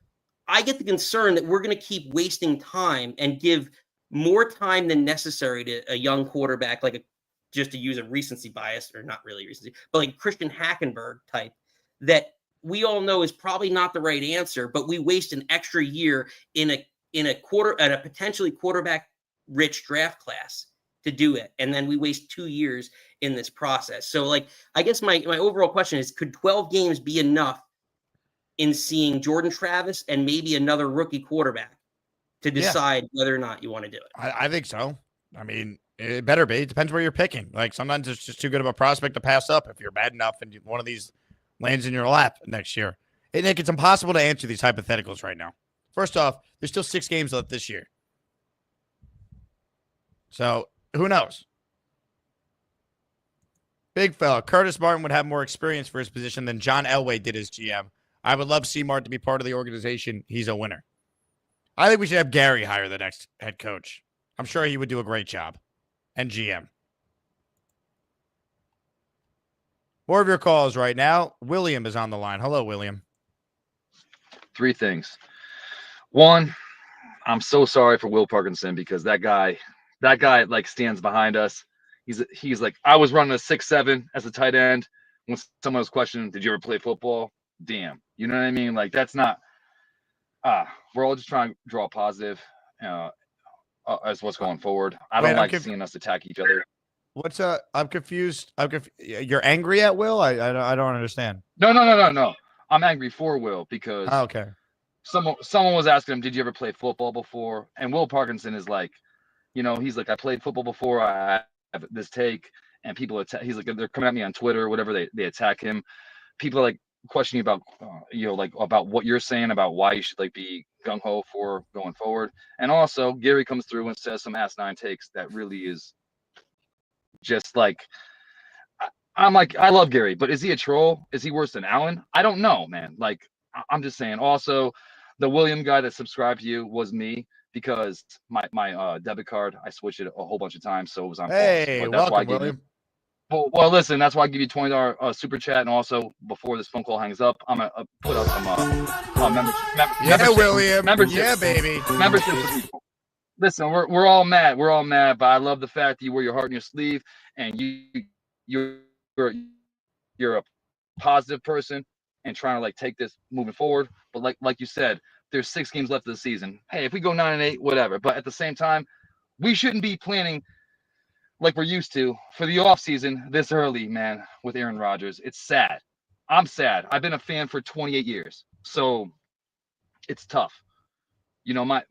I get the concern that we're going to keep wasting time and give more time than necessary to a young quarterback, just to use a recency bias, or not really recency, but like Christian Hackenberg type, that we all know is probably not the right answer, but we waste an extra year in a potentially quarterback rich draft class to do it. And then we waste 2 years in this process. So I guess my overall question is, could 12 games be enough in seeing Jordan Travis and maybe another rookie quarterback to decide whether or not you want to do it? I think so. I mean, it better be. It depends where you're picking. Like, sometimes it's just too good of a prospect to pass up if you're bad enough and one of these lands in your lap next year. Hey, Nick, it's impossible to answer these hypotheticals right now. First off, there's still 6 games left this year. So, who knows? Big fella. Curtis Martin would have more experience for his position than John Elway did as GM. I would love C-Mart to be part of the organization. He's a winner. I think we should have Gary hire the next head coach. I'm sure he would do a great job. And GM. More of your calls right now. William is on the line. Hello, William. 3 things. 1, I'm so sorry for Will Parkinson, because that guy stands behind us. He's like, I was running a 6'7" as a tight end. When someone was questioning, did you ever play football? Damn. You know what I mean? Like, that's not, we're all just trying to draw positive as what's going forward. I don't like seeing us attack each other. What's I'm confused. You're angry at Will? I don't understand. No. I'm angry for Will because okay. Someone was asking him, did you ever play football before? And Will Parkinson is like, he's like, I played football before. I have this take, and people attack. He's like, they're coming at me on Twitter, whatever. They attack him. People are like, questioning about like about what you're saying about why you should like be gung ho for going forward. And also Gary comes through and says some asinine takes that really is just like I'm like, I love Gary, but is he a troll? Is he worse than Allen? I don't know, man. Like, I'm just saying. Also, the William guy that subscribed to you was me because my debit card, I switched it a whole bunch of times, so it was on pause. Hey, But that's why I welcome, gave William. you. Well, listen, that's why I give you $20 super chat, and also before this phone call hangs up, I'm gonna put up some membership. William. Membership. Yeah, baby. Membership for people. Listen, we're all mad. We're all mad, but I love the fact that you wear your heart in your sleeve and you're a positive person and trying to like take this moving forward. But like you said, there's 6 games left of the season. Hey, if we go 9-8, whatever. But at the same time, we shouldn't be planning like we're used to for the offseason this early, man, with Aaron Rodgers. It's sad. I'm sad. I've been a fan for 28 years. So it's tough. My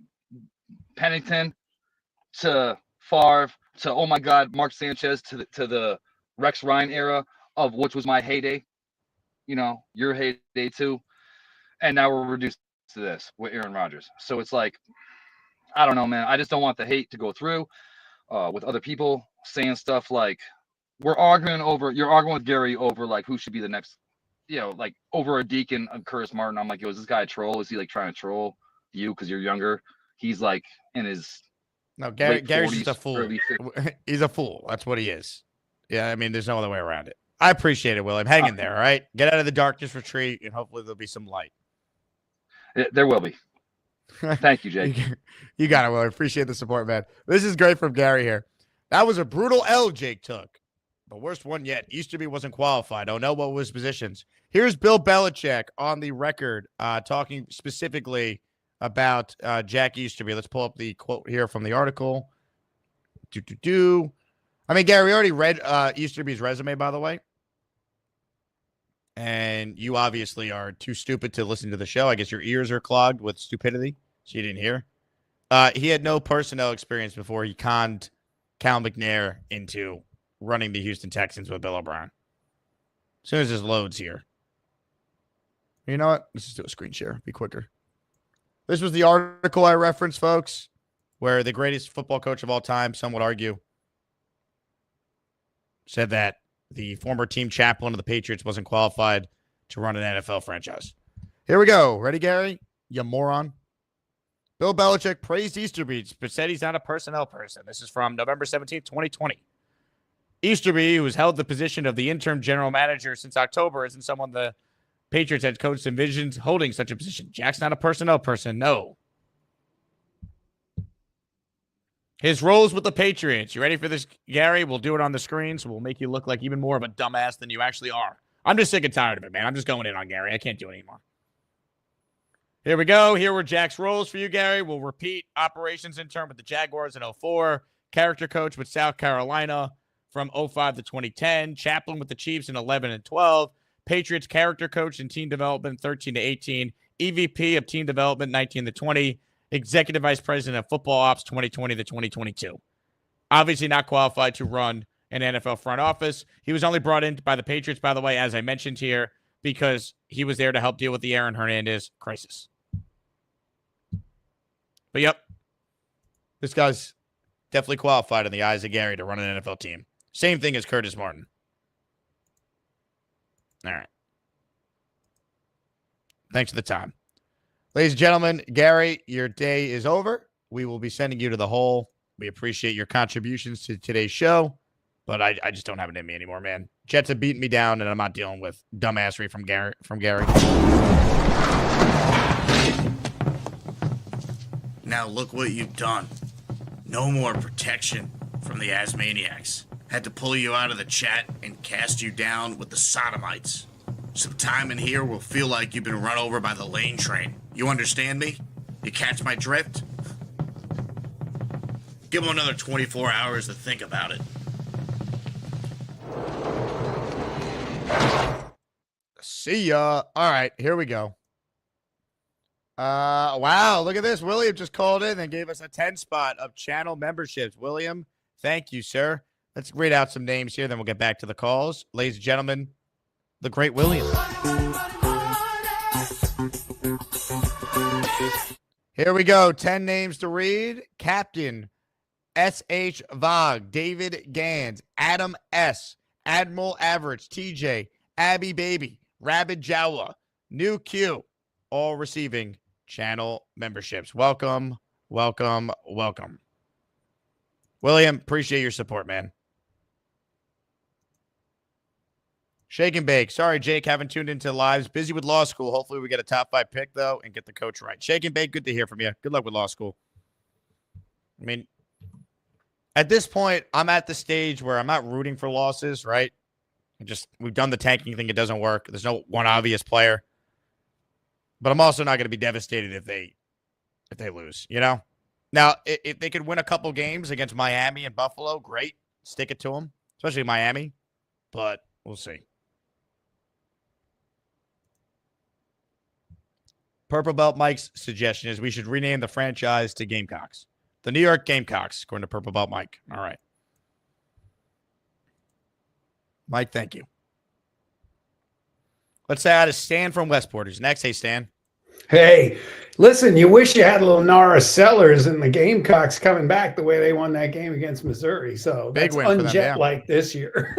Pennington to Favre to, oh my God, Mark Sanchez to the Rex Ryan era of which was my heyday, your heyday too. And now we're reduced to this with Aaron Rodgers. So it's like, I don't know, man. I just don't want the hate to go through with other people saying stuff like you're arguing with Gary over like who should be the next, like over a Deacon and Curtis Martin. I'm like, yo, is this guy a troll? Is he like trying to troll you because you're younger? He's like in his Gary's 40s, just a fool. He's a fool. That's what he is. Yeah, I mean, there's no other way around it. I appreciate it, William. Hang in there, all right? Get out of the darkness retreat, and hopefully there'll be some light. There will be. Thank you, Jake. You got it, William. Appreciate the support, man. This is great from Gary here. That was a brutal L Jake took. The worst one yet. Easterby wasn't qualified. Don't know what was positions. Here's Bill Belichick on the record talking specifically about Jack Easterby. Let's pull up the quote here from the article. I mean, Gary, we already read Easterby's resume, by the way. And you obviously are too stupid to listen to the show. I guess your ears are clogged with stupidity, so you didn't hear. He had no personnel experience before he conned Cal McNair into running the Houston Texans with Bill O'Brien. As soon as this loads here. You know what? Let's just do a screen share. Be quicker. This was the article I referenced, folks, where the greatest football coach of all time, some would argue, said that the former team chaplain of the Patriots wasn't qualified to run an NFL franchise. Here we go. Ready, Gary? You moron. Bill Belichick praised Easterby, but said he's not a personnel person. This is from November 17th, 2020. Easterby, who has held the position of the interim general manager since October, isn't someone the Patriots head coach envisions holding such a position. Jack's not a personnel person. No. His roles with the Patriots. You ready for this, Gary? We'll do it on the screen, so we'll make you look like even more of a dumbass than you actually are. I'm just sick and tired of it, man. I'm just going in on Gary. I can't do it anymore. Here we go. Here were Jack's roles for you, Gary. We'll repeat. Operations intern with the Jaguars in 2004. Character coach with South Carolina from 2005 to 2010. Chaplain with the Chiefs in 2011 and 2012. Patriots character coach in team development 2013 to 2018. EVP of team development 2019 to 2020. Executive Vice President of Football Ops 2020 to 2022. Obviously not qualified to run an NFL front office. He was only brought in by the Patriots, by the way, as I mentioned here, because he was there to help deal with the Aaron Hernandez crisis. But yep, this guy's definitely qualified in the eyes of Gary to run an NFL team. Same thing as Curtis Martin. All right. Thanks for the time. Ladies and gentlemen, Gary, your day is over. We will be sending you to the hole. We appreciate your contributions to today's show, but I just don't have it in me anymore, man. Jets have beaten me down, and I'm not dealing with dumbassery from Gary. Now look what you've done. No more protection from the Asmaniacs. Had to pull you out of the chat and cast you down with the sodomites. Some time in here will feel like you've been run over by the lane train. You understand me? You catch my drift? Give them another 24 hours to think about it. See ya. All right, here we go. Wow, look at this. William just called in and gave us a 10 spot of channel memberships. William, thank you, sir. Let's read out some names here, then we'll get back to the calls. Ladies and gentlemen, the great William. Here we go. 10 names to read. Captain S.H. Vog, David Gans, Adam S., Admiral Average, TJ, Abby Baby, Rabid Jowla, New Q, all receiving channel memberships. Welcome, welcome, welcome. William, appreciate your support, man. Shake and bake. Sorry, Jake, haven't tuned into lives. Busy with law school. Hopefully we get a top 5 pick, though, and get the coach right. Shake and bake, good to hear from you. Good luck with law school. I mean, at this point, I'm at the stage where I'm not rooting for losses, right? We've done the tanking thing. It doesn't work. There's no one obvious player. But I'm also not going to be devastated if they lose, you know? Now, if they could win a couple games against Miami and Buffalo, great. Stick it to them, especially Miami. But we'll see. Purple Belt Mike's suggestion is we should rename the franchise to Gamecocks. The New York Gamecocks, according to Purple Belt Mike. All right. Mike, thank you. Let's say hi to Stan from Westport, who's next. Hey, Stan. Hey, listen, you wish you had a little Nara Sellers and the Gamecocks coming back the way they won that game against Missouri. So Big that's win for them, yeah. like this year.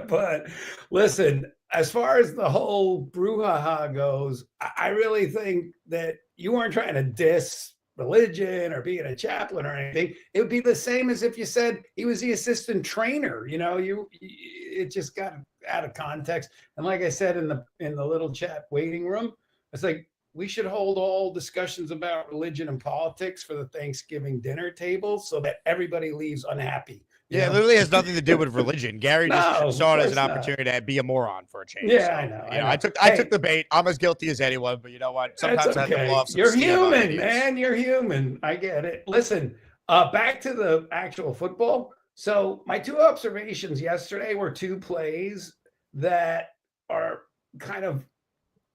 But listen, as far as the whole brouhaha goes, I really think that you weren't trying to diss religion or being a chaplain or anything. It would be the same as if you said he was the assistant trainer. You know, it just got out of context. And like I said in the little chat waiting room, it's like, we should hold all discussions about religion and politics for the Thanksgiving dinner table so that everybody leaves unhappy. Yeah, it literally has nothing to do with religion. Gary just saw it as an opportunity to be a moron for a change. Yeah, so, I know. I took the bait. I'm as guilty as anyone, but you know what? Sometimes I have to blow off some You're steam on human, videos. man. You're human. I get it. Listen, back to the actual football. So my two observations yesterday were two plays that are kind of,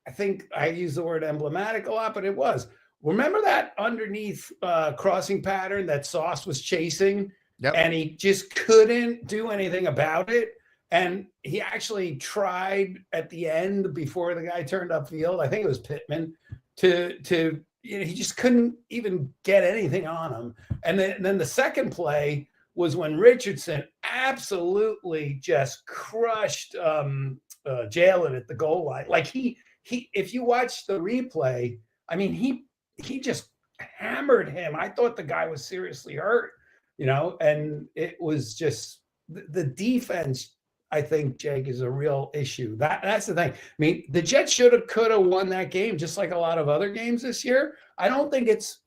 I think I use the word emblematic a lot, but it was. Remember that underneath crossing pattern that Sauce was chasing? Yep. And he just couldn't do anything about it. And he actually tried at the end before the guy turned upfield, I think it was Pittman, to he just couldn't even get anything on him. And then the second play was when Richardson absolutely just crushed Jalen at the goal line. Like he if you watch the replay, I mean, he just hammered him. I thought the guy was seriously hurt, you know, and it was just the defense. I think, Jake, is a real issue. That's the thing. I mean, the Jets could have won that game, just like a lot of other games this year. I don't think it's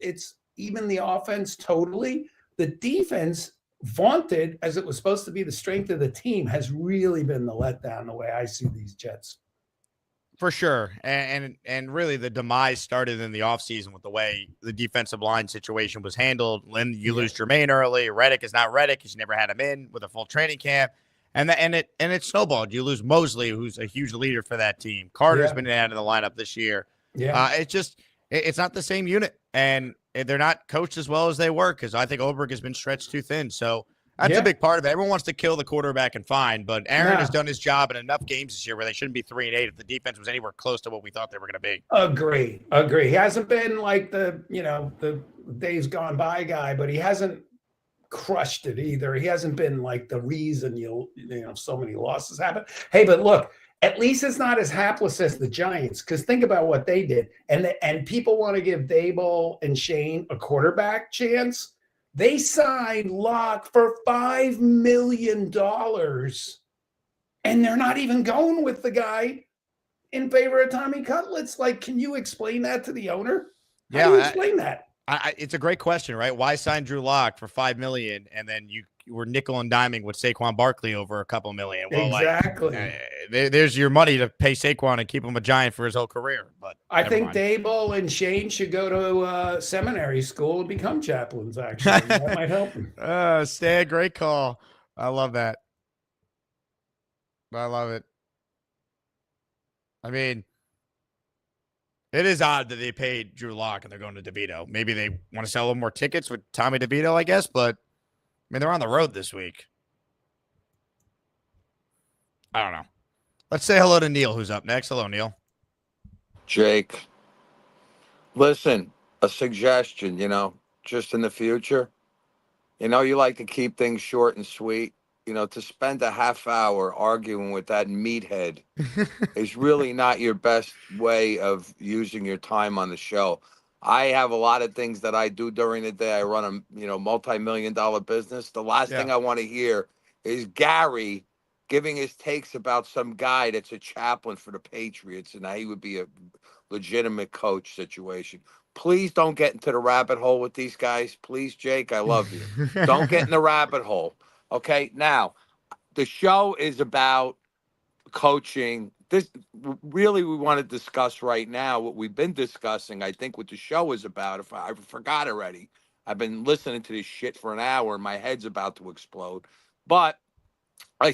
even the offense totally. The defense, vaunted as it was supposed to be the strength of the team, has really been the letdown the way I see these Jets. For sure. And really the demise started in the offseason with the way the defensive line situation was handled. Lynn, you lose Jermaine early. Reddick is not Reddick because you never had him in with a full training camp. And it snowballed. You lose Mosley, who's a huge leader for that team. Carter's been out of the lineup this year. Yeah. It's not the same unit. And they're not coached as well as they were because I think Oberg has been stretched too thin. So that's a big part of it. Everyone wants to kill the quarterback and fine, but Aaron has done his job in enough games this year where they shouldn't be 3-8 if the defense was anywhere close to what we thought they were going to be. Agree. He hasn't been like the days gone by guy, but he hasn't crushed it either. He hasn't been like the reason so many losses happen. Hey, but look, at least it's not as hapless as the Giants, because think about what they did. And people want to give Daboll and Shane a quarterback chance. They signed Locke for $5 million, and they're not even going with the guy in favor of Tommy Cutlets. Like, can you explain that to the owner? How do you explain that? It's a great question, right? Why sign Drew Lock for $5 million and then you were nickel and diming with Saquon Barkley over a couple million? Well, exactly. There's your money to pay Saquon and keep him a Giant for his whole career. But I think Daboll and Shane should go to seminary school and become chaplains. Actually, that might help them. Stan, great call. I love that. I love it. I mean, it is odd that they paid Drew Lock and they're going to DeVito. Maybe they want to sell a little more tickets with Tommy DeVito, I guess. But, I mean, they're on the road this week. I don't know. Let's say hello to Neil, who's up next. Hello, Neil. Jake, Listen, a suggestion, just in the future, you like to keep things short and sweet. To spend a half hour arguing with that meathead is really not your best way of using your time on the show. I have a lot of things that I do during the day. I run a multi-million-dollar business. The last thing I want to hear is Gary giving his takes about some guy that's a chaplain for the Patriots and how he would be a legitimate coach situation. Please don't get into the rabbit hole with these guys. Please, Jake, I love you. Don't get in the rabbit hole. Okay, now the show is about coaching. This really we want to discuss right now what we've been discussing. I think what the show is about. If I forgot already, I've been listening to this shit for an hour and my head's about to explode. But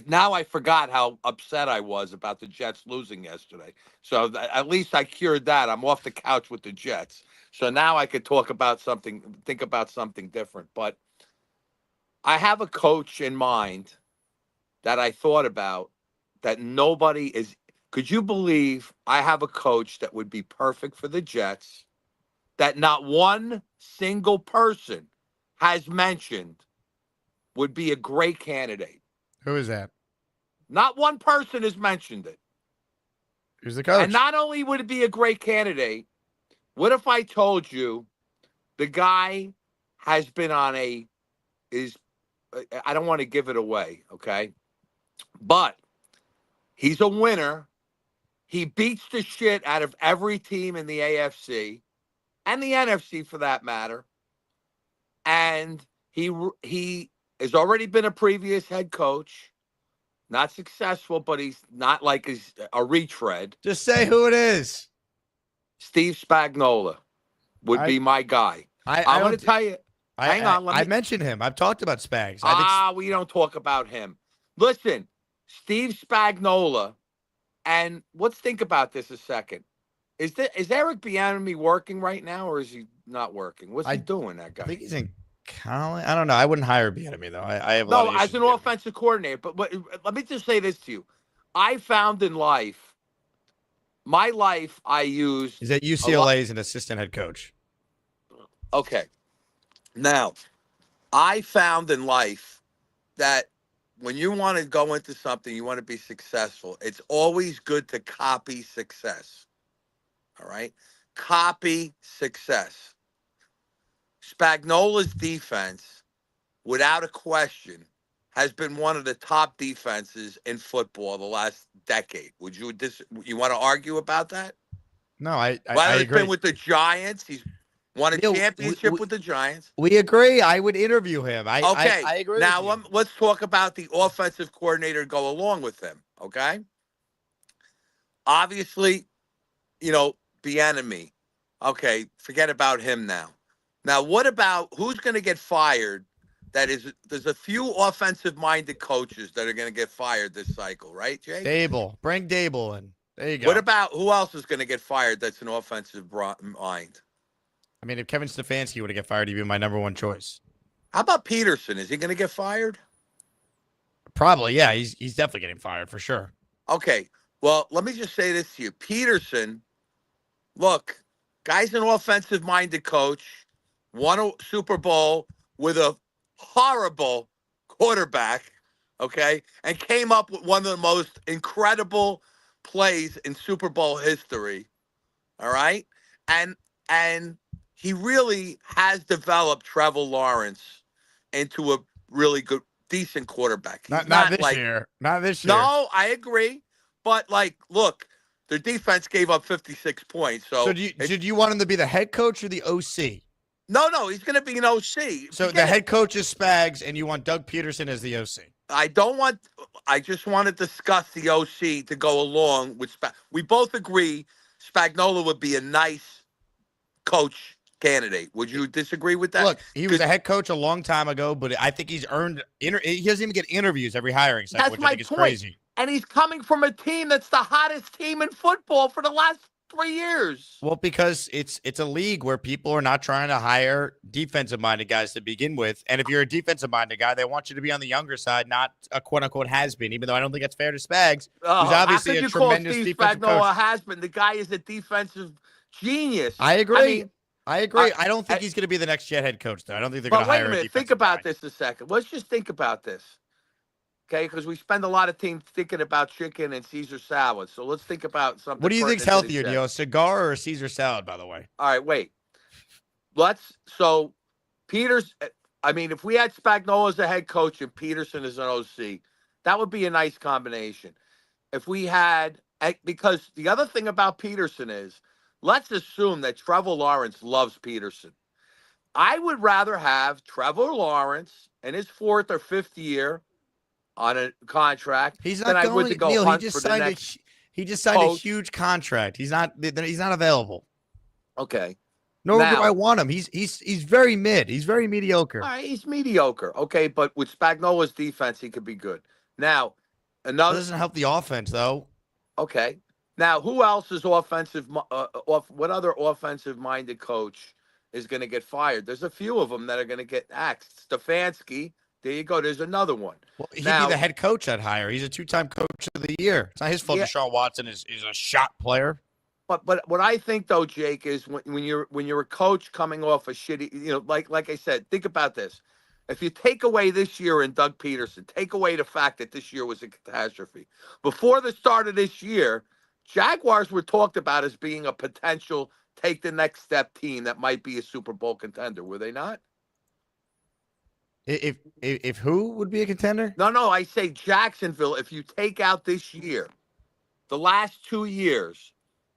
now I forgot how upset I was about the Jets losing yesterday. So at least I cured that. I'm off the couch with the Jets. So now I could think about something different. But I have a coach in mind that I thought about that nobody is. Could you believe I have a coach that would be perfect for the Jets that not one single person has mentioned would be a great candidate? Who is that? Not one person has mentioned it. Who's the coach? And not only would it be a great candidate, what if I told you the guy has been on I don't want to give it away, okay? But he's a winner. He beats the shit out of every team in the AFC and the NFC for that matter. And he has already been a previous head coach. Not successful, but he's not like a retread. Just say who it is. Steve Spagnuolo would be my guy. I want to tell you. Hang on. I mentioned him. I've talked about Spags. We don't talk about him. Listen, Steve Spagnuolo, and let's think about this a second. Is Eric Bieniemy working right now, or is he not working? What's he doing, that guy? I think he's in college. I don't know. I wouldn't hire Bieniemy, though. I have no, as an offensive coordinator. But let me just say this to you. I found in life, my life, I used. He's at UCLA as an assistant head coach. Okay. Now, I found in life that when you want to go into something, you want to be successful, it's always good to copy success. All right? Copy success. Spagnuolo's defense, without a question, has been one of the top defenses in football the last decade. Would you want to argue about that? No, I He's agree. been with the Giants. He's won a championship with the Giants. We agree. I would interview him. I agree. Now let's talk about the offensive coordinator to go along with him. Okay. Obviously, Bieniemy. Okay, forget about him now. Now, what about who's going to get fired? There's a few offensive-minded coaches that are going to get fired this cycle, right, Jay? Dable. Bring Dable in. There you go. What about who else is going to get fired that's an offensive mind? I mean, if Kevin Stefanski were to get fired, he'd be my number one choice. How about Peterson? Is he going to get fired? Probably, yeah. He's definitely getting fired for sure. Okay. Well, let me just say this to you. Peterson, look, guy's an offensive-minded coach, won a Super Bowl with a horrible quarterback, okay, and came up with one of the most incredible plays in Super Bowl history, all right? And he really has developed Trevor Lawrence into a really good, decent quarterback. Not this year. Not this year. No, I agree. But, look, their defense gave up 56 points. So did you want him to be the head coach or the OC? No, he's going to be an OC. So the head coach is Spags, and you want Doug Peterson as the OC. I just want to discuss the OC to go along with Spag. We both agree Spagnuolo would be a nice coach candidate. Would you disagree with that? Look, he was a head coach a long time ago, but I think he's earned. He doesn't even get interviews every hiring cycle, which I think is crazy. And he's coming from a team that's the hottest team in football for the last 3 years. Well, because it's a league where people are not trying to hire defensive-minded guys to begin with. And if you're a defensive-minded guy, they want you to be on the younger side, not a quote-unquote has-been, even though I don't think that's fair to Spags, who's obviously a tremendous defensive coach. A has-been? The guy is a defensive Genius. I agree. mean, I agree. I don't think he's going to be the next Jet head coach, though. I don't think they're going but to wait hire a minute. Think defensive about guy. this a second. Let's just think about this. Okay, because we spend a lot of teams thinking about chicken and Caesar salad. So let's think about something. What do you think's pertinent to the healthier, Jets. Neil? A cigar or a Caesar salad, by the way? All right, wait. So Peters, I mean, if we had Spagnuolo as a head coach and Peterson as an OC, that would be a nice combination. If we had, because the other thing about Peterson is, let's assume that Trevor Lawrence loves Peterson. I would rather have Trevor Lawrence in his 4th or 5th year on a contract. He's not than I going. would to go Neil, hunt he just for the signed next he just signed a coach. huge contract. He's not available. Okay. Nor do Now- I want him. He's very mid. He's very mediocre. All right, he's mediocre. Okay, but with Spagnuolo's defense, he could be good. Now, That another. doesn't help the offense, though. Okay. Now, who else is offensive? What other offensive-minded coach is going to get fired? There's a few of them that are going to get axed. Stefanski. There you go. There's another one. Well, he'd Now- be the head coach I'd hire. He's a 2-time coach of the year. It's not his fault Yeah. Deshaun Watson is a shot player. But what I think though, Jake, is when you're a coach coming off a shitty, like I said, think about this. If you take away this year and Doug Peterson, take away the fact that this year was a catastrophe. Before the start of this year, Jaguars were talked about as being a potential take the next step team that might be a Super Bowl contender. Were they not? If who would be a contender? No, I say Jacksonville. If you take out this year, the last 2 years,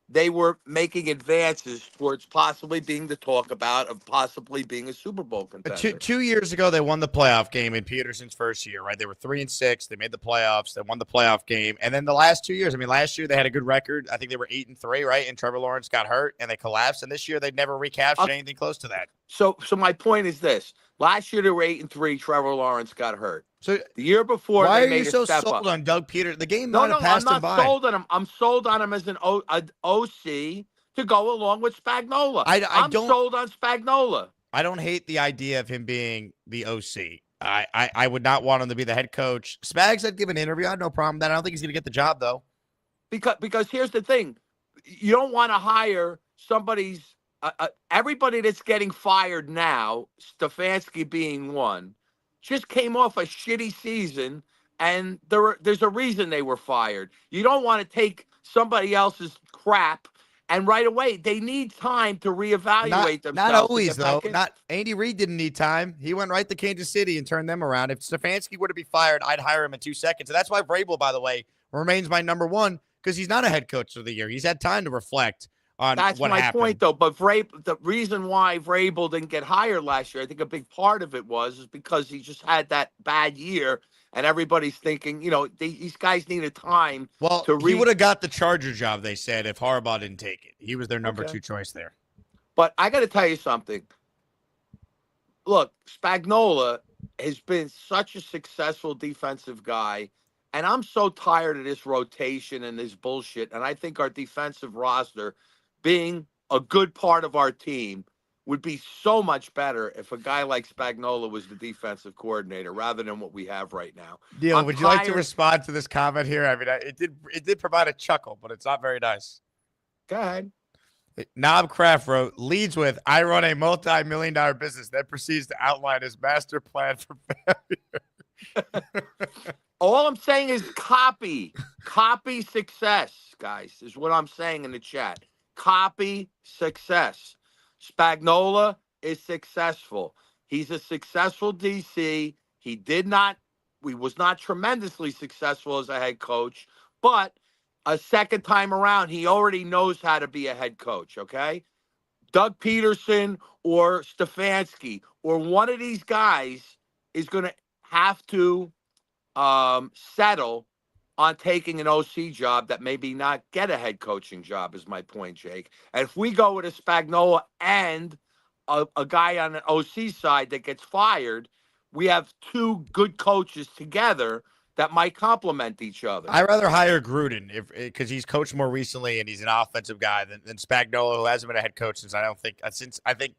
they were making advances towards possibly being the talk about of possibly being a Super Bowl contender. 2 years ago, they won the playoff game in Peterson's first year, right? They were 3-6. They made the playoffs. They won the playoff game. And then the last 2 years, I mean, last year they had a good record. I think they were 8-3, right? And Trevor Lawrence got hurt and they collapsed. And this year they never recaptured anything close to that. So my point is this: last year they were 8-3. Trevor Lawrence got hurt. So the year before, why they are made you so a step sold up. on Doug Peterson? The game No, might have I'm passed him not by. sold on him. I'm sold on him as an OC to go along with Spagnuolo. I'm don't- sold on Spagnuolo. I don't hate the idea of him being the OC. I would not want him to be the head coach. Spags, I'd give an interview. I had no problem with that. I don't think he's going to get the job, though. Because here's the thing. You don't want to hire somebody's everybody that's getting fired now, Stefanski being one, just came off a shitty season, and there's a reason they were fired. You don't want to take somebody else's crap, and right away they need time to reevaluate themselves. Not to always, get back though. in. Not Andy Reid didn't need time. He went right to Kansas City and turned them around. If Stefanski were to be fired, I'd hire him in 2 seconds. And that's why Vrabel, by the way, remains my number one, because he's not a head coach of the year. He's had time to reflect on That's what my happened. point, though. But the reason why Vrabel didn't get hired last year, I think a big part of it is because he just had that bad year, and everybody's thinking, these guys needed time. Well, to he would have got the Charger job, they said, if Harbaugh didn't take it. He was their number Okay. 2 choice there. But I got to tell you something. Look, Spagnuolo has been such a successful defensive guy, and I'm so tired of this rotation and this bullshit. And I think our defensive roster, being a good part of our team, would be so much better if a guy like Spagnuolo was the defensive coordinator rather than what we have right now. Neil, I'm would you like to tired- respond to this comment here? I mean, it did provide a chuckle, but it's not very nice. Go ahead. Knob Craft wrote, leads with, I run a multi-million-dollar business, then proceeds to outline his master plan for failure. All I'm saying is copy success, guys, is what I'm saying in the chat. Copy success. Spagnuolo is successful. He's a successful DC. He was not tremendously successful as a head coach, but a second time around, he already knows how to be a head coach, okay? Doug Peterson or Stefanski or one of these guys is going to have to settle on taking an OC job that maybe not get a head coaching job, is my point, Jake. And if we go with a Spagnuolo and a guy on an OC side that gets fired, we have 2 good coaches together that might complement each other. I'd rather hire Gruden because he's coached more recently and he's an offensive guy than Spagnuolo, who hasn't been a head coach since I think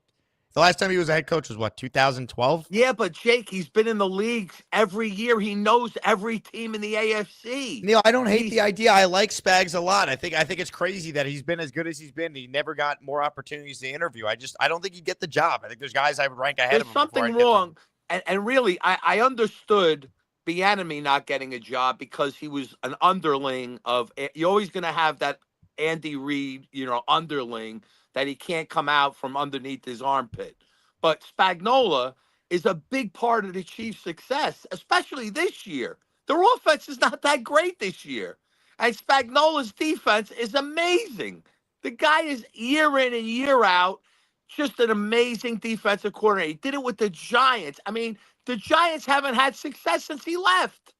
The last time he was a head coach was what, 2012? Yeah, but Jake, he's been in the league every year. He knows every team in the AFC. Neil, I don't hate the idea. I like Spags a lot. I think it's crazy that he's been as good as he's been. He never got more opportunities to interview. I don't think he'd get the job. I think there's guys I would rank ahead of him. There's something wrong. And really, I understood Bieniemy not getting a job because he was an underling of. You're always going to have that Andy Reid, underling that he can't come out from underneath his armpit. But Spagnuolo is a big part of the Chiefs' success, especially this year. Their offense is not that great this year. And Spagnuolo's defense is amazing. The guy is year in and year out just an amazing defensive coordinator. He did it with the Giants. I mean, the Giants haven't had success since he left.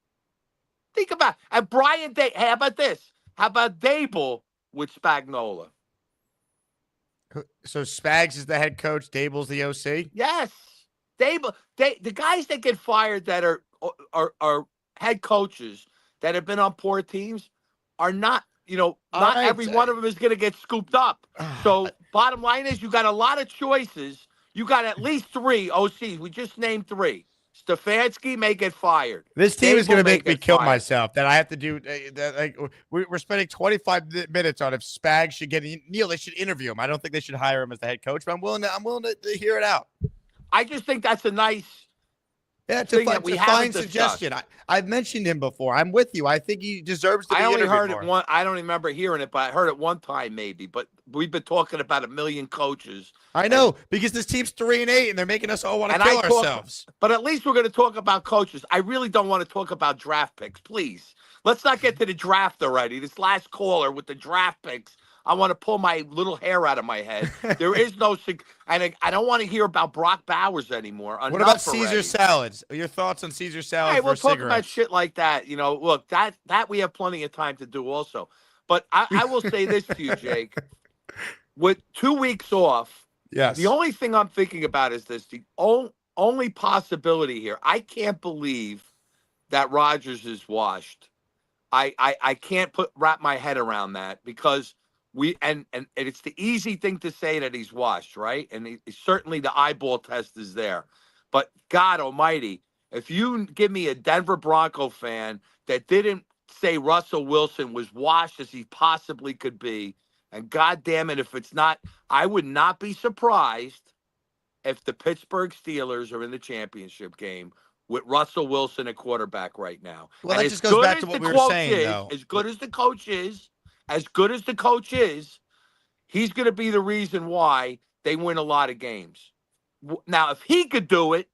Think about it. And Brian Day. Hey, how about this? How about Dable with Spagnuolo? So Spags is the head coach, Dable's the OC? Yes. Dable, the guys that get fired that are head coaches that have been on poor teams are not, not right. every one of them is going to get scooped up. So bottom line is you got a lot of choices. You got at least 3 OCs. We just named 3. Stefanski may get fired. This team is going to make me kill fired. myself. That I have to do. We're spending 25 minutes on if Spags should get Neil. They should interview him. I don't think they should hire him as the head coach, but I'm willing to hear it out. I just think that's a nice. It's a fine suggestion. I've mentioned him before. I'm with you. I think he deserves to be I only heard more. it one. I don't remember hearing it, but I heard it one time maybe. But we've been talking about a million coaches. I know because this team's 3-8 and they're making us all want to kill ourselves. But at least we're going to talk about coaches. I really don't want to talk about draft picks. Please, let's not get to the draft already. This last caller with the draft picks. I want to pull my little hair out of my head. There is no, and I don't want to hear about Brock Bowers anymore. What about Caesar salads? Your thoughts on Caesar salads? Hey, we'll talk cigarettes? about shit like that. Look, that we have plenty of time to do also. But I will say this to you, Jake. With 2 weeks off, yes. The only thing I'm thinking about is this: the only possibility here. I can't believe that Rodgers is washed. I can't wrap my head around that because. And it's the easy thing to say that he's washed, right? And certainly the eyeball test is there. But God almighty, if you give me a Denver Bronco fan that didn't say Russell Wilson was washed as he possibly could be, and God damn it, if it's not, I would not be surprised if the Pittsburgh Steelers are in the championship game with Russell Wilson at quarterback right now. Well, and that just goes back to what we were saying, though. As good as the coach is, he's going to be the reason why they win a lot of games. Now, if he could do it,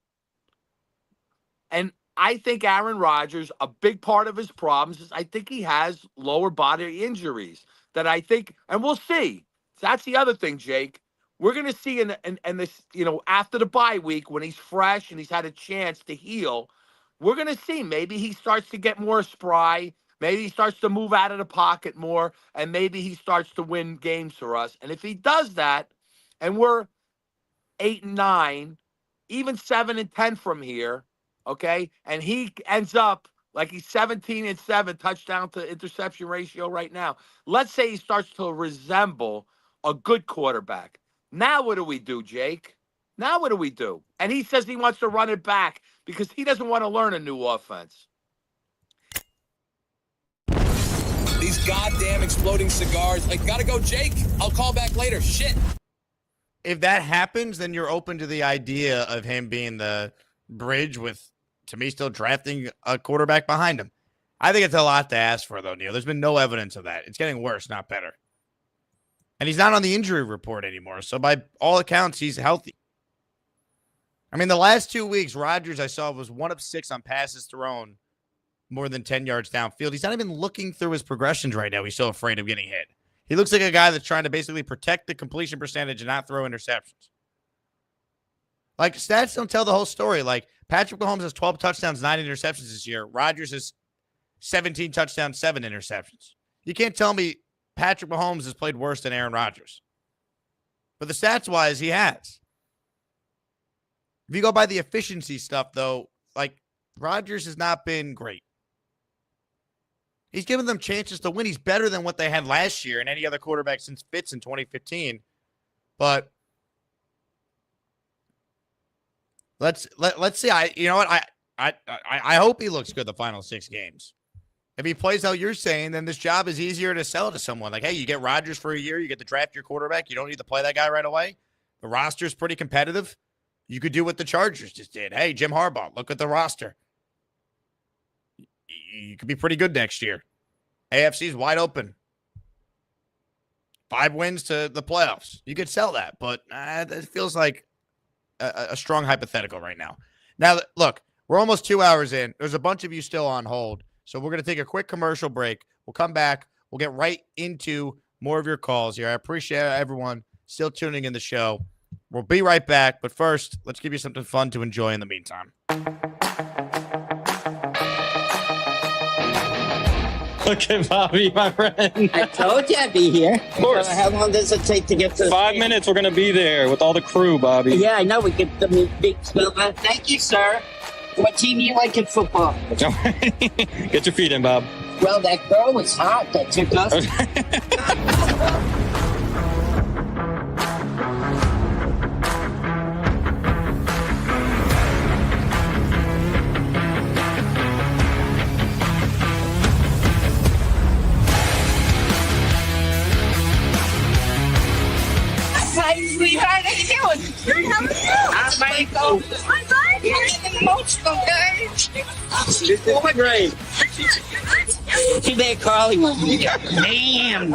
and I think Aaron Rodgers, a big part of his problems is I think he has lower body injuries that I think, and we'll see. That's the other thing, Jake. We're going to see in this, after the bye week when he's fresh and he's had a chance to heal, we're going to see maybe he starts to get more spry. Maybe he starts to move out of the pocket more, and maybe he starts to win games for us. And if he does that, and we're 8-9, even 7-10 from here, okay, and he ends up like he's 17-7 touchdown to interception ratio right now. Let's say he starts to resemble a good quarterback. Now what do we do, Jake? Now what do we do? And he says he wants to run it back because he doesn't want to learn a new offense. These goddamn exploding cigars. I gotta go, Jake. I'll call back later. Shit. If that happens, then you're open to the idea of him being the bridge with, to me, still drafting a quarterback behind him. I think it's a lot to ask for, though, Neil. There's been no evidence of that. It's getting worse, not better. And he's not on the injury report anymore. So by all accounts, he's healthy. I mean, the last 2 weeks, Rodgers, I saw, was 1 of 6 on passes thrown more than 10 yards downfield. He's not even looking through his progressions right now. He's so afraid of getting hit. He looks like a guy that's trying to basically protect the completion percentage and not throw interceptions. Like, stats don't tell the whole story. Like, Patrick Mahomes has 12 touchdowns, 9 interceptions this year. Rodgers has 17 touchdowns, 7 interceptions. You can't tell me Patrick Mahomes has played worse than Aaron Rodgers. But the stats-wise, he has. If you go by the efficiency stuff, though, like, Rodgers has not been great. He's given them chances to win. He's better than what they had last year and any other quarterback since Fitz in 2015. But let's see. You know what? I hope he looks good the final 6 games. If he plays how you're saying, then this job is easier to sell to someone. Like, hey, you get Rodgers for a year, you get to draft your quarterback. You don't need to play that guy right away. The roster's pretty competitive. You could do what the Chargers just did. Hey, Jim Harbaugh, look at the roster. You could be pretty good next year. AFC's wide open. 5 wins to the playoffs. You could sell that, but it feels like a strong hypothetical right now. Now, look, we're almost 2 hours in. There's a bunch of you still on hold. So we're going to take a quick commercial break. We'll come back. We'll get right into more of your calls here. I appreciate everyone still tuning in the show. We'll be right back. But first, let's give you something fun to enjoy in the meantime. Look at Bobby, my friend. I told you I'd be here. Of course. How long does it take to get to 5 minutes, we're going to be there with all the crew, Bobby. Yeah, I know. We get the big spell. Thank you, sir. What team do you like in football? Get your feet in, Bob. Well, that girl was hot that took us. Hi, sweetheart. How you doing? Good. How are you? I'm Michael. I'm good. You're getting emotional, guys. Oh, great. Too bad Carly won't be there. Damn. Am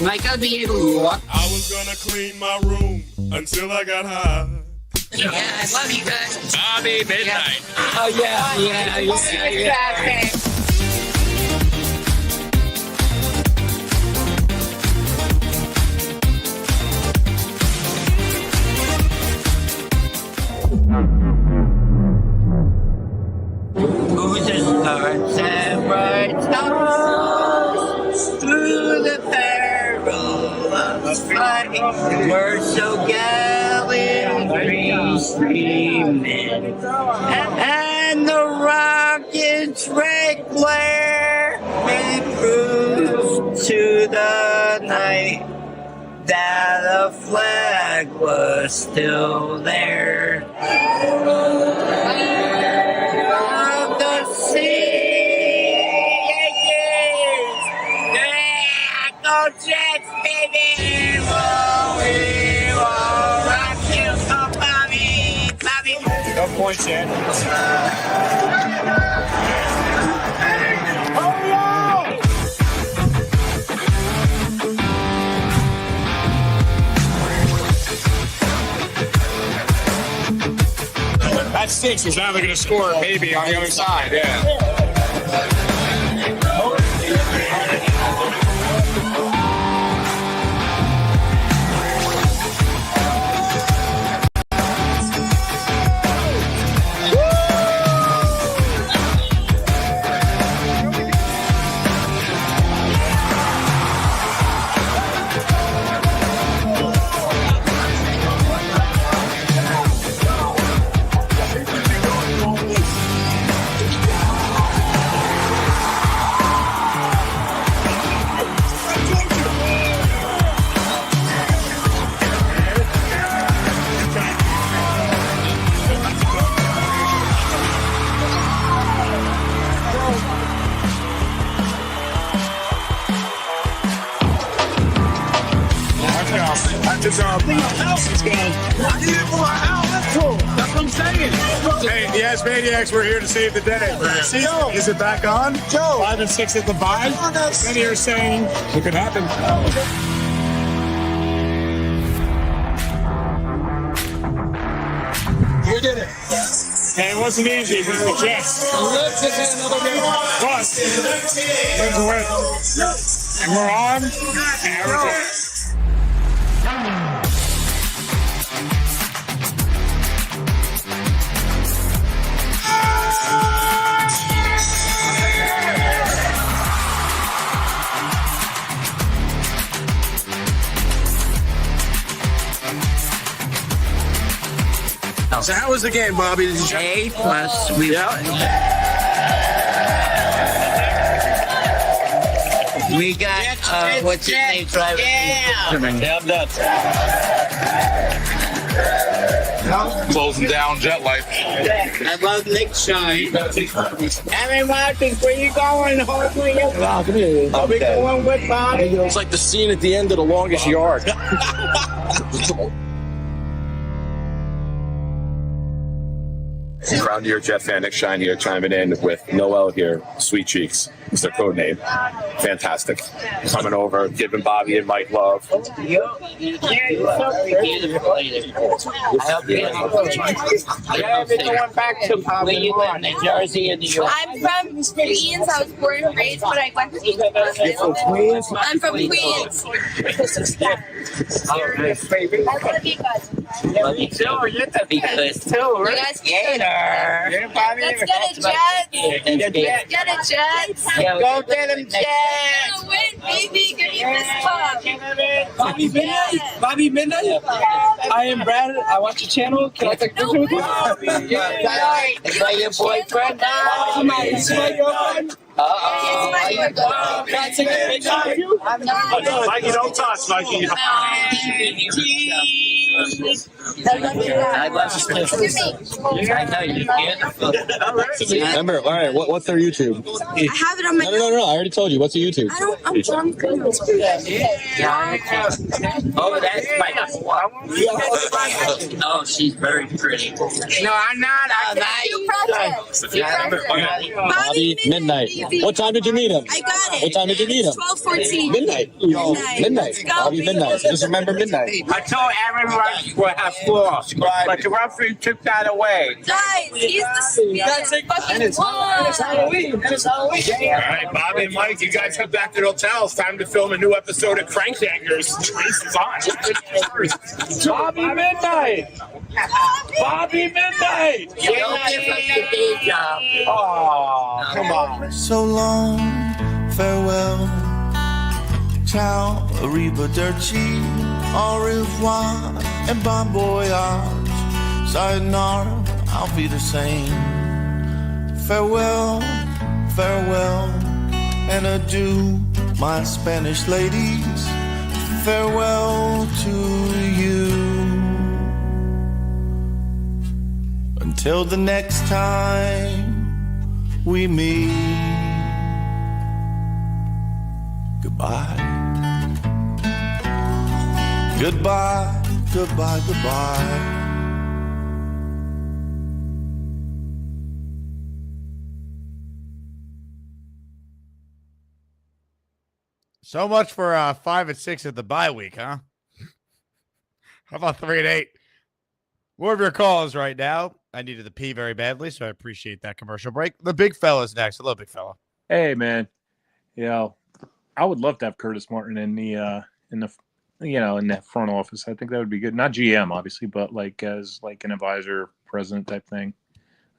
I gonna be able to walk? I was gonna clean my room until I got high. Yeah, I love you guys. Bobby Midnight. Oh, yeah. Who's the stars and bright stars through the peril of fighting? We're so gallantly streaming, and the rockets' red glare may prove to the night that a flag was still there. Of the sea, yeah, go Jets, baby! We will rock you, oh, Bobby. No points yet. That stinks. He's now they're going to score maybe on the other side. Yeah. Hey, the Asmaniacs were here to save the day. Joe, is it back on? Joe, 5 and 6 at the bye. Then you're saying it could happen. You did it. And it wasn't easy for the Jets. But wins a win. And we're on. And we're good. So how was the game, Bobby? A plus. We We got what's his name driving? Yeah, I'm done. Closing down jet life. I love Nick Shine. Evan Martin, where you going? Hopefully, are we going with Bobby? It's like the scene at the end of The Longest Yard. Around here, Jet fan Nick Shine here, chiming in with Noel here. Sweet Cheeks is their code name. Fantastic. Coming over, giving Bobby and Mike love. I hope you going back to where you live, New Jersey and New York. I'm from Queens. I was born and raised, but I went to You're from Queens? I'm from Queens. I love you guys. Love you too. You're the best too. You guys Gator. Let's get a jet. Let's get a jet. Go get him, Jet. Win, baby. Give me this cup. Bobby Midnight. Bobby Midnight. I am Brad. I watch your channel. Can I take a picture with you? Is that your boyfriend? Is my girlfriend? Can I take a picture with you? Mikey, don't touch, Mikey. I love you. I know you're beautiful. Remember, all right, what's their YouTube? I have it on my. No. I already told you. What's the YouTube? I'm drunk. Oh, that's my Oh, she's very pretty. No, I'm not. You project. Bobby Midnight. What time did you meet him? I got it. What time did you meet him? 12:14. Midnight. Midnight. Bobby Midnight. Just remember midnight. I told everyone we'll have floor, but the referee took that away. Guys, he's the fucking Halloween. And it's Halloween. All right, Bobby and Mike, you guys head back to the hotel. It's time to film a new episode of Crankshangers. Race is on. Bobby Midnight. Bobby Midnight. Oh, come on. So long, farewell, ciao, arrivederci, au revoir, and bon voyage, sayonara, I'll be the same. Farewell, farewell, and adieu, my Spanish ladies, farewell to you. Until the next time we meet, goodbye, goodbye, goodbye, goodbye. So much for 5 and 6 at the bye week, huh? How about 3 and 8? More of your calls right now. I needed the pee very badly, so I appreciate that commercial break. The big fella's next. Hello, big fella. Hey, man. You know, I would love to have Curtis Martin in the front office. I think that would be good. Not GM, obviously, but like as like an advisor, president type thing.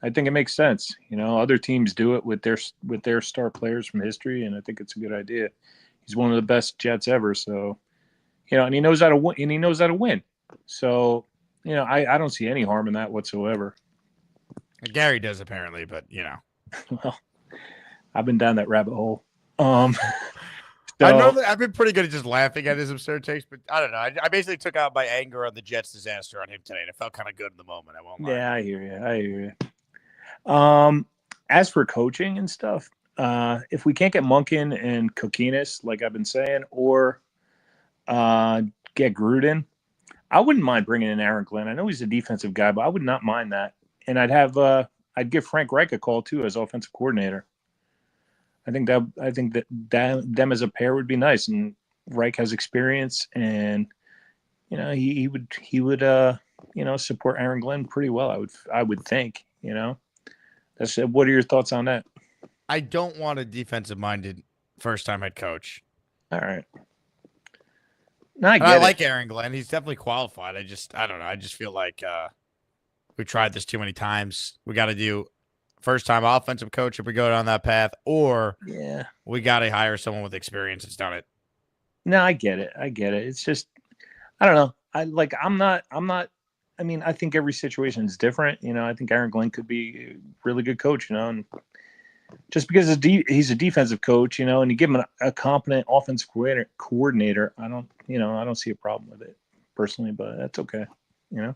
I think it makes sense. You know, other teams do it with their star players from history, and I think it's a good idea. He's one of the best Jets ever, so and he knows how to win. So, I don't see any harm in that whatsoever. Gary does apparently, but well, I've been down that rabbit hole. I've been pretty good at just laughing at his absurd takes, but I don't know. I basically took out my anger on the Jets disaster on him today, and it felt kind of good in the moment. I won't lie. Yeah, I hear you. As for coaching and stuff, if we can't get Monken and Kokinis, like I've been saying, or get Gruden, I wouldn't mind bringing in Aaron Glenn. I know he's a defensive guy, but I would not mind that. And I'd give Frank Reich a call too as offensive coordinator. I think that them as a pair would be nice. And Reich has experience, and he would support Aaron Glenn pretty well. I would think. That's what are your thoughts on that? I don't want a defensive-minded first-time head coach. All right. No, I like Aaron Glenn. He's definitely qualified. I don't know. I just feel like we tried this too many times. We got to do first-time offensive coach if we go down that path, or we got to hire someone with experience that's done it. No, I get it. It's just, I don't know. I think every situation is different. I think Aaron Glenn could be a really good coach, and just because he's a defensive coach, and you give him a competent offensive coordinator, I don't see a problem with it personally, but that's okay. You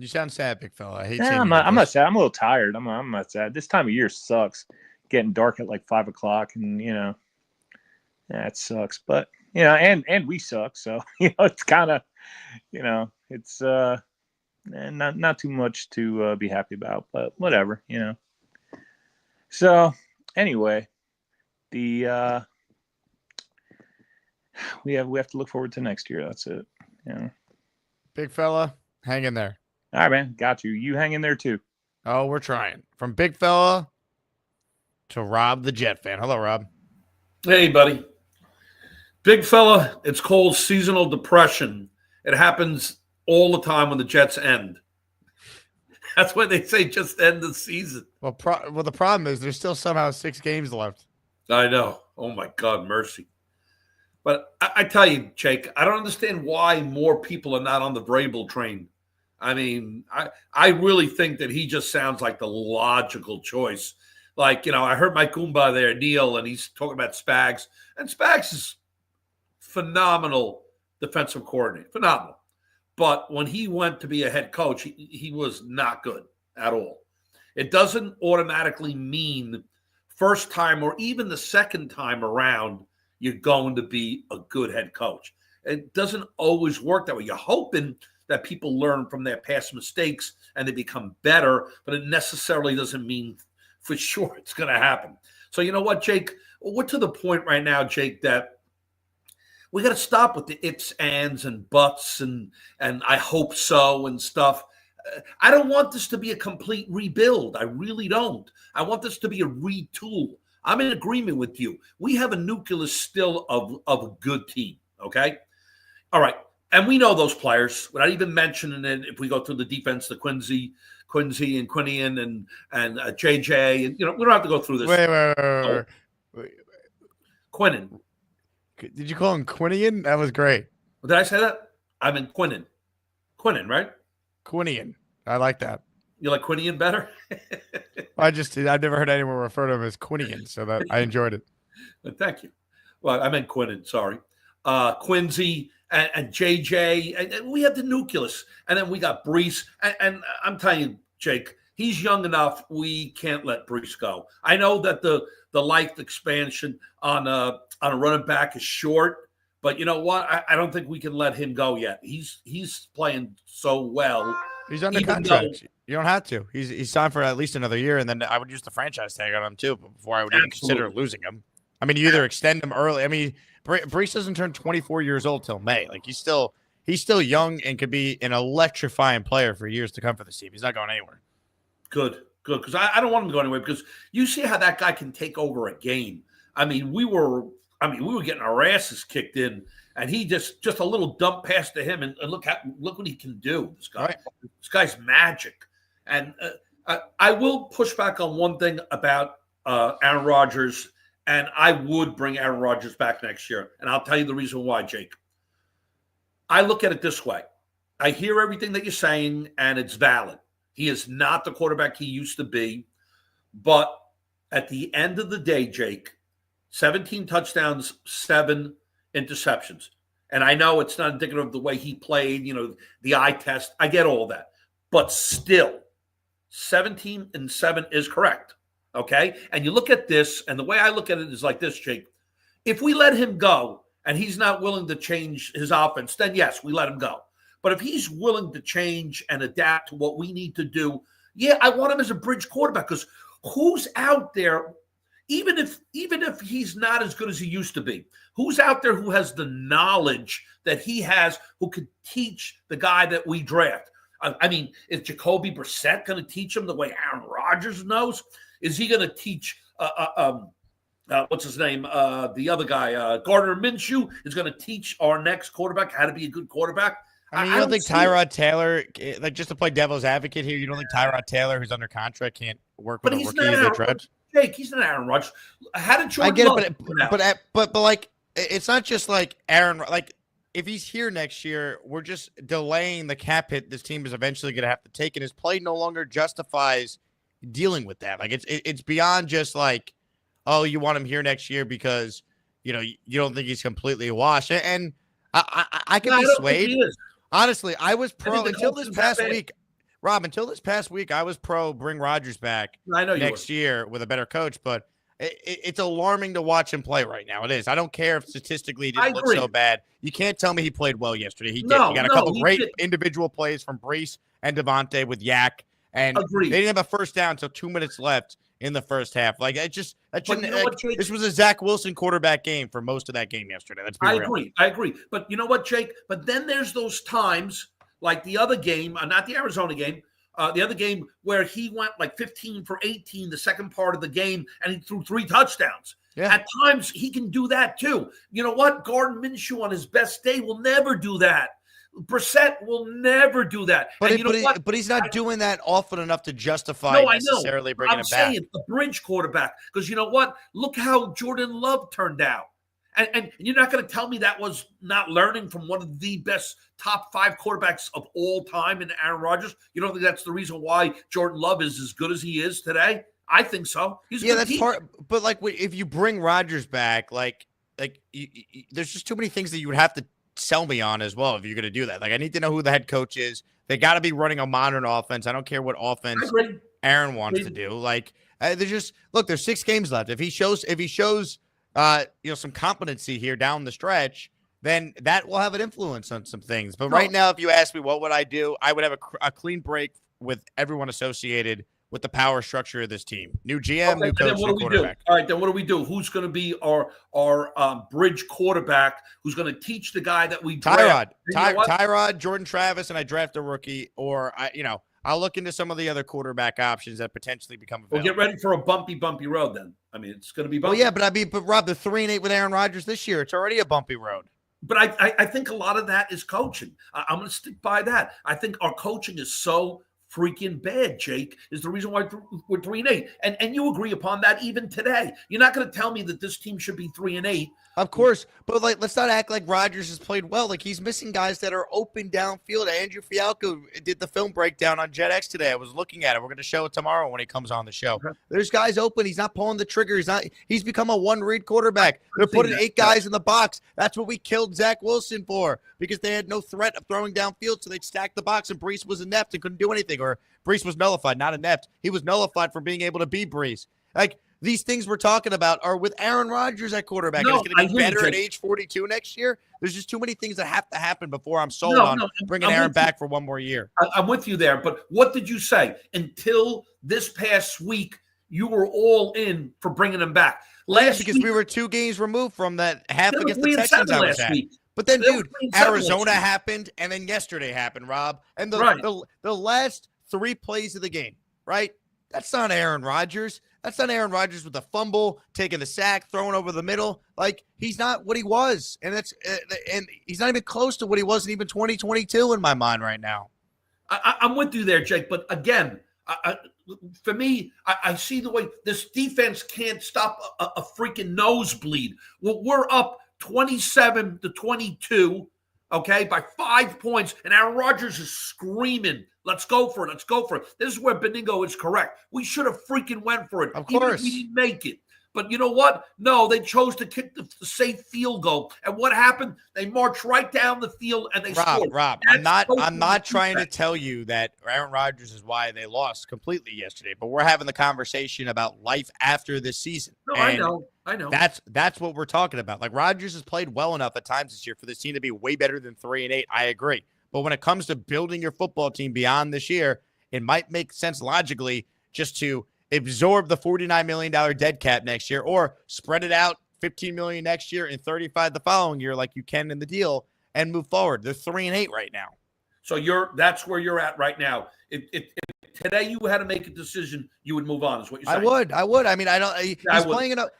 sound sad, big fella. I hate Nah, seeing I'm not sad. I'm a little tired. I'm not sad. This time of year sucks. Getting dark at like 5 o'clock, and it sucks. But and we suck. So it's kind of it's not too much to be happy about, but whatever. So anyway, the we have to look forward to next year. That's it. Big fella, hang in there. All right, man. Got you. You hang in there too. Oh, we're trying. From big fella to Rob the Jet fan. Hello, Rob. Hey, buddy. Big fella, it's called seasonal depression. It happens all the time when the Jets end. That's why they say just end the season. Well, the problem is there's still somehow 6 games left. I know. Oh, my God, mercy. But I tell you, Jake, I don't understand why more people are not on the Vrabel train. I mean, I really think that he just sounds like the logical choice. Like, I heard my Goomba there, Neil, and he's talking about Spags. And Spags is phenomenal defensive coordinator. Phenomenal. But when he went to be a head coach, he was not good at all. It doesn't automatically mean first time or even the second time around you're going to be a good head coach. It doesn't always work that way. You're hoping that people learn from their past mistakes and they become better, but it necessarily doesn't mean for sure it's going to happen. So you know what, Jake? We're to the point right now, Jake, that we got to stop with the ifs, ands, and buts, and I hope so and stuff. I don't want this to be a complete rebuild. I really don't. I want this to be a retool. I'm in agreement with you. We have a nucleus still of a good team, okay? All right. And we know those players without even mentioning it. If we go through the defense, the Quincy and Quinian and JJ, and we don't have to go through this. Wait. Quinnen. Did you call him Quinian? That was great. Did I say that? I meant Quinnen. Quinnen, right? Quinian. I like that. You like Quinian better? I've never heard anyone refer to him as Quinian, so that I enjoyed it. Thank you. Well, I meant Quinnen. Sorry, Quincy and JJ, and we have the nucleus, and then we got Brees, and I'm telling you, Jake, he's young enough. We can't let Brees go. I know that the life expansion on a running back is short, but you know what? I don't think we can let him go yet. He's playing so well. He's under contract. You don't have to. He's signed for at least another year, and then I would use the franchise tag on him too before I would even consider losing him. I mean, you either extend him early. I mean, Brees doesn't turn 24 years old till May. Like he's still young and could be an electrifying player for years to come for this team. He's not going anywhere. Good. Because I don't want him to go anywhere because you see how that guy can take over a game. I mean, we were getting our asses kicked in, and he just a little dump pass to him, and look what he can do. This guy, This guy's magic. And I will push back on one thing about Aaron Rodgers, and I would bring Aaron Rodgers back next year. And I'll tell you the reason why, Jake. I look at it this way. I hear everything that you're saying, and it's valid. He is not the quarterback he used to be. But at the end of the day, Jake, 17 touchdowns, 7 interceptions. And I know it's not indicative of the way he played, the eye test. I get all that. But still, 17 and 7 is correct. Okay? And you look at this, and the way I look at it is like this, Jake. If we let him go and he's not willing to change his offense, then yes, we let him go. But if he's willing to change and adapt to what we need to do, yeah, I want him as a bridge quarterback because who's out there, even if he's not as good as he used to be, who's out there who has the knowledge that he has, who could teach the guy that we draft? I mean, is Jacoby Brissett going to teach him the way Aaron Rodgers knows? Is he going to teach what's his name? The other guy, Gardner Minshew, is going to teach our next quarterback how to be a good quarterback? I mean, you don't think Tyrod Taylor, like just to play devil's advocate here, you don't think Tyrod Taylor, who's under contract, can't work with a rookie as a dredge? Jake, he's not Aaron Rodgers. How did Jordan I get Love it, but like, it's not just like Aaron. Like, if he's here next year, we're just delaying the cap hit this team is eventually going to have to take, and his play no longer justifies dealing with that. Like it's beyond just like, oh, you want him here next year because you don't think he's completely washed. And I can be swayed. Honestly, I was pro until this past week. Rob, until this past week, I was pro bring Rodgers back next year with a better coach, but it's alarming to watch him play right now. It is. I don't care if statistically he didn't look so bad. You can't tell me he played well yesterday. He did. He got a couple great individual plays from Brees and Devontae with Yak, and they didn't have a first down until 2 minutes left in the first half. Like this was a Zach Wilson quarterback game for most of that game yesterday. Let's be real. I agree. But you know what, Jake? But then there's those times like the other game, not the Arizona game, the other game where he went like 15 for 18 the second part of the game, and he threw 3 touchdowns. Yeah. At times, he can do that too. You know what? Gardner Minshew on his best day will never do that. Brissett will never do that. But he's not doing that often enough to justify necessarily bringing him back. I'm saying the bridge quarterback, because you know what? Look how Jordan Love turned out. And you're not going to tell me that was not learning from one of the best top 5 quarterbacks of all time in Aaron Rodgers? You don't think that's the reason why Jordan Love is as good as he is today? I think so. That's part. But like, if you bring Rodgers back, there's just too many things that you would have to sell me on as well if you're going to do that. Like, I need to know who the head coach is. They got to be running a modern offense. I don't care what offense Aaron wants to do. Like, there's 6 games left. If he shows some competency here down the stretch, then that will have an influence on some things. But right now, if you ask me what would I do, I would have a clean break with everyone associated with the power structure of this team. New GM, new coach, new quarterback. All right, then what do we do? Who's going to be our bridge quarterback? Who's going to teach the guy that we draft? Tyrod, Jordan Travis, and I draft a rookie, or I'll look into some of the other quarterback options that potentially become available. Well, get ready for a bumpy road then. I mean, it's going to be bumpy. Well, yeah, but Rob, the 3-8 with Aaron Rodgers this year, it's already a bumpy road. But I think a lot of that is coaching. I'm going to stick by that. I think our coaching is so freaking bad, Jake, is the reason why we're 3-8. And you agree upon that even today. You're not going to tell me that this team should be 3-8. Of course, but let's not act like Rodgers has played well. Like, he's missing guys that are open downfield. Andrew Fialco did the film breakdown on JetX today. I was looking at it. We're going to show it tomorrow when he comes on the show. Okay. There's guys open. He's not pulling the trigger. He's become a one-read quarterback. They're putting 8 guys in the box. That's what we killed Zach Wilson for, because they had no threat of throwing downfield, so they'd stack the box, and Brees was inept and couldn't do anything. Or Brees was nullified, not inept. He was nullified for being able to be Brees. Like, these things we're talking about are with Aaron Rodgers at quarterback. He's going to be better at age 42 next year. There's just too many things that have to happen before I'm sold on bringing Aaron back for one more year. I'm with you there. But what did you say? Until this past week, you were all in for bringing him back. Because we were 2 games removed from that half against the Texans I was at. But then, dude, Arizona happened, and then yesterday happened, Rob. And the last 3 plays of the game, right? That's not Aaron Rodgers. That's not Aaron Rodgers with a fumble, taking the sack, throwing over the middle. Like, he's not what he was. And and he's not even close to what he was in even 2022 in my mind right now. I'm with you there, Jake. But again, for me, I see the way this defense can't stop a freaking nosebleed. Well, we're up 27-22, okay, by 5 points, and Aaron Rodgers is screaming, let's go for it, let's go for it. This is where Benigno is correct. We should have freaking went for it. Of course. Even if we didn't make it. But you know what? No, they chose to kick the safe field goal. And what happened? They marched right down the field and they scored. Rob, I'm not trying to tell you that Aaron Rodgers is why they lost completely yesterday, but we're having the conversation about life after this season. No, and I know. That's what we're talking about. Like, Rodgers has played well enough at times this year for this team to be way better than 3-8. I agree. But when it comes to building your football team beyond this year, it might make sense logically just to absorb the $49 million dead cap next year, or spread it out $15 million next year and $35 the following year, like you can in the deal, and move forward. They're 3-8 right now. So that's where you're at right now. If today you had to make a decision, you would move on, is what you're saying. I would. I mean,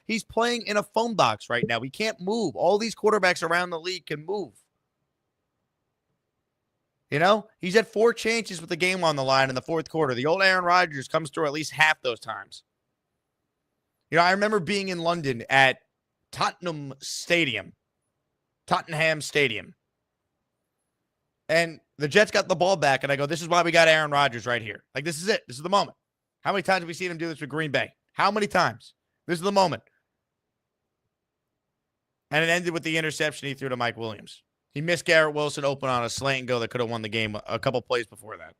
he's playing in a phone box right now. He can't move. All these quarterbacks around the league can move. You know, he's had 4 chances with the game on the line in the fourth quarter. The old Aaron Rodgers comes through at least half those times. You know, I remember being in London at Tottenham Stadium. And the Jets got the ball back, and I go, this is why we got Aaron Rodgers right here. Like, this is it. This is the moment. How many times have we seen him do this with Green Bay? How many times? This is the moment. And it ended with the interception he threw to Mike Williams. He missed Garrett Wilson open on a slant and go that could have won the game a couple plays before that.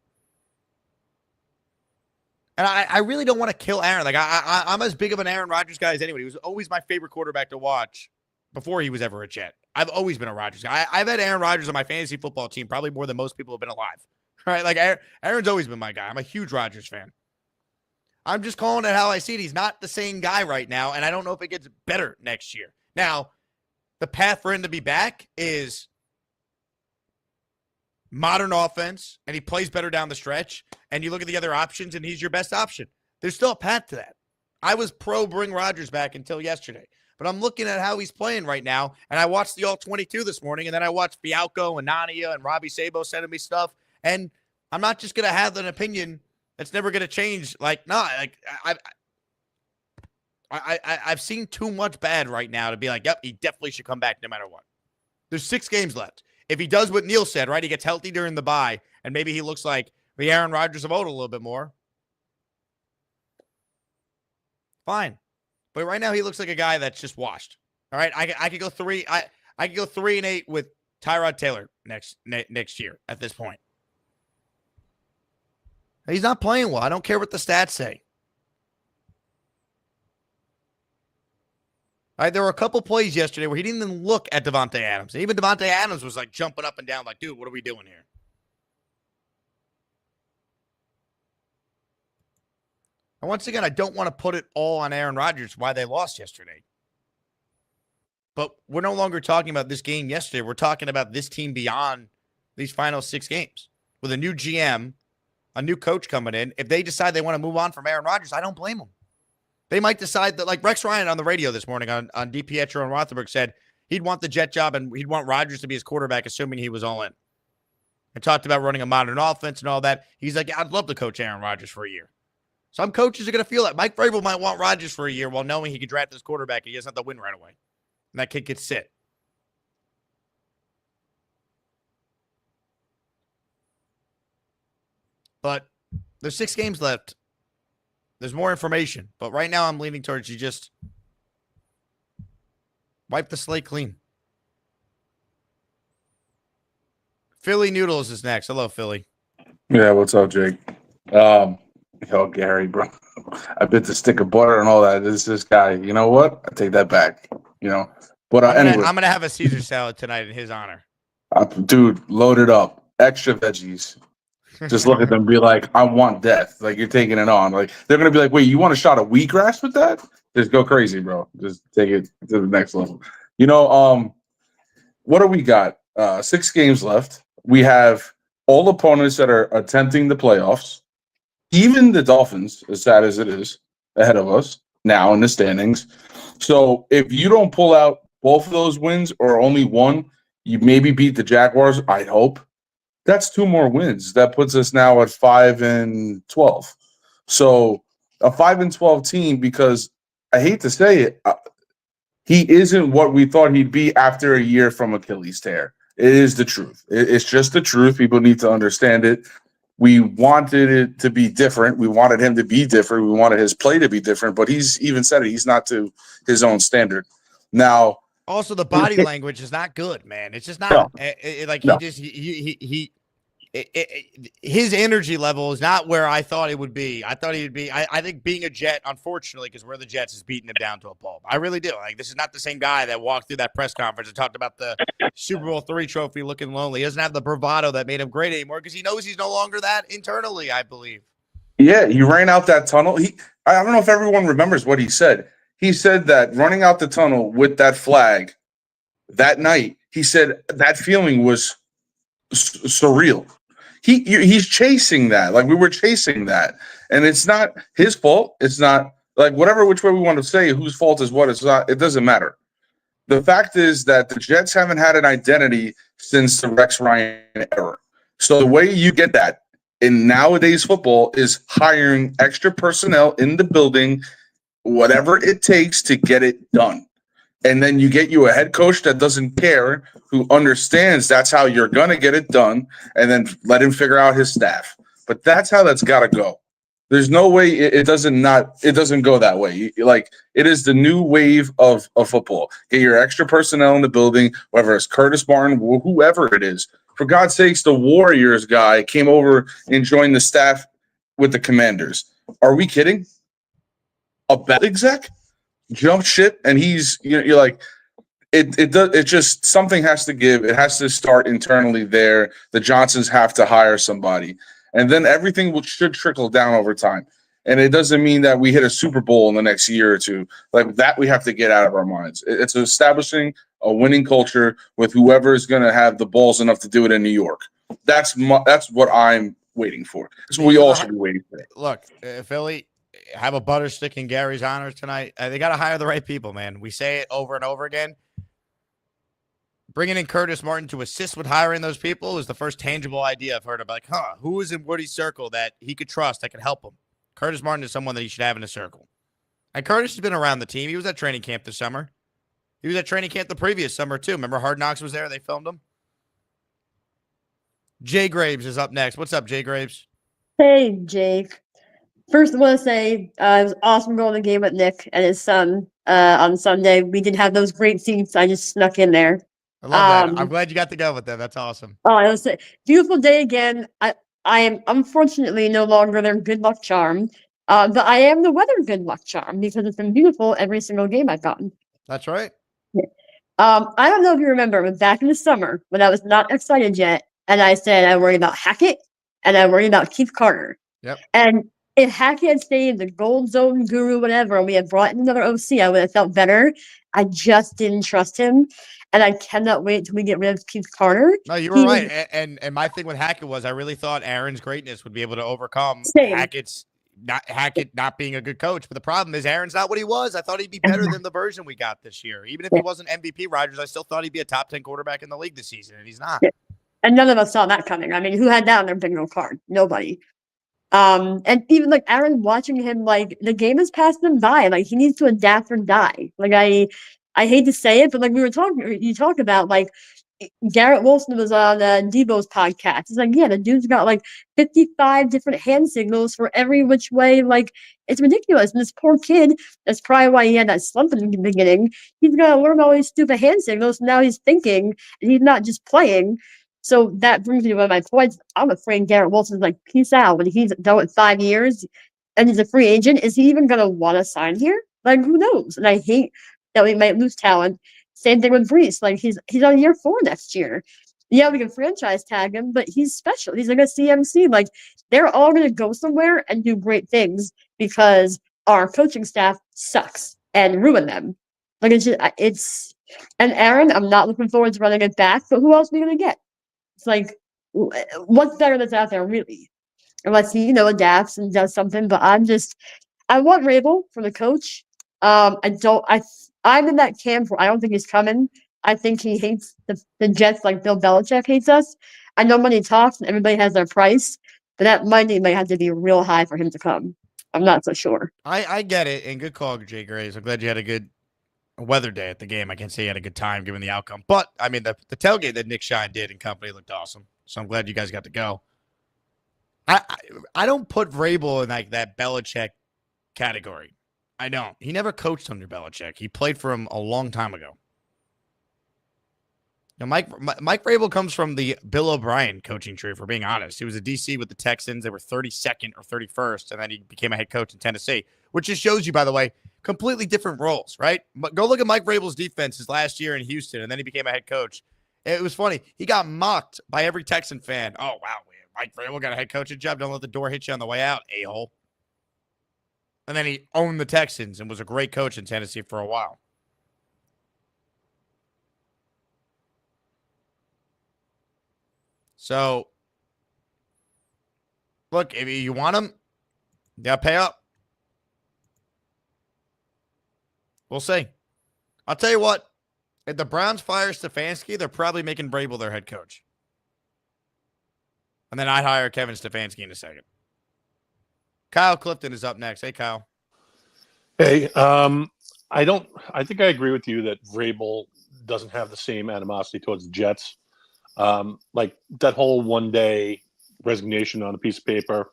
And I really don't want to kill Aaron. Like, I'm as big of an Aaron Rodgers guy as anyone. He was always my favorite quarterback to watch before he was ever a Jet. I've always been a Rodgers guy. I've had Aaron Rodgers on my fantasy football team probably more than most people have been alive. Right? Like, Aaron's always been my guy. I'm a huge Rodgers fan. I'm just calling it how I see it. He's not the same guy right now, and I don't know if it gets better next year. Now, the path for him to be back is modern offense, and he plays better down the stretch, and you look at the other options, and he's your best option. There's still a path to that. I was pro bring Rodgers back until yesterday, but I'm looking at how he's playing right now, and I watched the All-22 this morning, and then I watched Fialco and Nania and Robbie Sabo sending me stuff, and I'm not just going to have an opinion that's never going to change. Like, no, like I've seen too much bad right now to be like, yep, he definitely should come back no matter what. There's 6 games left. If he does what Neil said, right, he gets healthy during the bye, and maybe he looks like the Aaron Rodgers of old a little bit more. Fine. But right now he looks like a guy that's just washed. All right, I could go 3. I could go 3-8 with Tyrod Taylor next year at this point. He's not playing well. I don't care what the stats say. All right, there were a couple plays yesterday where he didn't even look at Devontae Adams. And even Devontae Adams was like jumping up and down like, dude, what are we doing here? And once again, I don't want to put it all on Aaron Rodgers why they lost yesterday. But we're no longer talking about this game yesterday. We're talking about this team beyond these final 6 games. With a new GM, a new coach coming in, if they decide they want to move on from Aaron Rodgers, I don't blame them. They might decide that, like Rex Ryan on the radio this morning on DiPietro and Rothenberg said he'd want the Jet job and he'd want Rodgers to be his quarterback, assuming he was all in. And talked about running a modern offense and all that. He's like, I'd love to coach Aaron Rodgers for a year. Some coaches are going to feel that. Mike Vrabel might want Rodgers for a year while knowing he could draft his quarterback and he doesn't have to win right away. And that kid could sit. But there's 6 games left. There's more information. But right now I'm leaning towards you just wipe the slate clean. Philly Noodles is next. Hello, Philly. Yeah, what's up, Jake? Yo, Gary, bro. I bit the stick of butter and all that. This guy. You know what? I take that back. You know. But anyway, I'm gonna have a Caesar salad tonight in his honor. Dude, load it up. Extra veggies. Just look at them and be like, I want death. Like, you're taking it on. Like, they're going to be like, wait, you want a shot of wheatgrass with that? Just go crazy, bro. Just take it to the next level. You know, what do we got? 6 games left. We have all opponents that are attempting the playoffs. Even the Dolphins, as sad as it is, ahead of us now in the standings. So if you don't pull out both of those wins or only one, you maybe beat the Jaguars, I hope. That's 2 more wins. That puts us now at 5-12. So a 5-12 team, because I hate to say it, he isn't what we thought he'd be after a year from Achilles tear. It is the truth. It's just the truth. People need to understand it. We wanted it to be different. We wanted him to be different. We wanted his play to be different. But he's even said it. He's not to his own standard. Now, also, the body language is not good, man. It's just not his energy level is not where I thought it would be. I thought he would be. I think being a Jet, unfortunately, because we're the Jets, is beating him down to a pulp. I really do. Like, this is not the same guy that walked through that press conference and talked about the Super Bowl III trophy looking lonely. He doesn't have the bravado that made him great anymore because he knows he's no longer that internally, I believe. Yeah, he ran out that tunnel. I don't know if everyone remembers what he said. He said that running out the tunnel with that flag that night, he said that feeling was surreal. He's chasing that. Like, we were chasing that. And it's not his fault. It's not, like, whatever which way we want to say whose fault is what. It's not. It doesn't matter. The fact is that the Jets haven't had an identity since the Rex Ryan era. So the way you get that in nowadays football is hiring extra personnel in the building, whatever it takes to get it done. And then you get you a head coach that doesn't care, who understands that's how you're going to get it done, and then let him figure out his staff. But that's how that's got to go. There's no way it doesn't go that way. Like, it is the new wave of football. Get your extra personnel in the building, whether it's Curtis Martin, whoever it is. For God's sakes, the Warriors guy came over and joined the staff with the Commanders. Are we kidding? A bet exec jumped ship, and you're like, it just, something has to give. It has to start internally there. The Johnsons have to hire somebody, and then everything should trickle down over time. And it doesn't mean that we hit a Super Bowl in the next year or two. Like that, we have to get out of our minds. It's establishing a winning culture with whoever is going to have the balls enough to do it in New York. That's what I'm waiting for. That's what we all should be waiting for. Look, Philly, have a butter stick in Gary's honor tonight. They got to hire the right people, man. We say it over and over again. Bringing in Curtis Martin to assist with hiring those people is the first tangible idea I've heard of. Like, who is in Woody's circle that he could trust, that could help him? Curtis Martin is someone that he should have in his circle. And Curtis has been around the team. He was at training camp this summer. He was at training camp the previous summer, too. Remember Hard Knocks was there? They filmed him. Jay Graves is up next. What's up, Jay Graves? Hey, Jake. First, I want to say it was awesome going to the game with Nick and his son on Sunday. We did have those great seats. I just snuck in there. I love that. I'm glad you got to go with them. That's awesome. Oh, it was a beautiful day again. I am unfortunately no longer their good luck charm, but I am the weather good luck charm because it's been beautiful every single game I've gotten. That's right. I don't know if you remember, but back in the summer when I was not excited yet, and I said I worry about Hackett and I worry about Keith Carter. Yep. And if Hackett had stayed the gold zone guru, whatever, and we had brought in another OC, I would have felt better. I just didn't trust him. And I cannot wait till we get rid of Keith Carter. No, you were right. And my thing with Hackett was I really thought Aaron's greatness would be able to overcome Hackett not being a good coach. But the problem is Aaron's not what he was. I thought he'd be better than the version we got this year. Even if he wasn't MVP Rodgers, I still thought he'd be a top 10 quarterback in the league this season, and he's not. And none of us saw that coming. I mean, who had that on their bingo card? Nobody. And even like Aaron, watching him, like the game has passed him by. Like he needs to adapt or die. Like I hate to say it, but like you talked about like Garrett Wilson was on Debo's podcast. It's like, yeah, the dude's got like 55 different hand signals for every which way. Like it's ridiculous. And this poor kid, that's probably why he had that slump in the beginning. He's got to learn all these stupid hand signals. Now he's thinking and he's not just playing. So that brings me to one of my points. I'm afraid Garrett Wilson's like, peace out. When he's done with 5 years and he's a free agent, is he even going to want to sign here? Like, who knows? And I hate that we might lose talent. Same thing with Brees. Like, he's on year 4 next year. Yeah, we can franchise tag him, but he's special. He's like a CMC. Like, they're all going to go somewhere and do great things because our coaching staff sucks and ruin them. Like, and Aaron, I'm not looking forward to running it back, but who else are we going to get? It's like, what's better that's out there, really? Unless he, adapts and does something. But I want Rabel for the coach. I'm in that camp where I don't think he's coming. I think he hates the Jets like Bill Belichick hates us. I know money talks and everybody has their price, but that money might have to be real high for him to come. I'm not so sure. I get it. And good call, Jay Graves. I'm glad you had a good weather day at the game. I can't say you had a good time given the outcome. But, I mean, the tailgate that Nick Shine did and company looked awesome. So I'm glad you guys got to go. I don't put Vrabel in like that Belichick category. I don't. He never coached under Belichick. He played for him a long time ago. Now, Mike Vrabel comes from the Bill O'Brien coaching tree, if we're being honest. He was a DC with the Texans. They were 32nd or 31st, and then he became a head coach in Tennessee, which just shows you, by the way, completely different roles, right? But go look at Mike Vrabel's defenses last year in Houston, and then he became a head coach. It was funny. He got mocked by every Texan fan. Oh, wow, Mike Vrabel got a head coaching job. Don't let the door hit you on the way out, a-hole. And then he owned the Texans and was a great coach in Tennessee for a while. So, look, if you want him, you got to pay up. We'll see. I'll tell you what. If the Browns fire Stefanski, they're probably making Vrabel their head coach. And then I'd hire Kevin Stefanski in a second. Kyle Clifton is up next. Hey, Kyle. Hey, I think I agree with you that Vrabel doesn't have the same animosity towards the Jets. Like that whole one-day resignation on a piece of paper,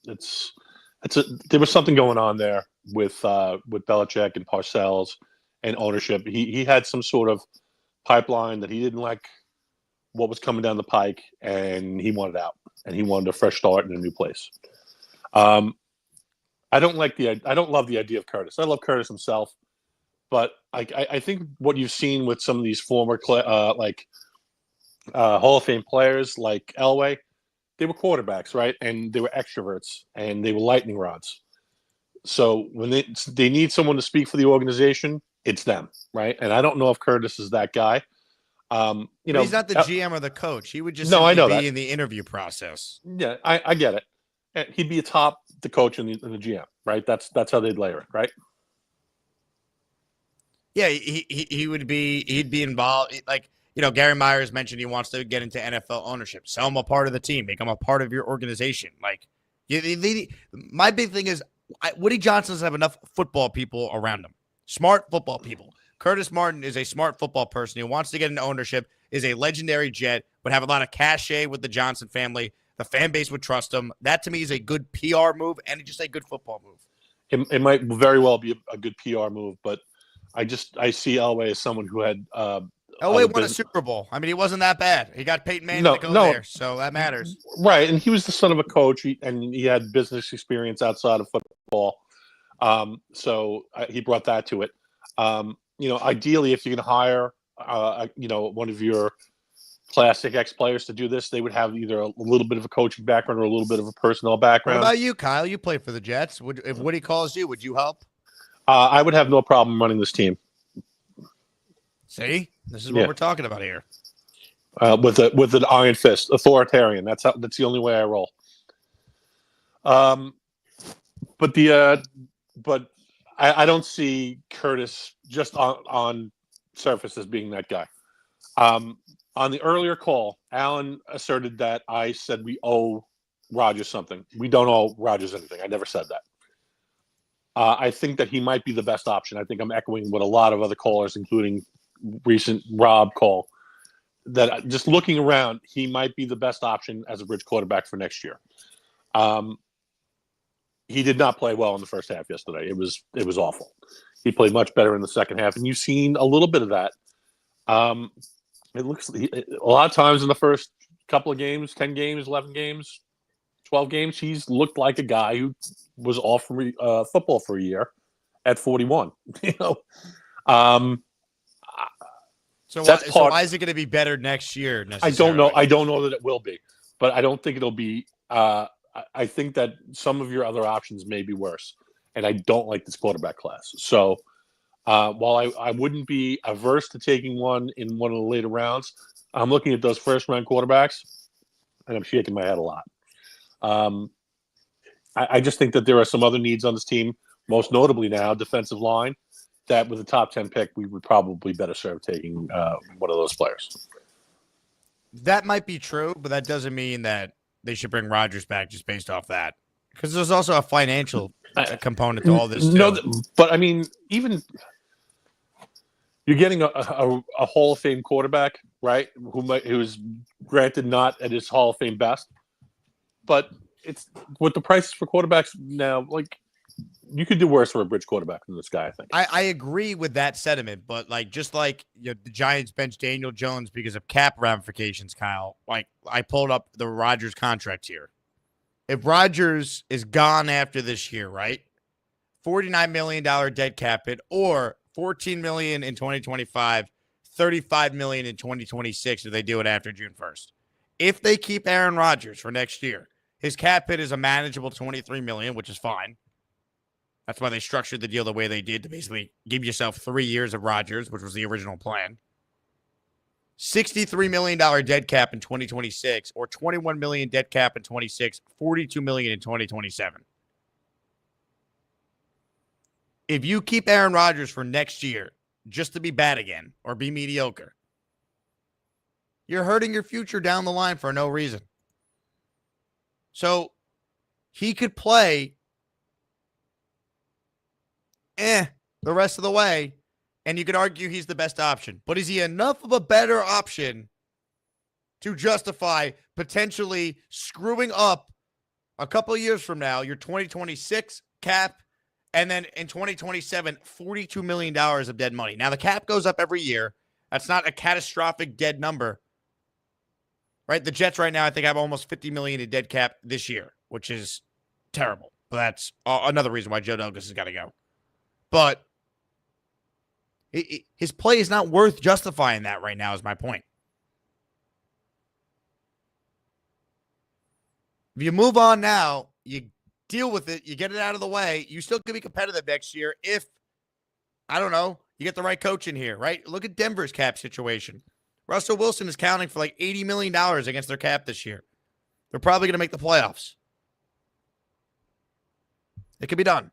it's there was something going on there with Belichick and Parcells and ownership. He had some sort of pipeline that he didn't like what was coming down the pike, and he wanted out, and he wanted a fresh start in a new place. I don't love the idea of Curtis. I love Curtis himself, but I think what you've seen with some of these former Hall of Fame players like Elway, they were quarterbacks, right? And they were extroverts, and they were lightning rods. So when they need someone to speak for the organization, it's them, right? And I don't know if Curtis is that guy. But he's not the GM or the coach. He would just I know be that. in the interview process. Yeah, I get it. He'd be atop the coach and the GM, right? That's how they'd layer it, right? Yeah, he'd be involved. Like, Gary Myers mentioned he wants to get into NFL ownership. Sell him a part of the team. Make him a part of your organization. Like, my big thing is Woody Johnson doesn't have enough football people around him. Smart football people. Curtis Martin is a smart football person who wants to get into ownership, is a legendary Jet, would have a lot of cachet with the Johnson family. The fan base would trust him. That, to me, is a good PR move and just a good football move. It might very well be a good PR move, but I see Elway as someone who had Elway won a Super Bowl. I mean, he wasn't that bad. He got Peyton Manning to go there, so that matters. Right, and he was the son of a coach, and he had business experience outside of football. So he brought that to it. Ideally, if you're going to hire, one of your classic ex-players to do this, they would have either a little bit of a coaching background or a little bit of a personnel background. What about you, Kyle? You played for the Jets. If Woody calls you, would you help? I would have no problem running this team. See, this is what we're talking about here. With an iron fist, authoritarian. That's the only way I roll. But I don't see Curtis just on surface as being that guy. On the earlier call, Alan asserted that I said we owe Rodgers something. We don't owe Rodgers anything. I never said that. I think that he might be the best option. I think I'm echoing what a lot of other callers, including recent Rob call, that just looking around, he might be the best option as a bridge quarterback for next year. He did not play well in the first half yesterday. It was awful. He played much better in the second half, and you've seen a little bit of that. It looks a lot of times in the first couple of games, 10 games, 11 games, 12 games, he's looked like a guy who was off from football for a year at 41. So why is it going to be better next year? I don't know. I don't know that it will be, but I don't think it'll be. I think that some of your other options may be worse, and I don't like this quarterback class. So while I wouldn't be averse to taking one in one of the later rounds, I'm looking at those first-round quarterbacks, and I'm shaking my head a lot. I just think that there are some other needs on this team, most notably now defensive line, that with a top 10 pick, we would probably better serve taking one of those players. That might be true, but that doesn't mean that they should bring Rodgers back just based off that. Because there's also a financial component to all this, too. No, but I mean, even you're getting a Hall of Fame quarterback, right? Who's granted not at his Hall of Fame best, but it's with the prices for quarterbacks now, like you could do worse for a bridge quarterback than this guy, I think. I agree with that sentiment, but just like the Giants benched Daniel Jones because of cap ramifications, Kyle, like I pulled up the Rodgers contract here. If Rodgers is gone after this year, right? $49 million dead cap hit, or $14 million in 2025, $35 million in 2026 if they do it after June 1st. If they keep Aaron Rodgers for next year, his cap hit is a manageable $23 million, which is fine. That's why they structured the deal the way they did, to basically give yourself 3 years of Rodgers, which was the original plan. $63 million dead cap in 2026, or $21 million dead cap in 26, $42 million in 2027. If you keep Aaron Rodgers for next year just to be bad again or be mediocre, you're hurting your future down the line for no reason. So he could play the rest of the way, and you could argue he's the best option. But is he enough of a better option to justify potentially screwing up a couple of years from now, your 2026 cap, and then in 2027, $42 million of dead money. Now, the cap goes up every year. That's not a catastrophic dead number, right? The Jets right now, I think, have almost $50 million in dead cap this year, which is terrible. But that's another reason why Joe Douglas has got to go. But his play is not worth justifying that right now, is my point. If you move on now, you deal with it, you get it out of the way, you still can be competitive next year if, I don't know, you get the right coach in here, right? Look at Denver's cap situation. Russell Wilson is counting for like $80 million against their cap this year. They're probably going to make the playoffs. It can be done.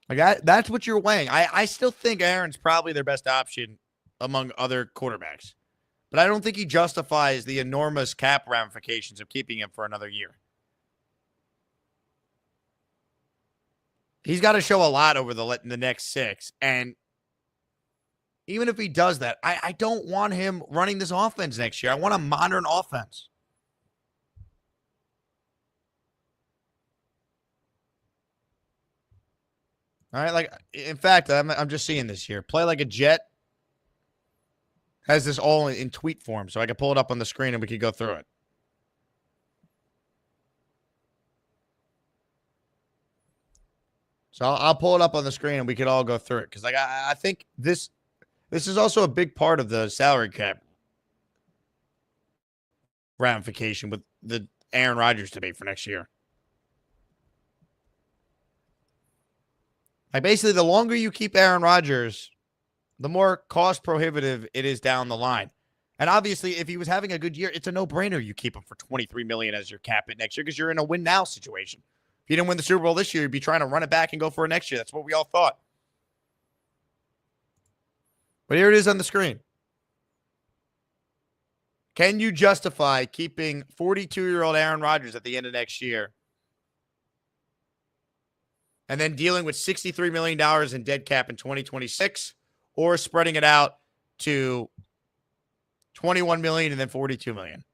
Like that's what you're weighing. I still think Aaron's probably their best option among other quarterbacks. But I don't think he justifies the enormous cap ramifications of keeping him for another year. He's got to show a lot over the next 6. And even if he does that, I don't want him running this offense next year. I want a modern offense. All right, like, in fact, I'm just seeing this here. Play like a Jet has this all in tweet form, so I can pull it up on the screen and we can go through it. So I'll pull it up on the screen and we could all go through it. Because like I think this is also a big part of the salary cap ramification with the Aaron Rodgers debate for next year. Like basically, the longer you keep Aaron Rodgers, the more cost prohibitive it is down the line. And obviously, if he was having a good year, it's a no-brainer you keep him for $23 million as your cap it next year because you're in a win-now situation. If you didn't win the Super Bowl this year, you'd be trying to run it back and go for it next year. That's what we all thought. But here it is on the screen. Can you justify keeping 42-year-old Aaron Rodgers at the end of next year and then dealing with $63 million in dead cap in 2026 or spreading it out to $21 million and then $42 million?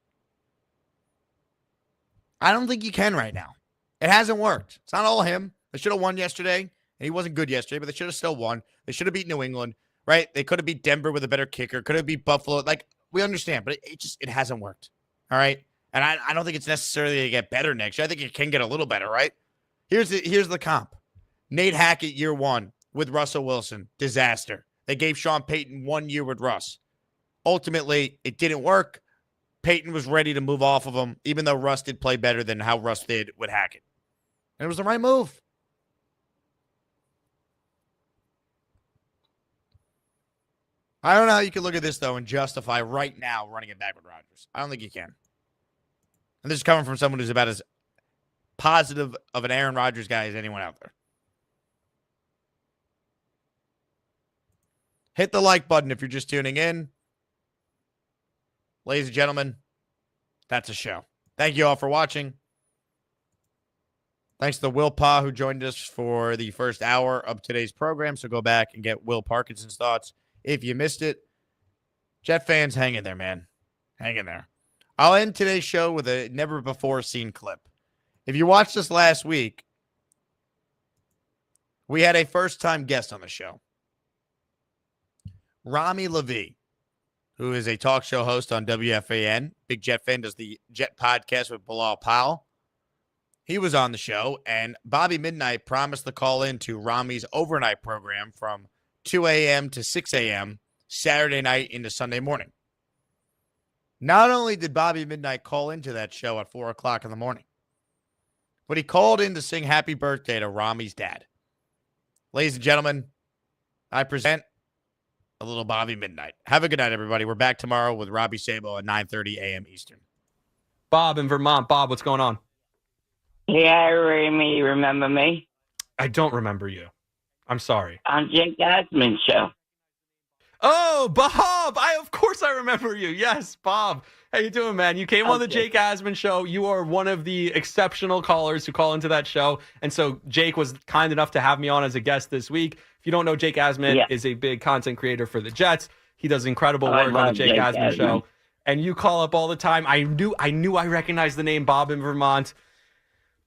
I don't think you can right now. It hasn't worked. It's not all him. They should have won yesterday, and he wasn't good yesterday, but they should have still won. They should have beat New England, right? They could have beat Denver with a better kicker. Could have beat Buffalo. Like, we understand, but it hasn't worked. All right? And I don't think it's necessarily to get better next year. I think it can get a little better, right? Here's the comp. Nate Hackett, year 1 with Russell Wilson. Disaster. They gave Sean Payton 1 year with Russ. Ultimately, it didn't work. Payton was ready to move off of him, even though Russ did play better than how Russ did with Hackett. And it was the right move. I don't know how you can look at this, though, and justify right now running it back with Rodgers. I don't think you can. And this is coming from someone who's about as positive of an Aaron Rodgers guy as anyone out there. Hit the like button if you're just tuning in. Ladies and gentlemen, that's a show. Thank you all for watching. Thanks to Will Pa, who joined us for the first hour of today's program. So go back and get Will Parkinson's thoughts if you missed it. Jet fans, hang in there, man. Hang in there. I'll end today's show with a never-before-seen clip. If you watched us last week, we had a first-time guest on the show. Rami Levy, who is a talk show host on WFAN. Big Jet fan, does the Jet podcast with Bilal Powell. He was on the show, and Bobby Midnight promised to call in to Rami's overnight program from 2 a.m. to 6 a.m. Saturday night into Sunday morning. Not only did Bobby Midnight call into that show at 4 o'clock in the morning, but he called in to sing happy birthday to Rami's dad. Ladies and gentlemen, I present a little Bobby Midnight. Have a good night, everybody. We're back tomorrow with Robbie Sabo at 9:30 a.m. Eastern. Bob in Vermont. Bob, what's going on? Yeah, Remy, remember me? I don't remember you. I'm sorry. On Jake Asman's show. Oh, Bob! Of course I remember you. Yes, Bob. How you doing, man? You came on the Jake Asman show. You are one of the exceptional callers who call into that show. And so Jake was kind enough to have me on as a guest this week. If you don't know, Jake Asman is a big content creator for the Jets. He does incredible work on the Jake Asman show. and you call up all the time. I knew I recognized the name Bob in Vermont.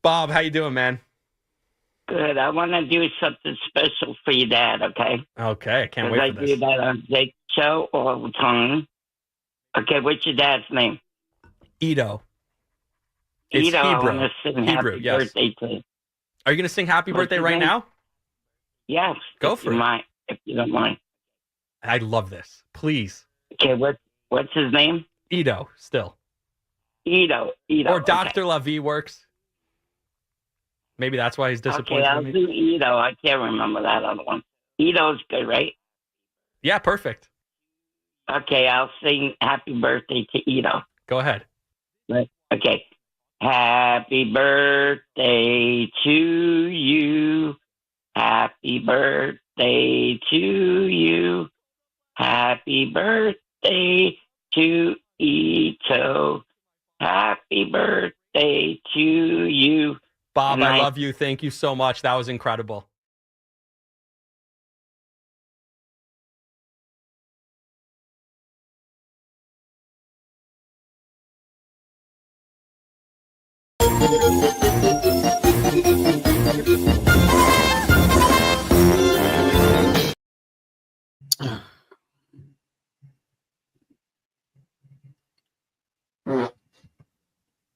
Bob, how you doing, man? Good. I want to do something special for your dad, okay? Okay, I can't wait for I this. do that on Jake's show all the time. Okay, what's your dad's name? Ito. It's Ito, I Hebrew. want to sing Hebrew, happy yes. birthday to you. Are you going to sing happy What's birthday his right name? now? Yes. Go if for you it. Mind, if you don't mind. I love this. Please. Okay, what's his name? Ito, still. Ito. Or Dr. Lavi works. Maybe that's why he's disappointed Okay, I'll in me. do Ito. I can't remember that other one. Ito's good, right? Yeah, perfect. Okay, I'll sing happy birthday to Ito. Go ahead. Right. Okay. Happy birthday to you. Happy birthday to you. Happy birthday to Ito. Happy birthday to you. Bob, And I love you. Thank you so much. That was incredible.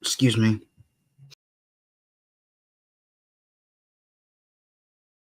Excuse me.